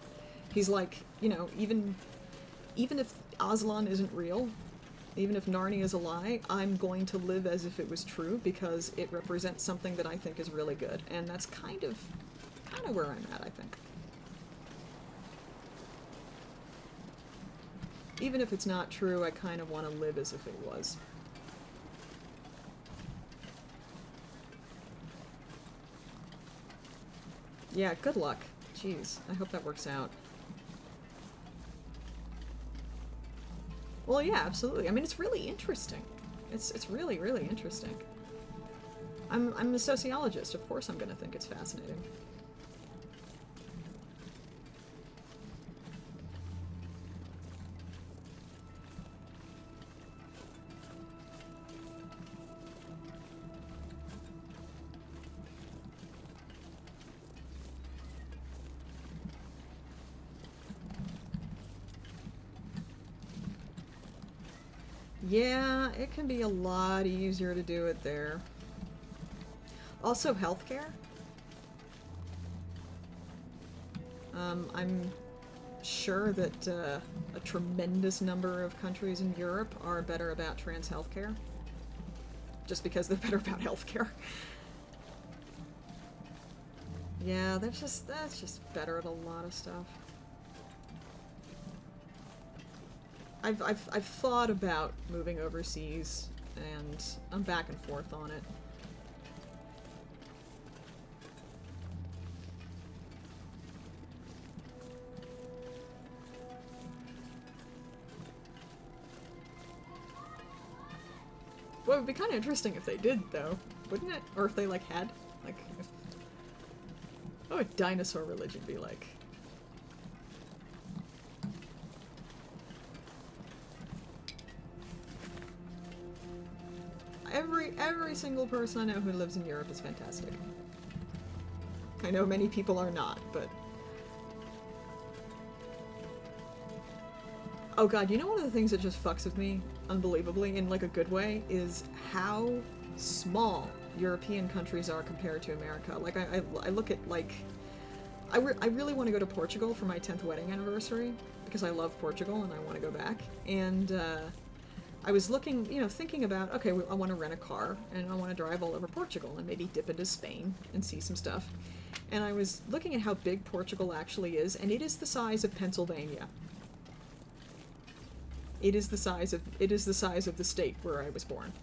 Speaker 1: he's like, you know, even if Aslan isn't real, even if Narnia is a lie, I'm going to live as if it was true because it represents something that I think is really good. And that's kind of where I'm at, I think. Even if it's not true, I kind of want to live as if it was. Yeah, good luck. Jeez, I hope that works out. Well, yeah, absolutely. I mean, it's really interesting. It's really, really interesting. I'm a sociologist. Of course I'm going to think it's fascinating. Yeah, it can be a lot easier to do it there. Also, healthcare. I'm sure that a tremendous number of countries in Europe are better about trans healthcare. Just because they're better about healthcare. Yeah, that's just better at a lot of stuff. I've thought about moving overseas, and I'm back and forth on it. Well, it would be kind of interesting if they did, though, wouldn't it? Or if they, like, had, like, if... what would dinosaur religion be like? Every single person I know who lives in Europe is fantastic. I know many people are not, but... Oh god, you know one of the things that just fucks with me, unbelievably, in like a good way, is how small European countries are compared to America. Like, I look at, like... I really want to go to Portugal for my 10th wedding anniversary, because I love Portugal and I want to go back, and, I was looking, you know, thinking about, okay, I want to rent a car, and I want to drive all over Portugal, and maybe dip into Spain and see some stuff. And I was looking at how big Portugal actually is, and it is the size of Pennsylvania. It is the size of the state where I was born.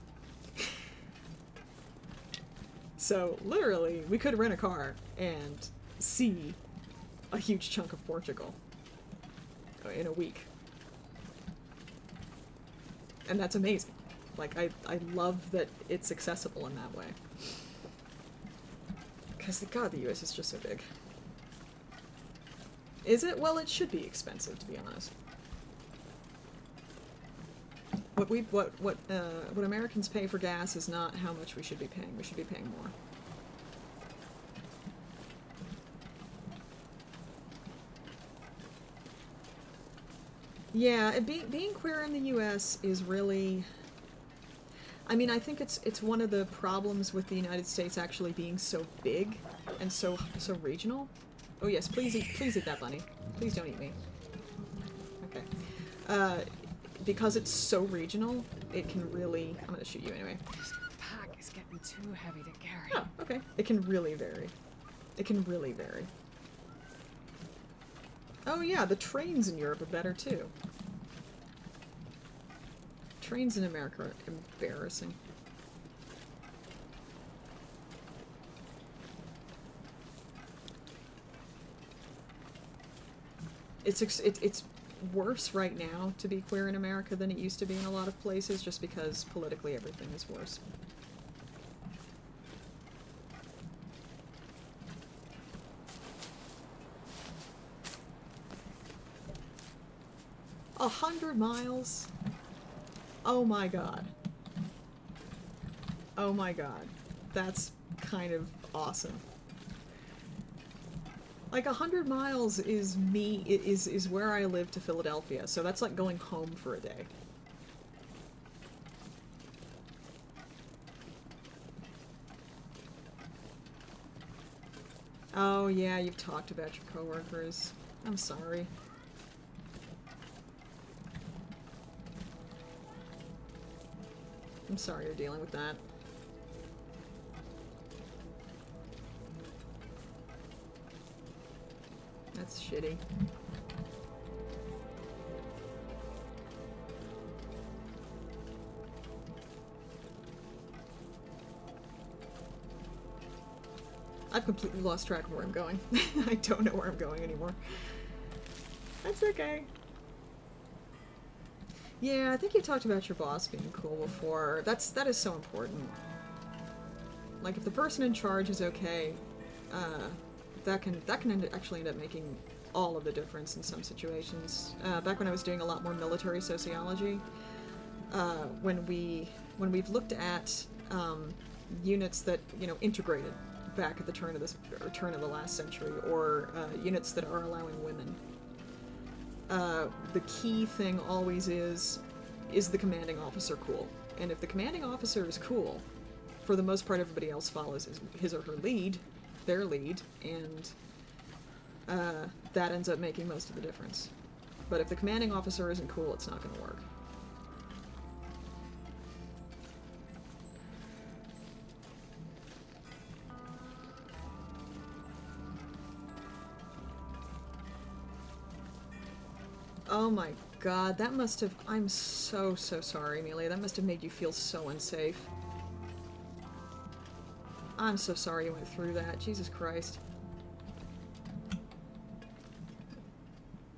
Speaker 1: So, literally, we could rent a car and see a huge chunk of Portugal in a week. And that's amazing. Like, I love that it's accessible in that way. Because, God, the US is just so big. Is it? Well, it should be expensive, to be honest. What Americans pay for gas is not how much we should be paying. We should be paying more. Yeah, being queer in the U.S. is really. I mean, I think it's one of the problems with the United States actually being so big and so regional. Oh yes, please eat that bunny. Please don't eat me. Okay. Because it's so regional, it can really. I'm gonna shoot you anyway.
Speaker 2: This pack is getting too heavy to carry.
Speaker 1: Oh, okay. It can really vary. It can really vary. Oh yeah, the trains in Europe are better too. Trains in America are embarrassing. It's worse right now to be queer in America than it used to be in a lot of places, just because politically everything is worse. A 100 miles? Oh my god. Oh my god. That's kind of awesome. Like 100 miles is is where I live to Philadelphia, so that's like going home for a day. Oh yeah, you've talked about your coworkers. I'm sorry. I'm sorry you're dealing with that. That's shitty. I've completely lost track of where I'm going. I don't know where I'm going anymore. That's okay. Yeah, I think you talked about your boss being cool before. That is so important. Like, if the person in charge is okay, that can actually end up making all of the difference in some situations. Back when I was doing a lot more military sociology, when we've looked at units that integrated back at the turn of the last century, or units that are allowing women. The key thing always is the commanding officer cool? And if the commanding officer is cool, for the most part everybody else follows his or her lead, their lead, and that ends up making most of the difference. But if the commanding officer isn't cool, it's not going to work. Oh my god, that must have... I'm so sorry, Amelia. That must have made you feel so unsafe. I'm so sorry you went through that. Jesus Christ.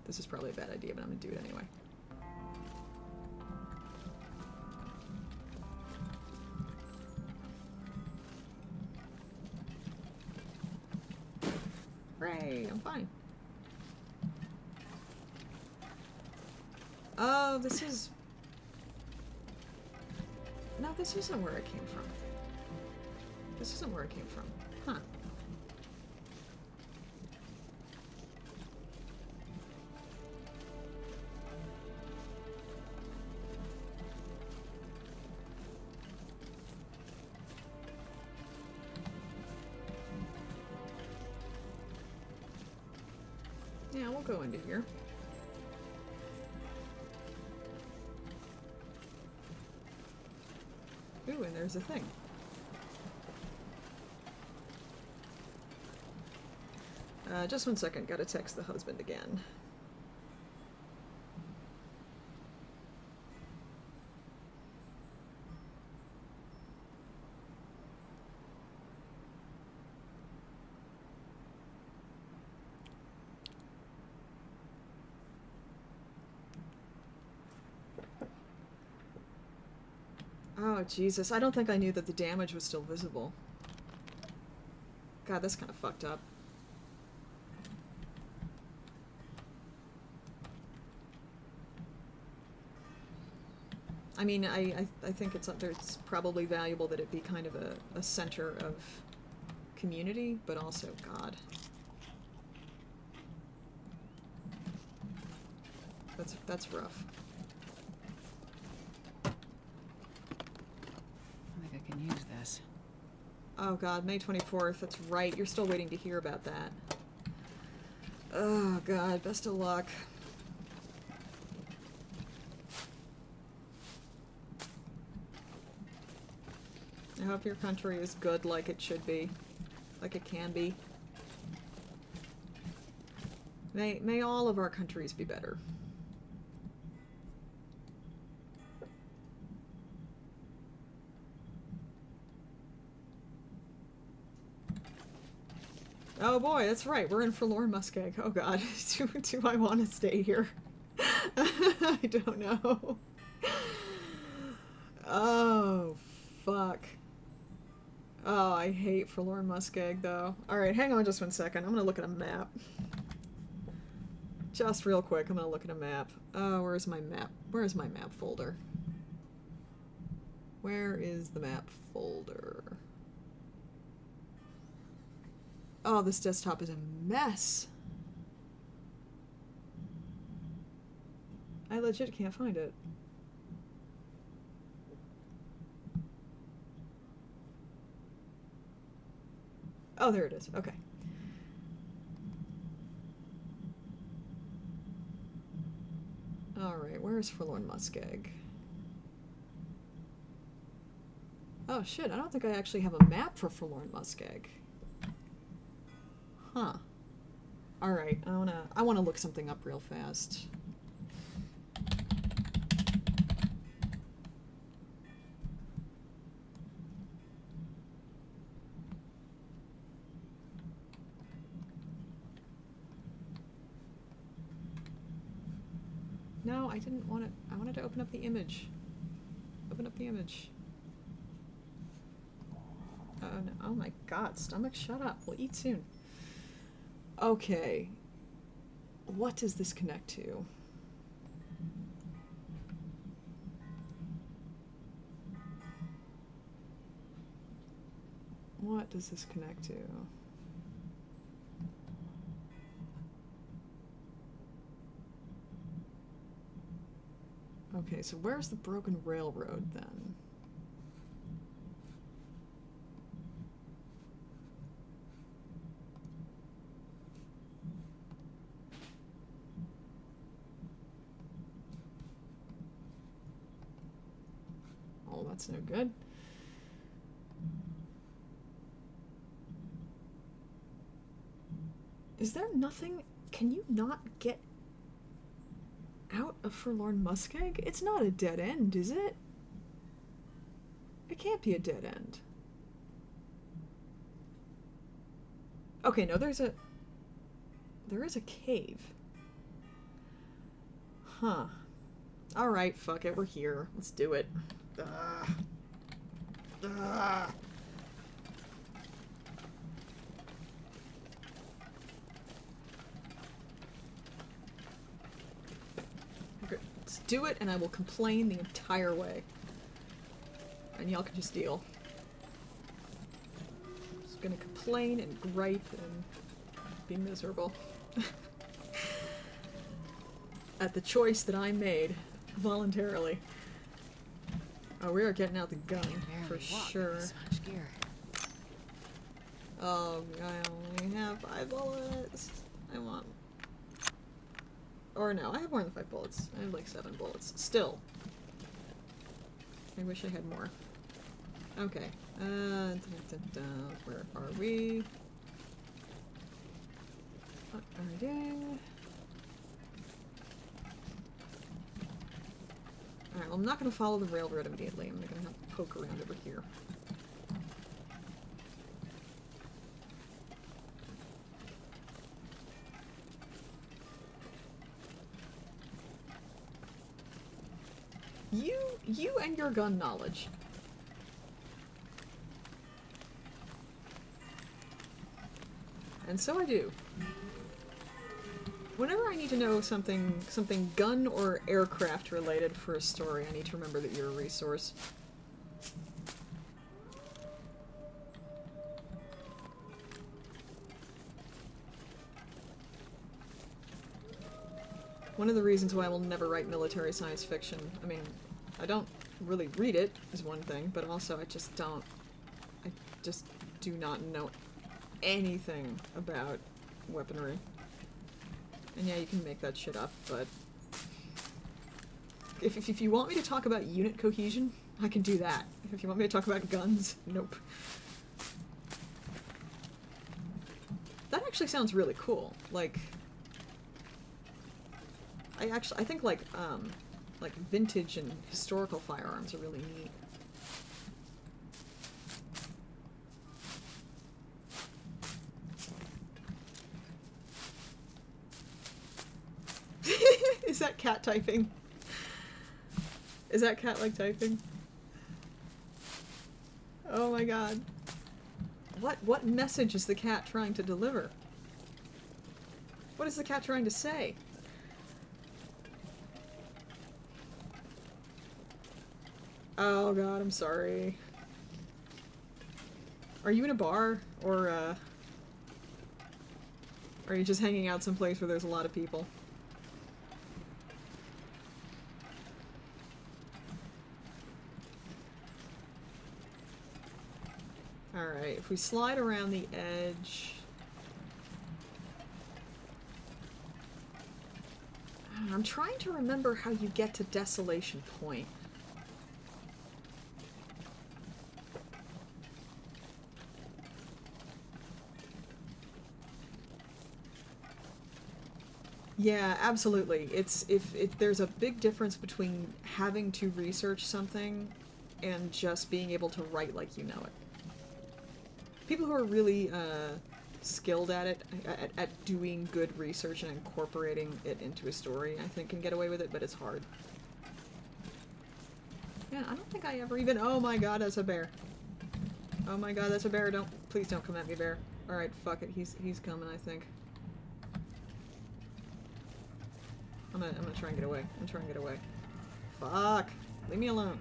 Speaker 1: This is probably a bad idea, but I'm gonna do it anyway. Hooray, I'm fine. Oh, this is... No, this isn't where I came from. This isn't where I came from. Huh. Yeah, we'll go into here. Ooh, and there's a thing. Just one second, gotta text the husband again. Oh, Jesus. I don't think I knew that the damage was still visible. God, that's kind of fucked up. I mean, I think it's probably valuable that it be kind of a center of community, but also, God. That's rough.
Speaker 2: I think I can use this.
Speaker 1: Oh god, May 24th. That's right. You're still waiting to hear about that. Oh god, best of luck. I hope your country is good like it should be. Like it can be. May all of our countries be better. Oh boy, that's right. We're in Forlorn Muskeg. Oh god, do I want to stay here? I don't know. Oh, fuck. Oh, I hate Forlorn Muskeg, though. Alright, hang on just one second. I'm gonna look at a map. Just real quick, I'm gonna look at a map. Oh, where's my map? Where's my map folder? Where is the map folder? Oh, this desktop is a mess. I legit can't find it. Oh, there it is. Okay. Alright, where's Forlorn Muskeg? Oh shit, I don't think I actually have a map for Forlorn Muskeg. Huh. Alright, I wanna look something up real fast. No, I didn't want it. I wanted to open up the image. Open up the image. Oh no. Oh my god, stomach, shut up. We'll eat soon. Okay. What does this connect to? What does this connect to? Okay, so where's the broken railroad then? Oh, that's no good. Is there nothing? Can you not get out of Forlorn Muskeg? It's not a dead end, is it? It can't be a dead end. Okay, no, there is a cave. Huh. Alright, fuck it, we're here. Let's do it. Okay, let's do it, and I will complain the entire way. And y'all can just deal. Just gonna complain and gripe and be miserable. At the choice that I made voluntarily. Oh, we are getting out the gun for sure.
Speaker 2: So much gear.
Speaker 1: Oh, I only have 5 bullets. I want. Or no, I have more than 5 bullets. I have like 7 bullets. Still. I wish I had more. Okay. Where are we? What are we doing? Alright, well, I'm not going to follow the railroad immediately. I'm going to have to poke around over here. You and your gun knowledge. And so I do. Whenever I need to know something gun or aircraft related for a story, I need to remember that you're a resource. One of the reasons why I will never write military science fiction, I mean, I don't really read it, is one thing, but also I just do not know anything about weaponry. And yeah, you can make that shit up, but if you want me to talk about unit cohesion, I can do that. If you want me to talk about guns, nope. That actually sounds really cool. Like, I think like vintage and historical firearms are really neat. Is that cat typing? Is that cat like typing? Oh my god. What message is the cat trying to deliver? What is the cat trying to say? Oh god, I'm sorry. Are you in a bar? Or, are you just hanging out someplace where there's a lot of people? Alright, if we slide around the edge... I'm trying to remember how you get to Desolation Point. Yeah, absolutely. It's if there's a big difference between having to research something and just being able to write like you know it. People who are really skilled at it, at doing good research and incorporating it into a story, I think can get away with it, but it's hard. Yeah, I don't think I ever even... Oh my god, that's a bear. Oh my god, that's a bear. Please don't come at me, bear. Alright, fuck it. He's coming, I think. I'm gonna try and get away. I'm trying to get away. Fuck! Leave me alone.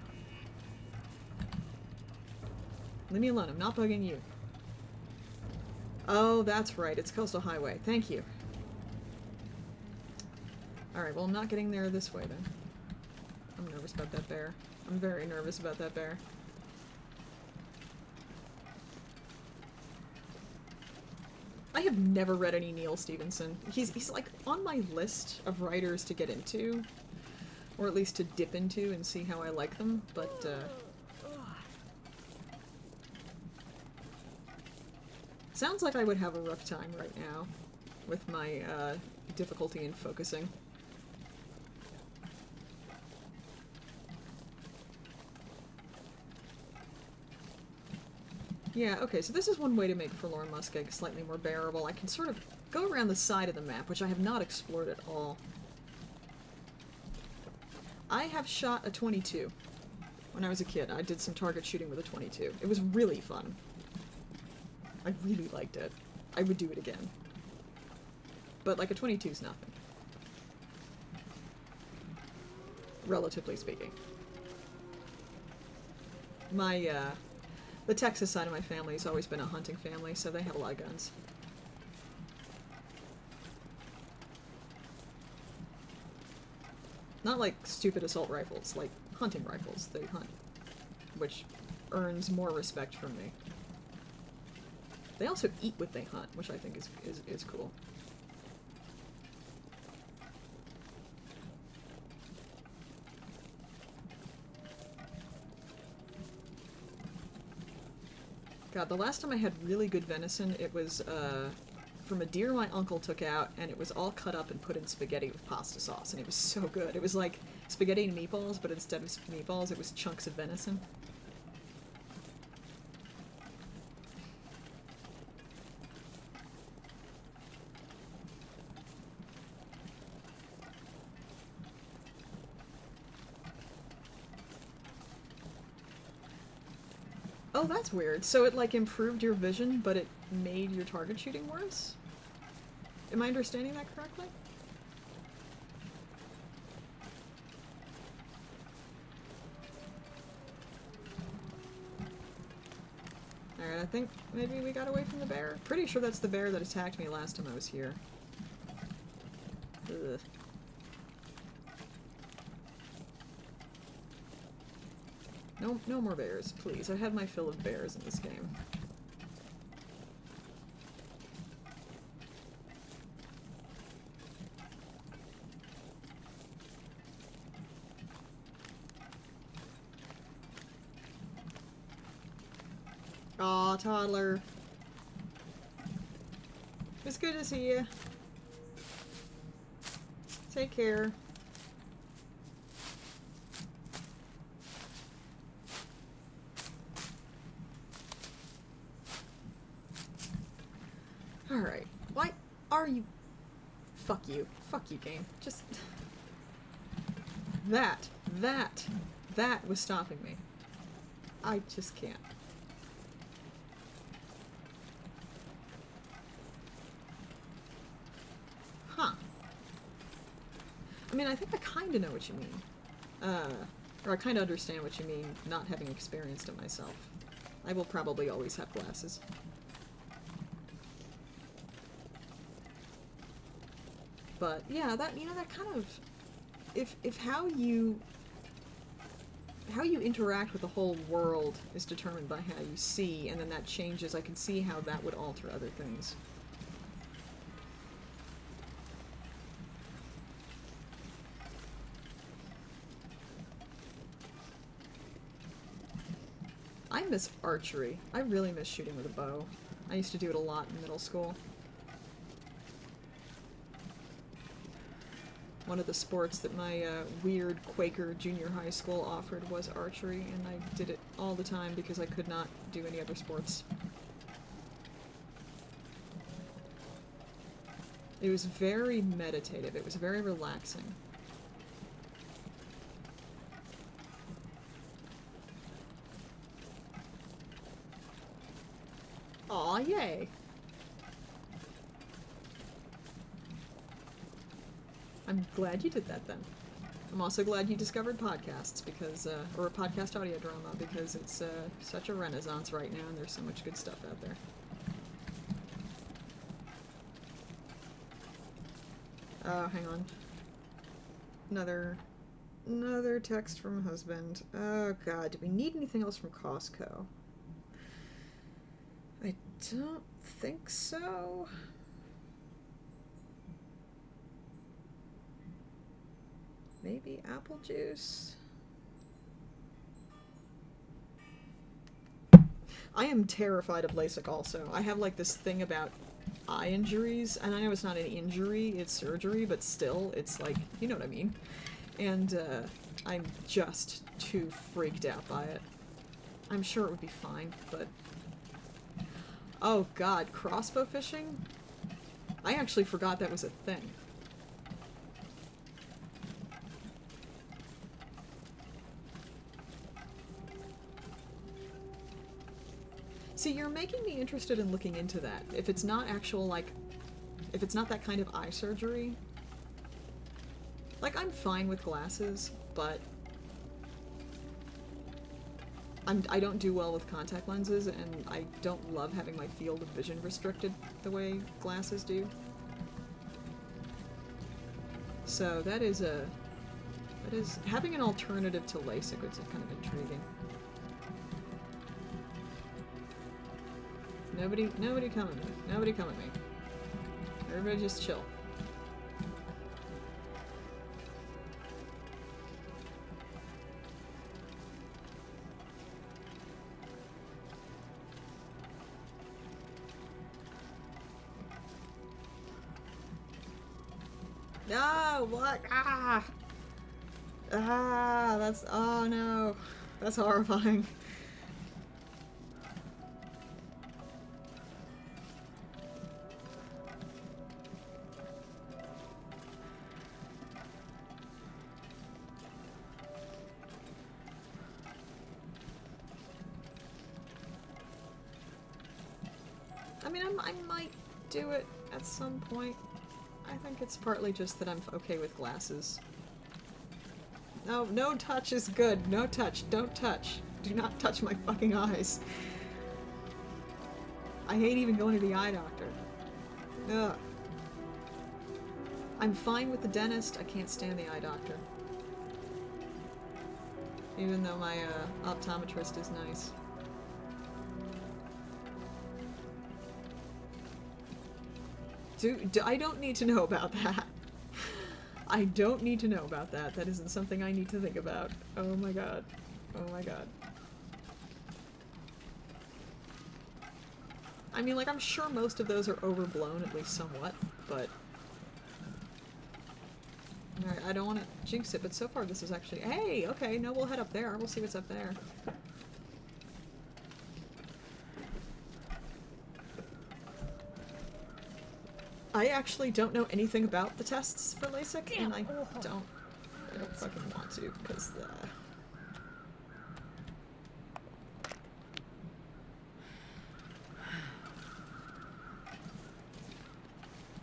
Speaker 1: Leave me alone. I'm not bugging you. Oh, that's right. It's Coastal Highway. Thank you. Alright, well I'm not getting there this way then. I'm nervous about that bear. I'm very nervous about that bear. I have never read any Neil Stephenson. He's like on my list of writers to get into, or at least to dip into and see how I like them, but sounds like I would have a rough time right now with my difficulty in focusing. Yeah, okay, so this is one way to make Forlorn Muskeg slightly more bearable. I can sort of go around the side of the map, which I have not explored at all. I have shot a .22 when I was a kid. I did some target shooting with a .22. It was really fun. I really liked it. I would do it again. But, like, a .22 is nothing. Relatively speaking. My, the Texas side of my family has always been a hunting family, so they have a lot of guns. Not like stupid assault rifles, like hunting rifles. They hunt, which earns more respect from me. They also eat what they hunt, which I think is cool. God, the last time I had really good venison, it was from a deer my uncle took out, and it was all cut up and put in spaghetti with pasta sauce, and it was so good. It was like spaghetti and meatballs, but instead of meatballs, it was chunks of venison. Oh, that's weird. So it, like, improved your vision, but it made your target shooting worse? Am I understanding that correctly? Alright, I think maybe we got away from the bear. Pretty sure that's the bear that attacked me last time I was here. Ugh. no more bears, please. I have my fill of bears in this game. Aw, toddler. It's good to see you. Take care. Alright. Why are you... Fuck you. Fuck you, game. Just... That was stopping me. I just can't. Huh. I mean, I think I kinda know what you mean. Or I kinda understand what you mean, not having experienced it myself. I will probably always have glasses. But, yeah, that, you know, that kind of... If how you interact with the whole world is determined by how you see, and then that changes, I can see how that would alter other things. I miss archery. I really miss shooting with a bow. I used to do it a lot in middle school. One of the sports that my weird Quaker junior high school offered was archery, and I did it all the time because I could not do any other sports. It was very meditative. It was very relaxing. Aw, yay! I'm glad you did that then. I'm also glad you discovered podcasts because, or a podcast audio drama because it's such a renaissance right now and there's so much good stuff out there. Oh, hang on. Another text from husband. Oh god, do we need anything else from Costco? I don't think so. Maybe apple juice? I am terrified of LASIK also. I have like this thing about eye injuries, and I know it's not an injury, it's surgery, but still, it's like, you know what I mean. And I'm just too freaked out by it. I'm sure it would be fine, but... Oh god, crossbow fishing? I actually forgot that was a thing. See, you're making me interested in looking into that. If it's not actual, like... If it's not that kind of eye surgery... Like, I'm fine with glasses, but... I don't do well with contact lenses, and I don't love having my field of vision restricted the way glasses do. So that is having an alternative to LASIK is kind of intriguing. Nobody come at me. Nobody come at me. Everybody just chill. No, what? Ah! Ah, that's, oh no. That's horrifying. I mean, I might do it at some point. I think it's partly just that I'm okay with glasses. No, no touch is good. No touch. Don't touch. Do not touch my fucking eyes. I hate even going to the eye doctor. Ugh. I'm fine with the dentist. I can't stand the eye doctor. Even though my optometrist is nice. I don't need to know about that. I don't need to know about that. That isn't something I need to think about. Oh my god. Oh my god. I mean, like, I'm sure most of those are overblown, at least somewhat, but... Alright, I don't want to jinx it, but so far this is actually... Hey! Okay, no, we'll head up there. We'll see what's up there. I actually don't know anything about the tests for LASIK, and I don't fucking want to, because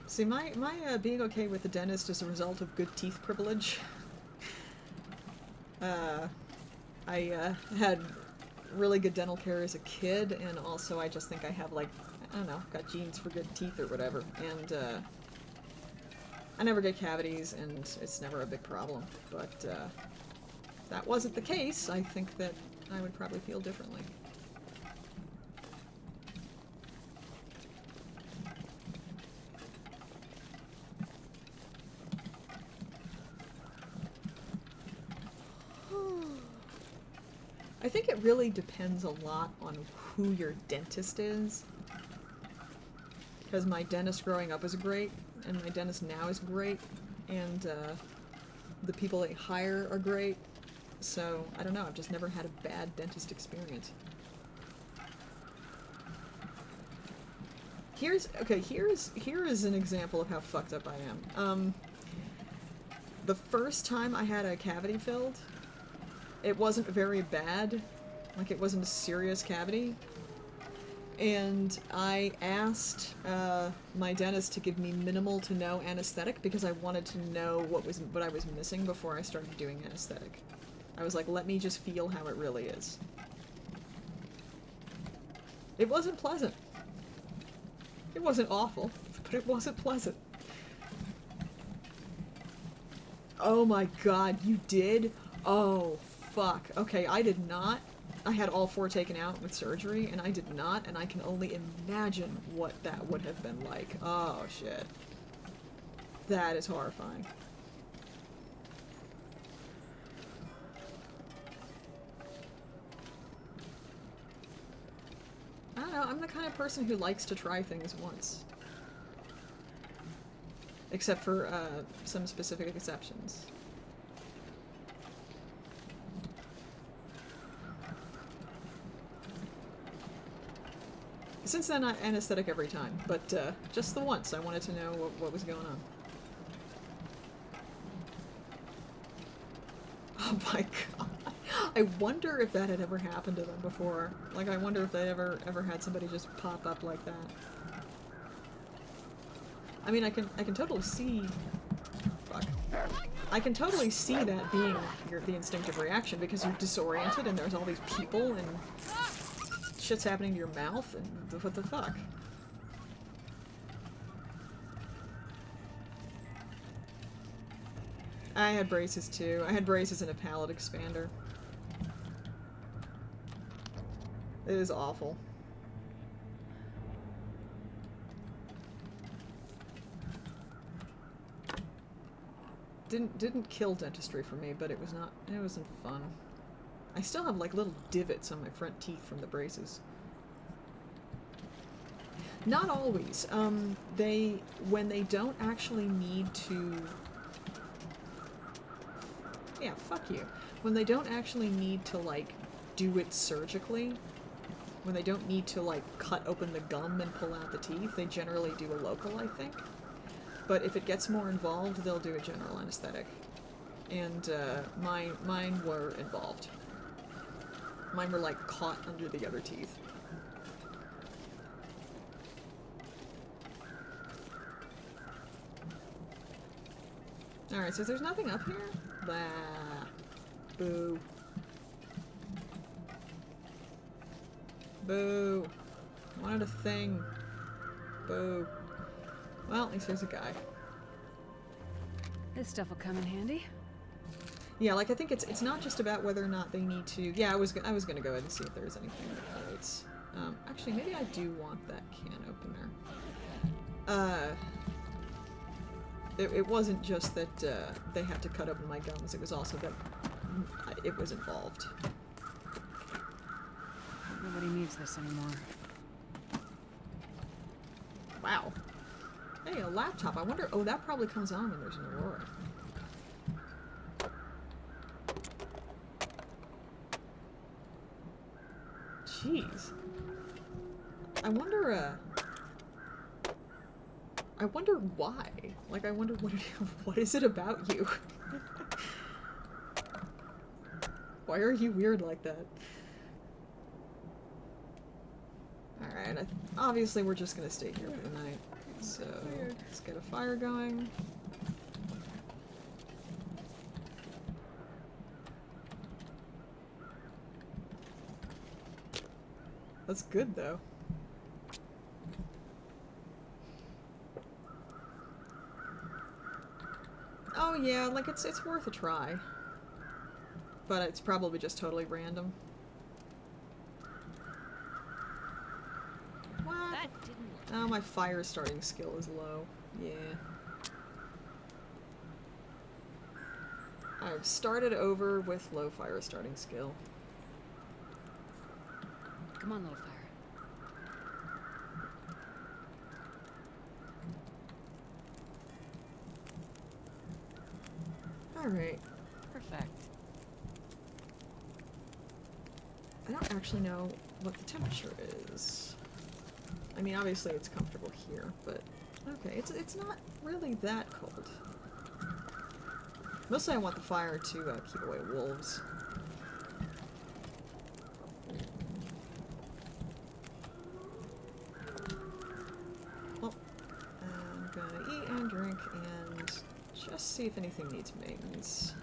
Speaker 1: See, my being okay with the dentist is a result of good teeth privilege. I had really good dental care as a kid, and also I just think I have, like, I don't know, got genes for good teeth or whatever, and I never get cavities, and it's never a big problem, but if that wasn't the case, I think that I would probably feel differently. I think it really depends a lot on who your dentist is. Because my dentist growing up was great, and my dentist now is great, and the people they hire are great. So, I don't know, I've just never had a bad dentist experience. Here is an example of how fucked up I am. The first time I had a cavity filled, it wasn't very bad. Like, it wasn't a serious cavity. And I asked my dentist to give me minimal to no anesthetic because I wanted to know what I was missing before I started doing anesthetic. I was like, let me just feel how it really is. It wasn't pleasant. It wasn't awful, but it wasn't pleasant. Oh my god, you did? Oh, fuck. Okay, I did not. I had all 4 taken out with surgery, and I did not, and I can only imagine what that would have been like. Oh, shit. That is horrifying. I don't know, I'm the kind of person who likes to try things once. Except for, some specific exceptions. Since then, anesthetic every time, but just the once. I wanted to know what was going on. Oh my god. I wonder if that had ever happened to them before. Like, I wonder if they ever had somebody just pop up like that. I mean, I can totally see... Fuck. I can totally see that being the instinctive reaction, because you're disoriented and there's all these people and... shit's happening to your mouth, and what the fuck? I had braces too. I had braces and a palate expander. It is awful. Didn't kill dentistry for me, but it wasn't fun. I still have like little divots on my front teeth from the braces. Not always. When they don't actually need to... Yeah, fuck you. When they don't actually need to, like, do it surgically, when they don't need to, like, cut open the gum and pull out the teeth, they generally do a local, I think. But if it gets more involved, they'll do a general anesthetic. And, mine were involved. Mine were, like, caught under the other teeth. Alright, so there's nothing up here? Blah. Boo. Boo. Wanted a thing. Boo. Well, at least there's a guy.
Speaker 2: This stuff will come in handy.
Speaker 1: Yeah, like I think it's not just about whether or not they need to. Yeah, I was gonna go ahead and see if there's anything that relates. Actually, maybe I do want that can opener. It wasn't just that they had to cut open my gums. It was also that it was involved.
Speaker 2: Nobody needs this anymore.
Speaker 1: Wow. Hey, a laptop. I wonder. Oh, that probably comes on when there's an aurora. Jeez. I wonder why. Like, I wonder what is it about you? Why are you weird like that? Alright, obviously we're just gonna stay here for the night. So, let's get a fire going. That's good, though. Oh yeah, like it's worth a try. But it's probably just totally random. What?
Speaker 2: That didn't work.
Speaker 1: Oh, my fire starting skill is low. Yeah. I've started over with low fire starting skill.
Speaker 2: Come on, little fire.
Speaker 1: Alright.
Speaker 2: Perfect.
Speaker 1: I don't actually know what the temperature is. I mean, obviously it's comfortable here, but okay, it's not really that cold. Mostly I want the fire to keep away wolves. Well, I'm gonna eat and drink and just see if anything needs maintenance.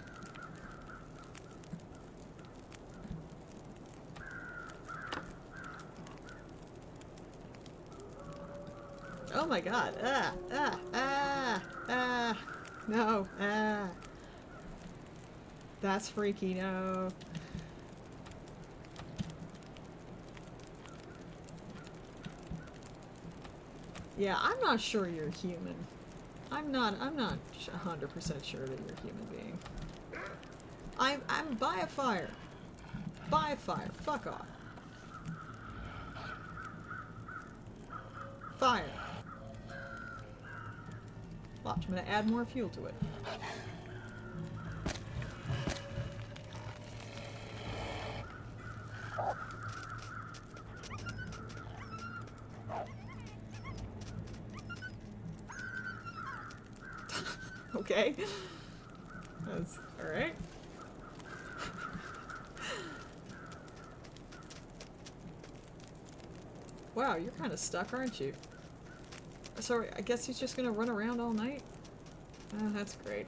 Speaker 1: Oh my god. No. That's freaky, no. Yeah, I'm not sure you're human. I'm not 100% sure that you're a human being. I'm by a fire. By a fire. Fuck off. Fire. Watch, I'm gonna add more fuel to it. Okay. That's alright. Wow, you're kind of stuck, aren't you? So I guess he's just gonna run around all night? That's great.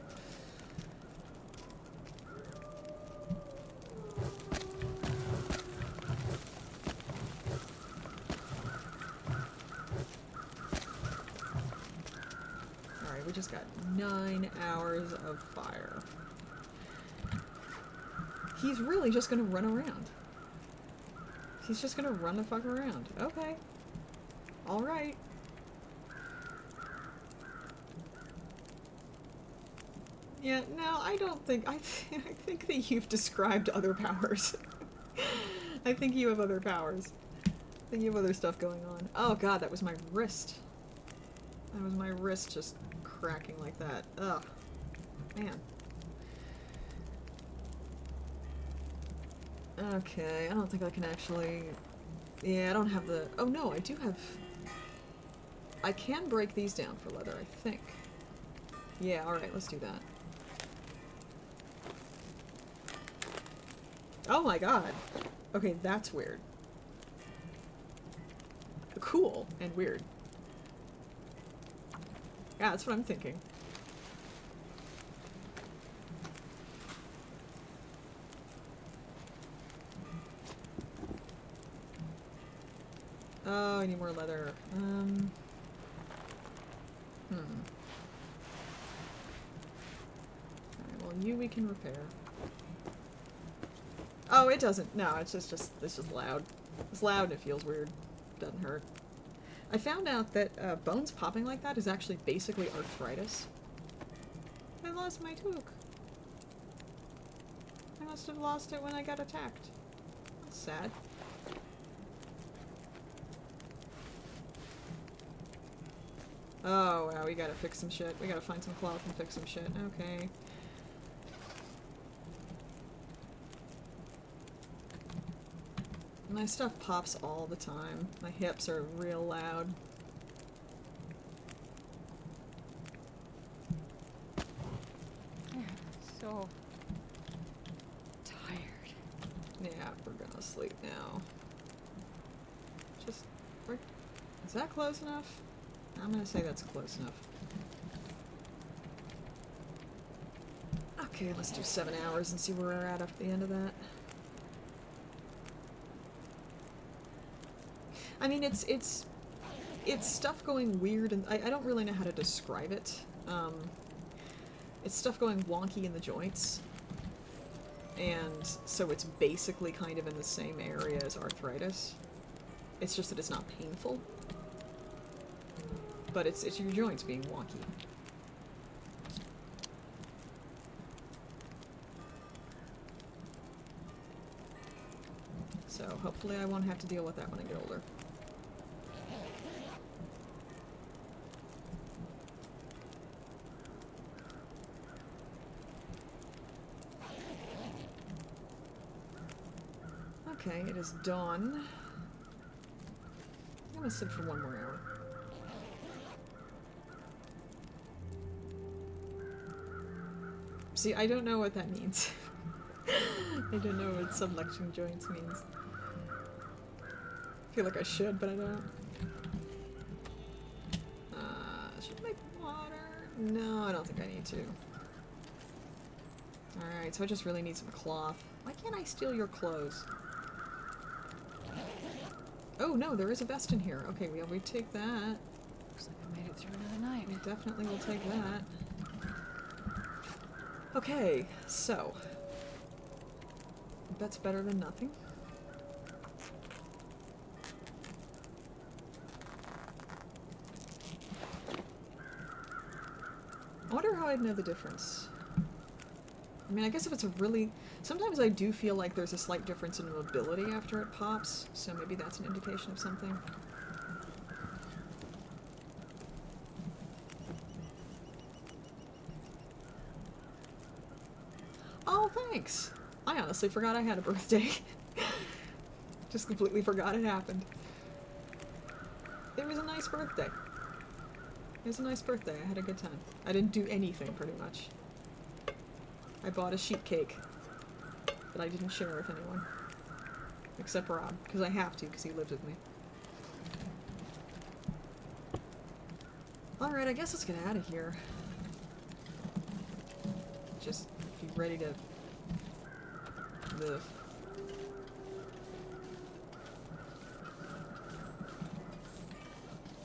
Speaker 1: Alright, we just got 9 hours of fire. He's really just gonna run around. He's just gonna run the fuck around. Okay. Alright. Yeah, no, I don't think... I think that you've described other powers. I think you have other powers. I think you have other stuff going on. Oh god, that was my wrist. That was my wrist just cracking like that. Ugh. Man. Okay, I don't think I can actually... Yeah, I don't have the... Oh no, I do have... I can break these down for leather, I think. Yeah, alright, let's do that. Oh my god. Okay, that's weird. Cool and weird. Yeah, that's what I'm thinking. Oh, I need more leather. Alright, well, you we can repair. Oh, it doesn't. No, it's just it's just loud. It's loud and it feels weird. Doesn't hurt. I found out that bones popping like that is actually basically arthritis. I lost my toque. I must have lost it when I got attacked. That's sad. Oh, wow, we gotta fix some shit. We gotta find some cloth and fix some shit. Okay. My stuff pops all the time. My hips are real loud.
Speaker 2: So tired.
Speaker 1: Yeah, we're gonna sleep now. Just, is that close enough? I'm gonna say that's close enough. Okay, let's do 7 hours and see where we're at the end of that. I mean, it's stuff going weird, and I don't really know how to describe it. It's stuff going wonky in the joints, and so it's basically kind of in the same area as arthritis. It's just that it's not painful, but it's your joints being wonky. So hopefully I won't have to deal with that when I get older. Okay, it is dawn. I'm gonna sit for 1 more hour. See, I don't know what that means. I don't know what subluxing joints means. I feel like I should, but I don't. Should I make water? No, I don't think I need to. Alright, so I just really need some cloth. Why can't I steal your clothes? Oh no, there is a vest in here. Okay, we take that.
Speaker 2: Looks like I made it through another night.
Speaker 1: We definitely will take that. Okay, so. That's better than nothing. I wonder how I'd know the difference. I mean, I guess if it's a really... Sometimes I do feel like there's a slight difference in mobility after it pops, so maybe that's an indication of something. Oh, thanks! I honestly forgot I had a birthday. Just completely forgot it happened. It was a nice birthday. It was a nice birthday. I had a good time. I didn't do anything, pretty much. I bought a sheet cake that I didn't share with anyone. Except Rob, because I have to, because he lives with me. Alright, I guess let's get out of here. Just be ready to live.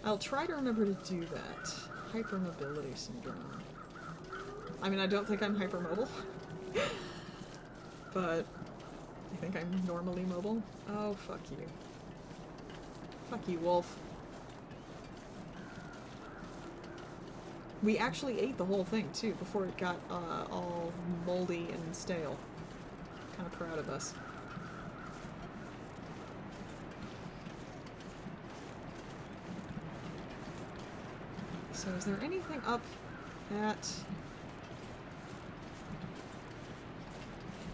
Speaker 1: I'll try to remember to do that. Hypermobility syndrome. I mean, I don't think I'm hypermobile. But I think I'm normally mobile. Oh, fuck you. Fuck you, wolf. We actually ate the whole thing, too, before it got all moldy and stale. Kind of proud of us. So is there anything up at...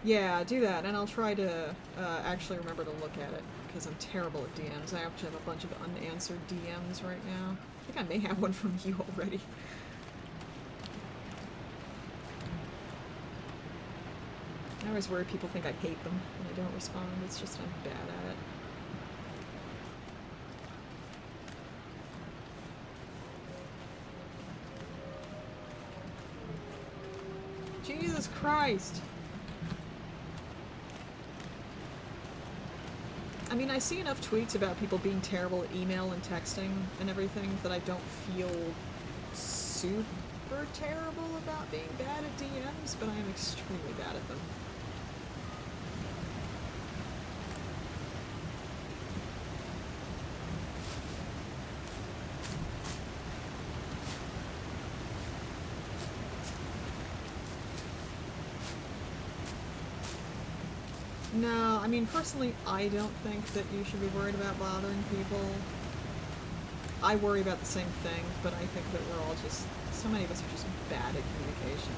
Speaker 1: Yeah, do that, and I'll try to actually remember to look at it, because I'm terrible at DMs. I actually have a bunch of unanswered DMs right now. I think I may have one from you already. I always worry people think I hate them when I don't respond. It's just I'm bad at it. Jesus Christ! I mean, I see enough tweets about people being terrible at email and texting and everything that I don't feel super terrible about being bad at DMs, but I am extremely bad at them. No, I mean, personally, I don't think that you should be worried about bothering people. I worry about the same thing, but I think that we're all just, so many of us are just bad at communication.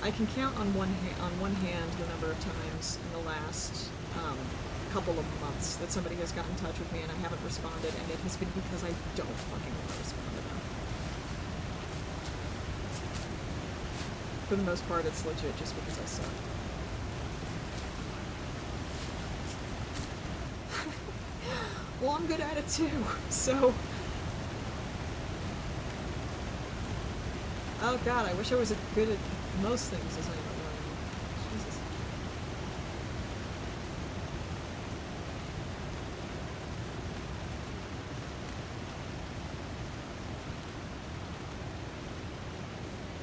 Speaker 1: I can count on one hand the number of times in the last couple of months that somebody has gotten in touch with me and I haven't responded, and it has been because I don't fucking want to respond to them. For the most part, it's legit just because I suck. Well, I'm good at it too, so... Oh god, I wish I was as good at most things as I am at learning. Jesus.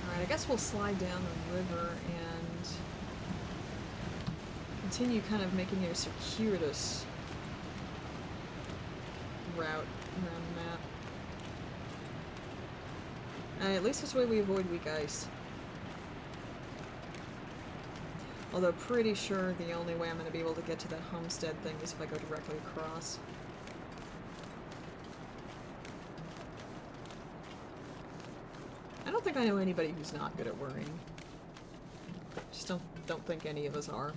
Speaker 1: Alright, I guess we'll slide down the river and continue kind of making a circuitous route around the map. At least this way we avoid weak ice. Although pretty sure the only way I'm going to be able to get to that homestead thing is if I go directly across. I don't think I know anybody who's not good at worrying. Just don't think any of us are.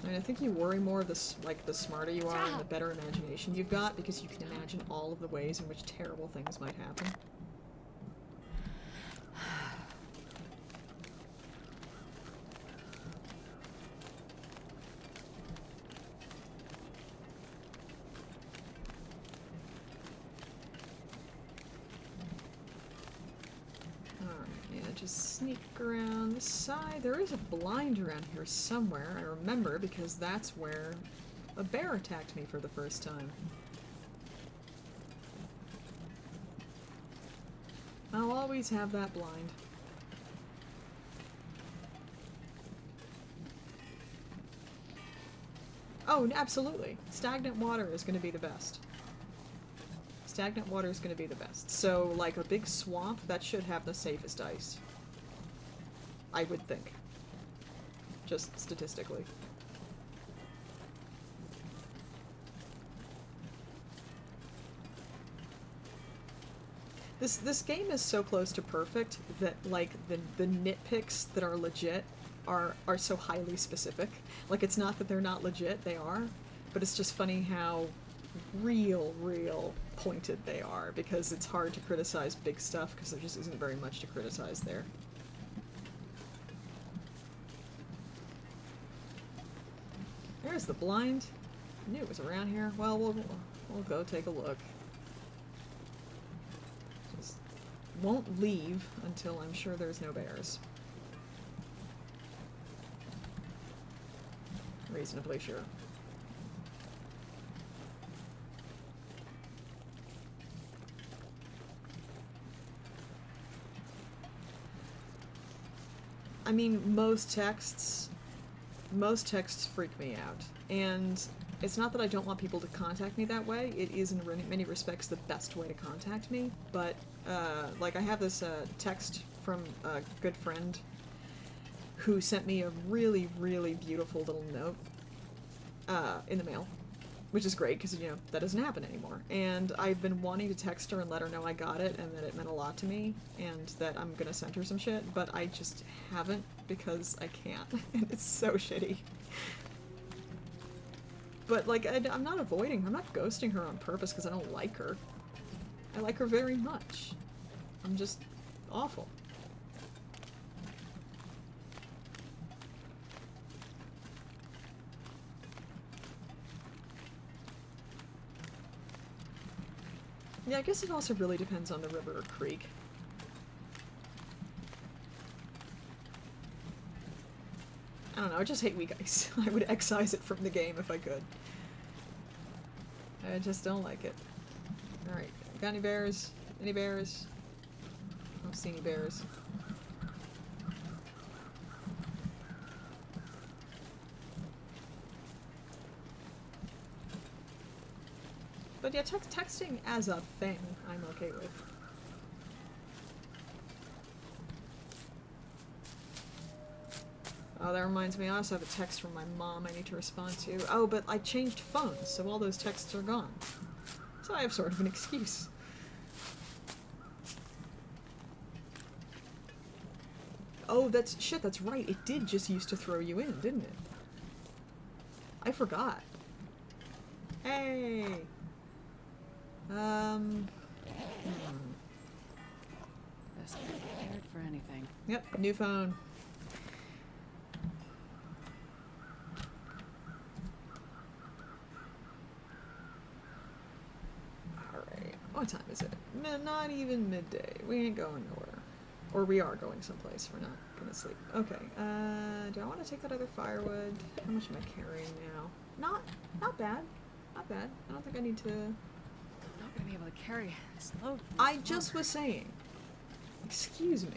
Speaker 1: I mean, I think you worry more the smarter you are and the better imagination you've got, because you can imagine all of the ways in which terrible things might happen. Just sneak around this side. There is a blind around here somewhere, I remember, because that's where a bear attacked me for the first time. I'll always have that blind. Oh, absolutely. Stagnant water is going to be the best. Stagnant water is going to be the best. So, like a big swamp, that should have the safest ice. I would think. Just statistically. This game is so close to perfect that, like, the nitpicks that are legit are so highly specific. Like, it's not that they're not legit, they are, but it's just funny how real pointed they are, because it's hard to criticize big stuff because there just isn't very much to criticize there. There's the blind. I knew it was around here. Well, we'll go take a look. Just won't leave until I'm sure there's no bears. Reasonably sure. I mean, most texts freak me out, and it's not that I don't want people to contact me that way. It is in many respects the best way to contact me, but like I have this text from a good friend who sent me a really beautiful little note in the mail, which is great because, you know, that doesn't happen anymore. And I've been wanting to text her and let her know I got it and that it meant a lot to me and that I'm gonna send her some shit, but I just haven't because I can't, and it's so shitty. But, like, I'm not avoiding her, I'm not ghosting her on purpose because I don't like her. I like her very much. I'm just awful. Yeah, I guess it also really depends on the river or creek. I don't know, I just hate weak ice. I would excise it from the game if I could. I just don't like it. Alright, got any bears? Any bears? I don't see any bears. But yeah, texting as a thing, I'm okay with. Oh, that reminds me, I also have a text from my mom I need to respond to. Oh, but I changed phones, so all those texts are gone. So I have sort of an excuse. Oh, that's right. It did just used to throw you in, didn't it? I forgot. Hey!
Speaker 2: Best get prepared for anything.
Speaker 1: Yep, new phone. Alright, what time is it? Not even midday. We ain't going nowhere. Or we are going someplace. We're not gonna sleep. Okay, do I want to take that other firewood? How much am I carrying now? Not bad. Not bad. I don't think I need to...
Speaker 2: I'm not gonna be able to carry this load.
Speaker 1: I just was saying. Excuse me.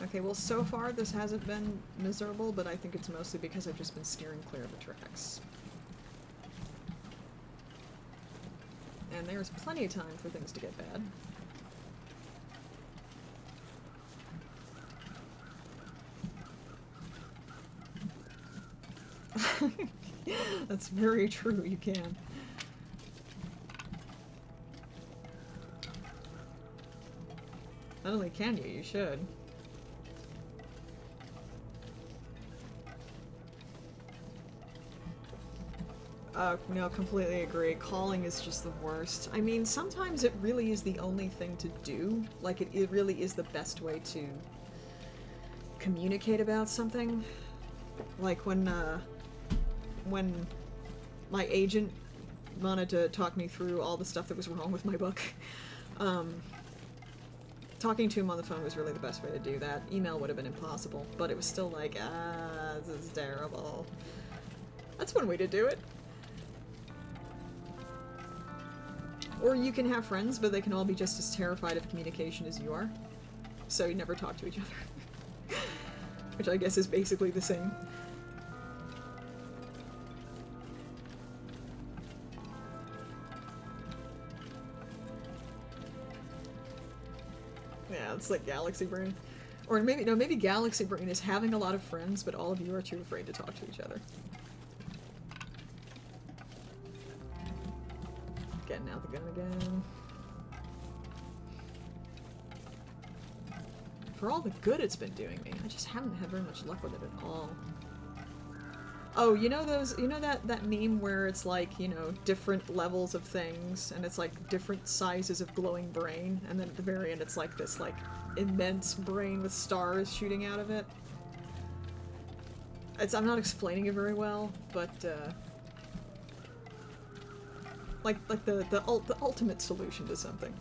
Speaker 1: Okay, well, so far this hasn't been miserable, but I think it's mostly because I've just been steering clear of the tracks. And there's plenty of time for things to get bad. That's very true, you can. Not only can you, you should. No, completely agree. Calling is just the worst. I mean, sometimes it really is the only thing to do. Like, it really is the best way to communicate about something. Like, when my agent wanted to talk me through all the stuff that was wrong with my book, talking to him on the phone was really the best way to do that. Email would have been impossible, but it was still like, this is terrible. That's one way to do it. Or you can have friends, but they can all be just as terrified of communication as you are. So you never talk to each other. Which I guess is basically the same. Yeah, it's like Galaxy Brain. Or maybe, no, maybe Galaxy Brain is having a lot of friends, but all of you are too afraid to talk to each other. Getting out the gun again. For all the good it's been doing me, I just haven't had very much luck with it at all. Oh, you know those, you know that meme where it's like, you know, different levels of things, and it's like different sizes of glowing brain, and then at the very end it's like this, like, immense brain with stars shooting out of it? I'm not explaining it very well, but, like the ultimate solution to something.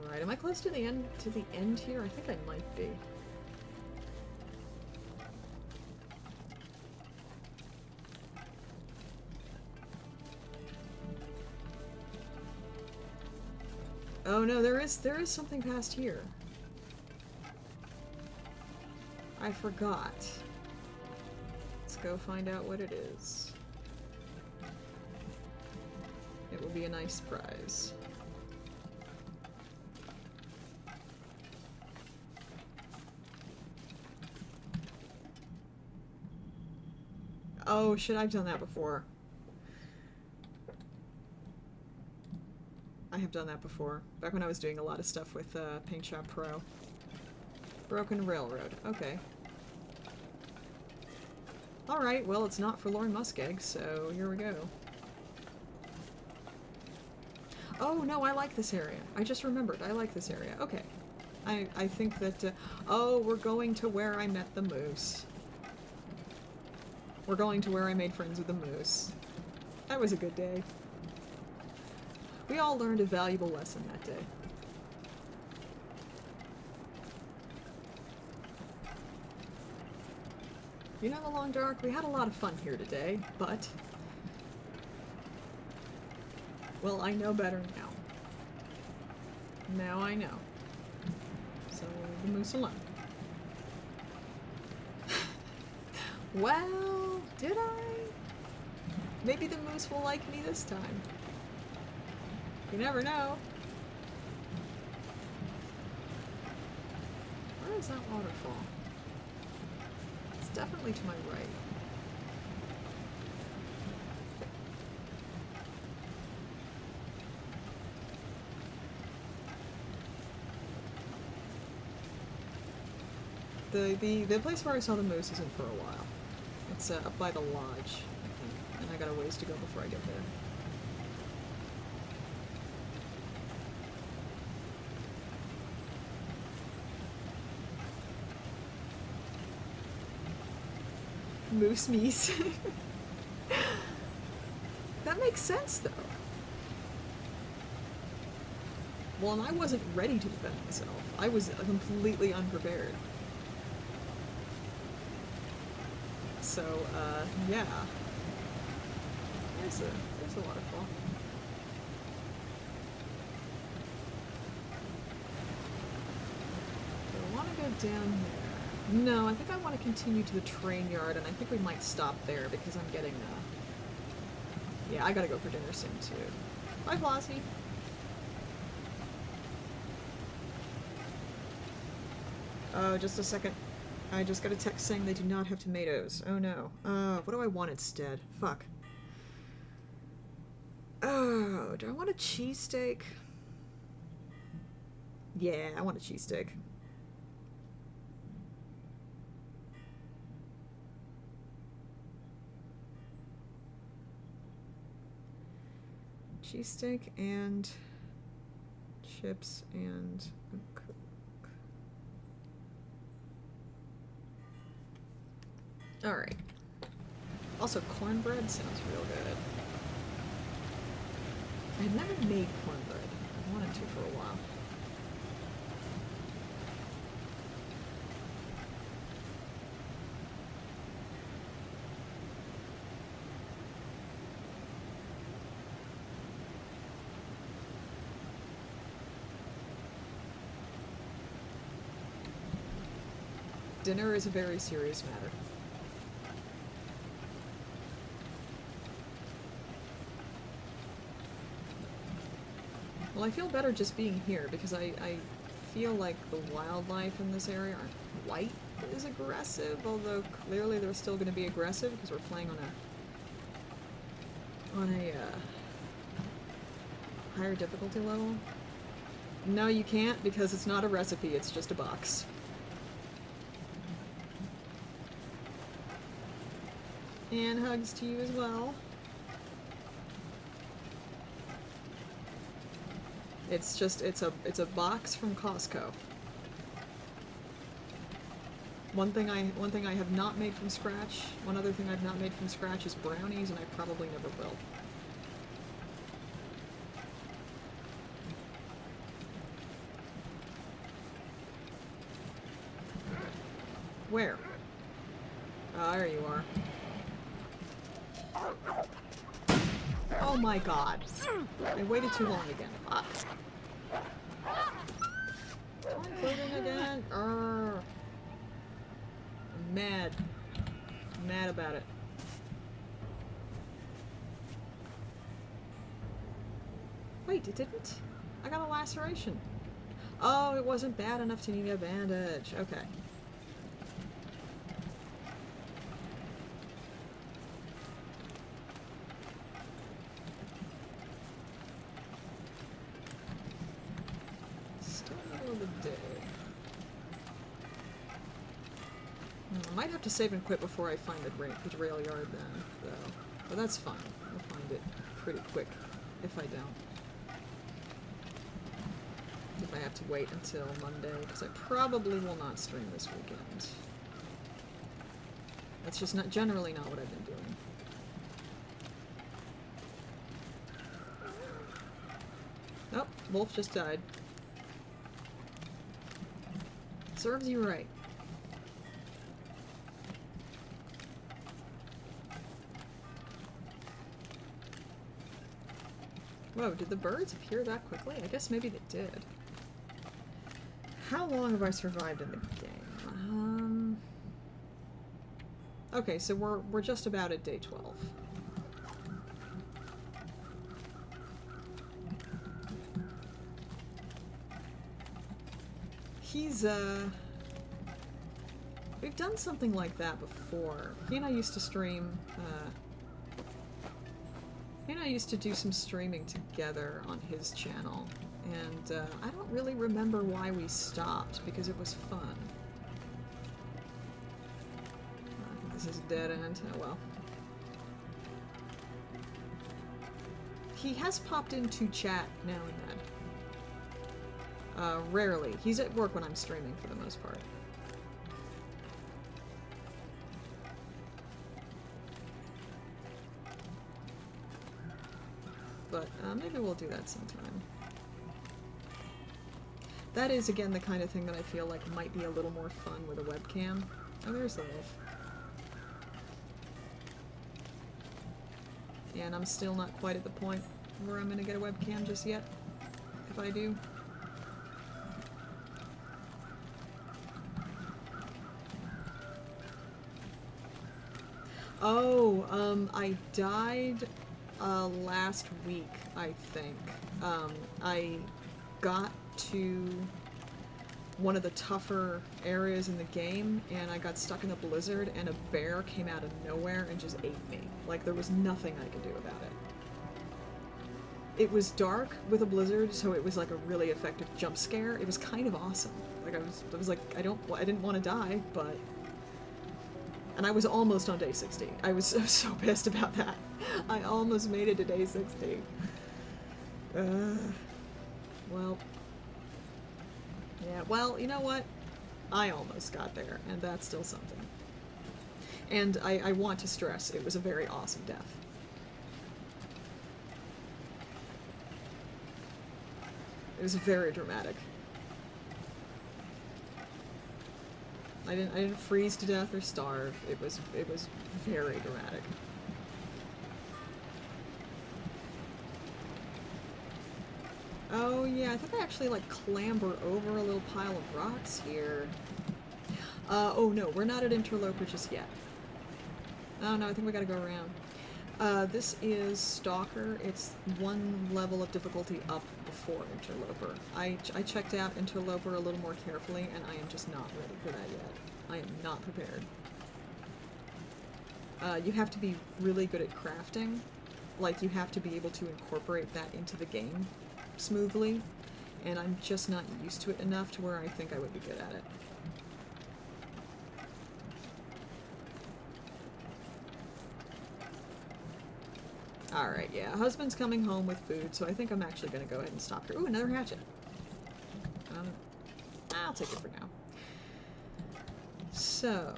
Speaker 1: Alright, am I close to the end here? I think I might be. Oh no, there is something past here. I forgot. Let's go find out what it is. It will be a nice surprise. Oh shit, I've done that before. I have done that before. Back when I was doing a lot of stuff with Paint Shop Pro. Broken Railroad. Okay. Alright, well, it's not Forlorn Muskeg, so here we go. Oh, no, I like this area. I just remembered. I like this area. Okay. I think that... oh, we're going to where I met the moose. We're going to where I made friends with the moose. That was a good day. We all learned a valuable lesson that day. You know, the Long Dark, we had a lot of fun here today, but... Well, I know better now. Now I know. So, the moose alone. Well, did I? Maybe the moose will like me this time. You never know. Where is that waterfall? It's definitely to my right. The place where I saw the moose isn't for a while. It's up by the lodge, I think, and I got a ways to go before I get there. Moose meese. That makes sense, though. Well, and I wasn't ready to defend myself. I was completely unprepared. So, yeah. There's a waterfall. Do I want to go down there? No, I think I want to continue to the train yard, and I think we might stop there because I'm getting, yeah, I gotta go for dinner soon, too. Bye, Flossie. Oh, just a second. I just got a text saying they do not have tomatoes. Oh no. What do I want instead? Fuck. Oh, do I want a cheesesteak? Yeah, I want a cheesesteak. Cheesesteak and chips and a Coke. Alright. Also, cornbread sounds real good. I've never made cornbread. I wanted to for a while. Dinner is a very serious matter. Well, I feel better just being here because I feel like the wildlife in this area aren't quite as aggressive, although clearly they're still going to be aggressive because we're playing on a higher difficulty level. No, you can't because it's not a recipe, it's just a box. And hugs to you as well. It's just, it's a box from Costco. One thing I have not made from scratch, one other thing I've not made from scratch is brownies, and I probably never will. Where? Ah, there you are. Oh my god. I waited too long again. Fuck. Torn clothing again? Urgh. I'm mad. I'm mad about it. Wait, it didn't? I got a laceration. Oh, it wasn't bad enough to need a bandage. Okay. I might have to save and quit before I find the rail yard then, though. But that's fine. I'll find it pretty quick if I don't. If I have to wait until Monday, because I probably will not stream this weekend. That's just not generally not what I've been doing. Oh, Wolf just died. Serves you right. Whoa, did the birds appear that quickly? I guess maybe they did. How long have I survived in the game? Okay, so we're just about at day 12. He's, we've done something like that before. He and I used to stream, he and I used to do some streaming together on his channel, and I don't really remember why we stopped, because it was fun. I think this is a dead end. Oh well. He has popped into chat now and then. Rarely. He's at work when I'm streaming for the most part. But maybe we'll do that sometime. That is, again, the kind of thing that I feel like might be a little more fun with a webcam. Oh, there's the wolf. Yeah, and I'm still not quite at the point where I'm gonna get a webcam just yet. If I do. Oh, I died last week, I think. I got to one of the tougher areas in the game, and I got stuck in a blizzard, and a bear came out of nowhere and just ate me. Like, there was nothing I could do about it. It was dark with a blizzard, so it was like a really effective jump scare. It was kind of awesome. Like, I was like, I didn't want to die, but... And I was almost on day 60. I was so pissed about that. I almost made it to day 60. Well. Yeah, well, you know what? I almost got there, and that's still something. And I want to stress, it was a very awesome death. It was very dramatic. I didn't freeze to death or starve. It was very dramatic. Oh yeah, I think I actually like clamber over a little pile of rocks here. Oh no, we're not at Interloper just yet. Oh no, I think we gotta go around. This is Stalker. It's one level of difficulty up before Interloper. I checked out Interloper a little more carefully, and I am just not ready for that yet. I am not prepared. You have to be really good at crafting. Like, you have to be able to incorporate that into the game smoothly, and I'm just not used to it enough to where I think I would be good at it. Alright, yeah, husband's coming home with food, so I think I'm actually gonna go ahead and stop here. Ooh, another hatchet. I'll take it for now. So,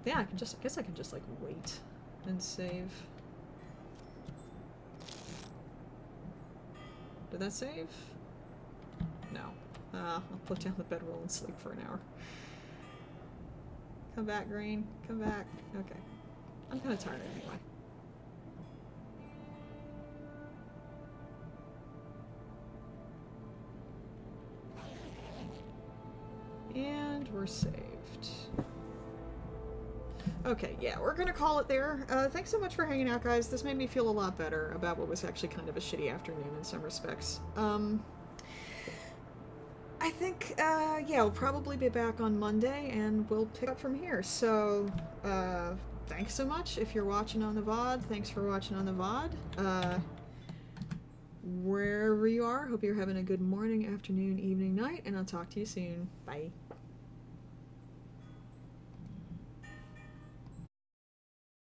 Speaker 1: yeah, I guess I can just, like, wait and save. Did that save? No. I'll put down the bedroll and sleep for an hour. Come back, Green. Come back. Okay. I'm kinda tired anyway. And we're saved. Okay, yeah, we're gonna call it there. Thanks so much for hanging out, guys. This made me feel a lot better about what was actually kind of a shitty afternoon in some respects. I think, yeah, we'll probably be back on Monday, and we'll pick up from here. So, thanks so much if you're watching on the VOD. Thanks for watching on the VOD. Wherever you are, hope you're having a good morning, afternoon, evening, night, and I'll talk to you soon. Bye.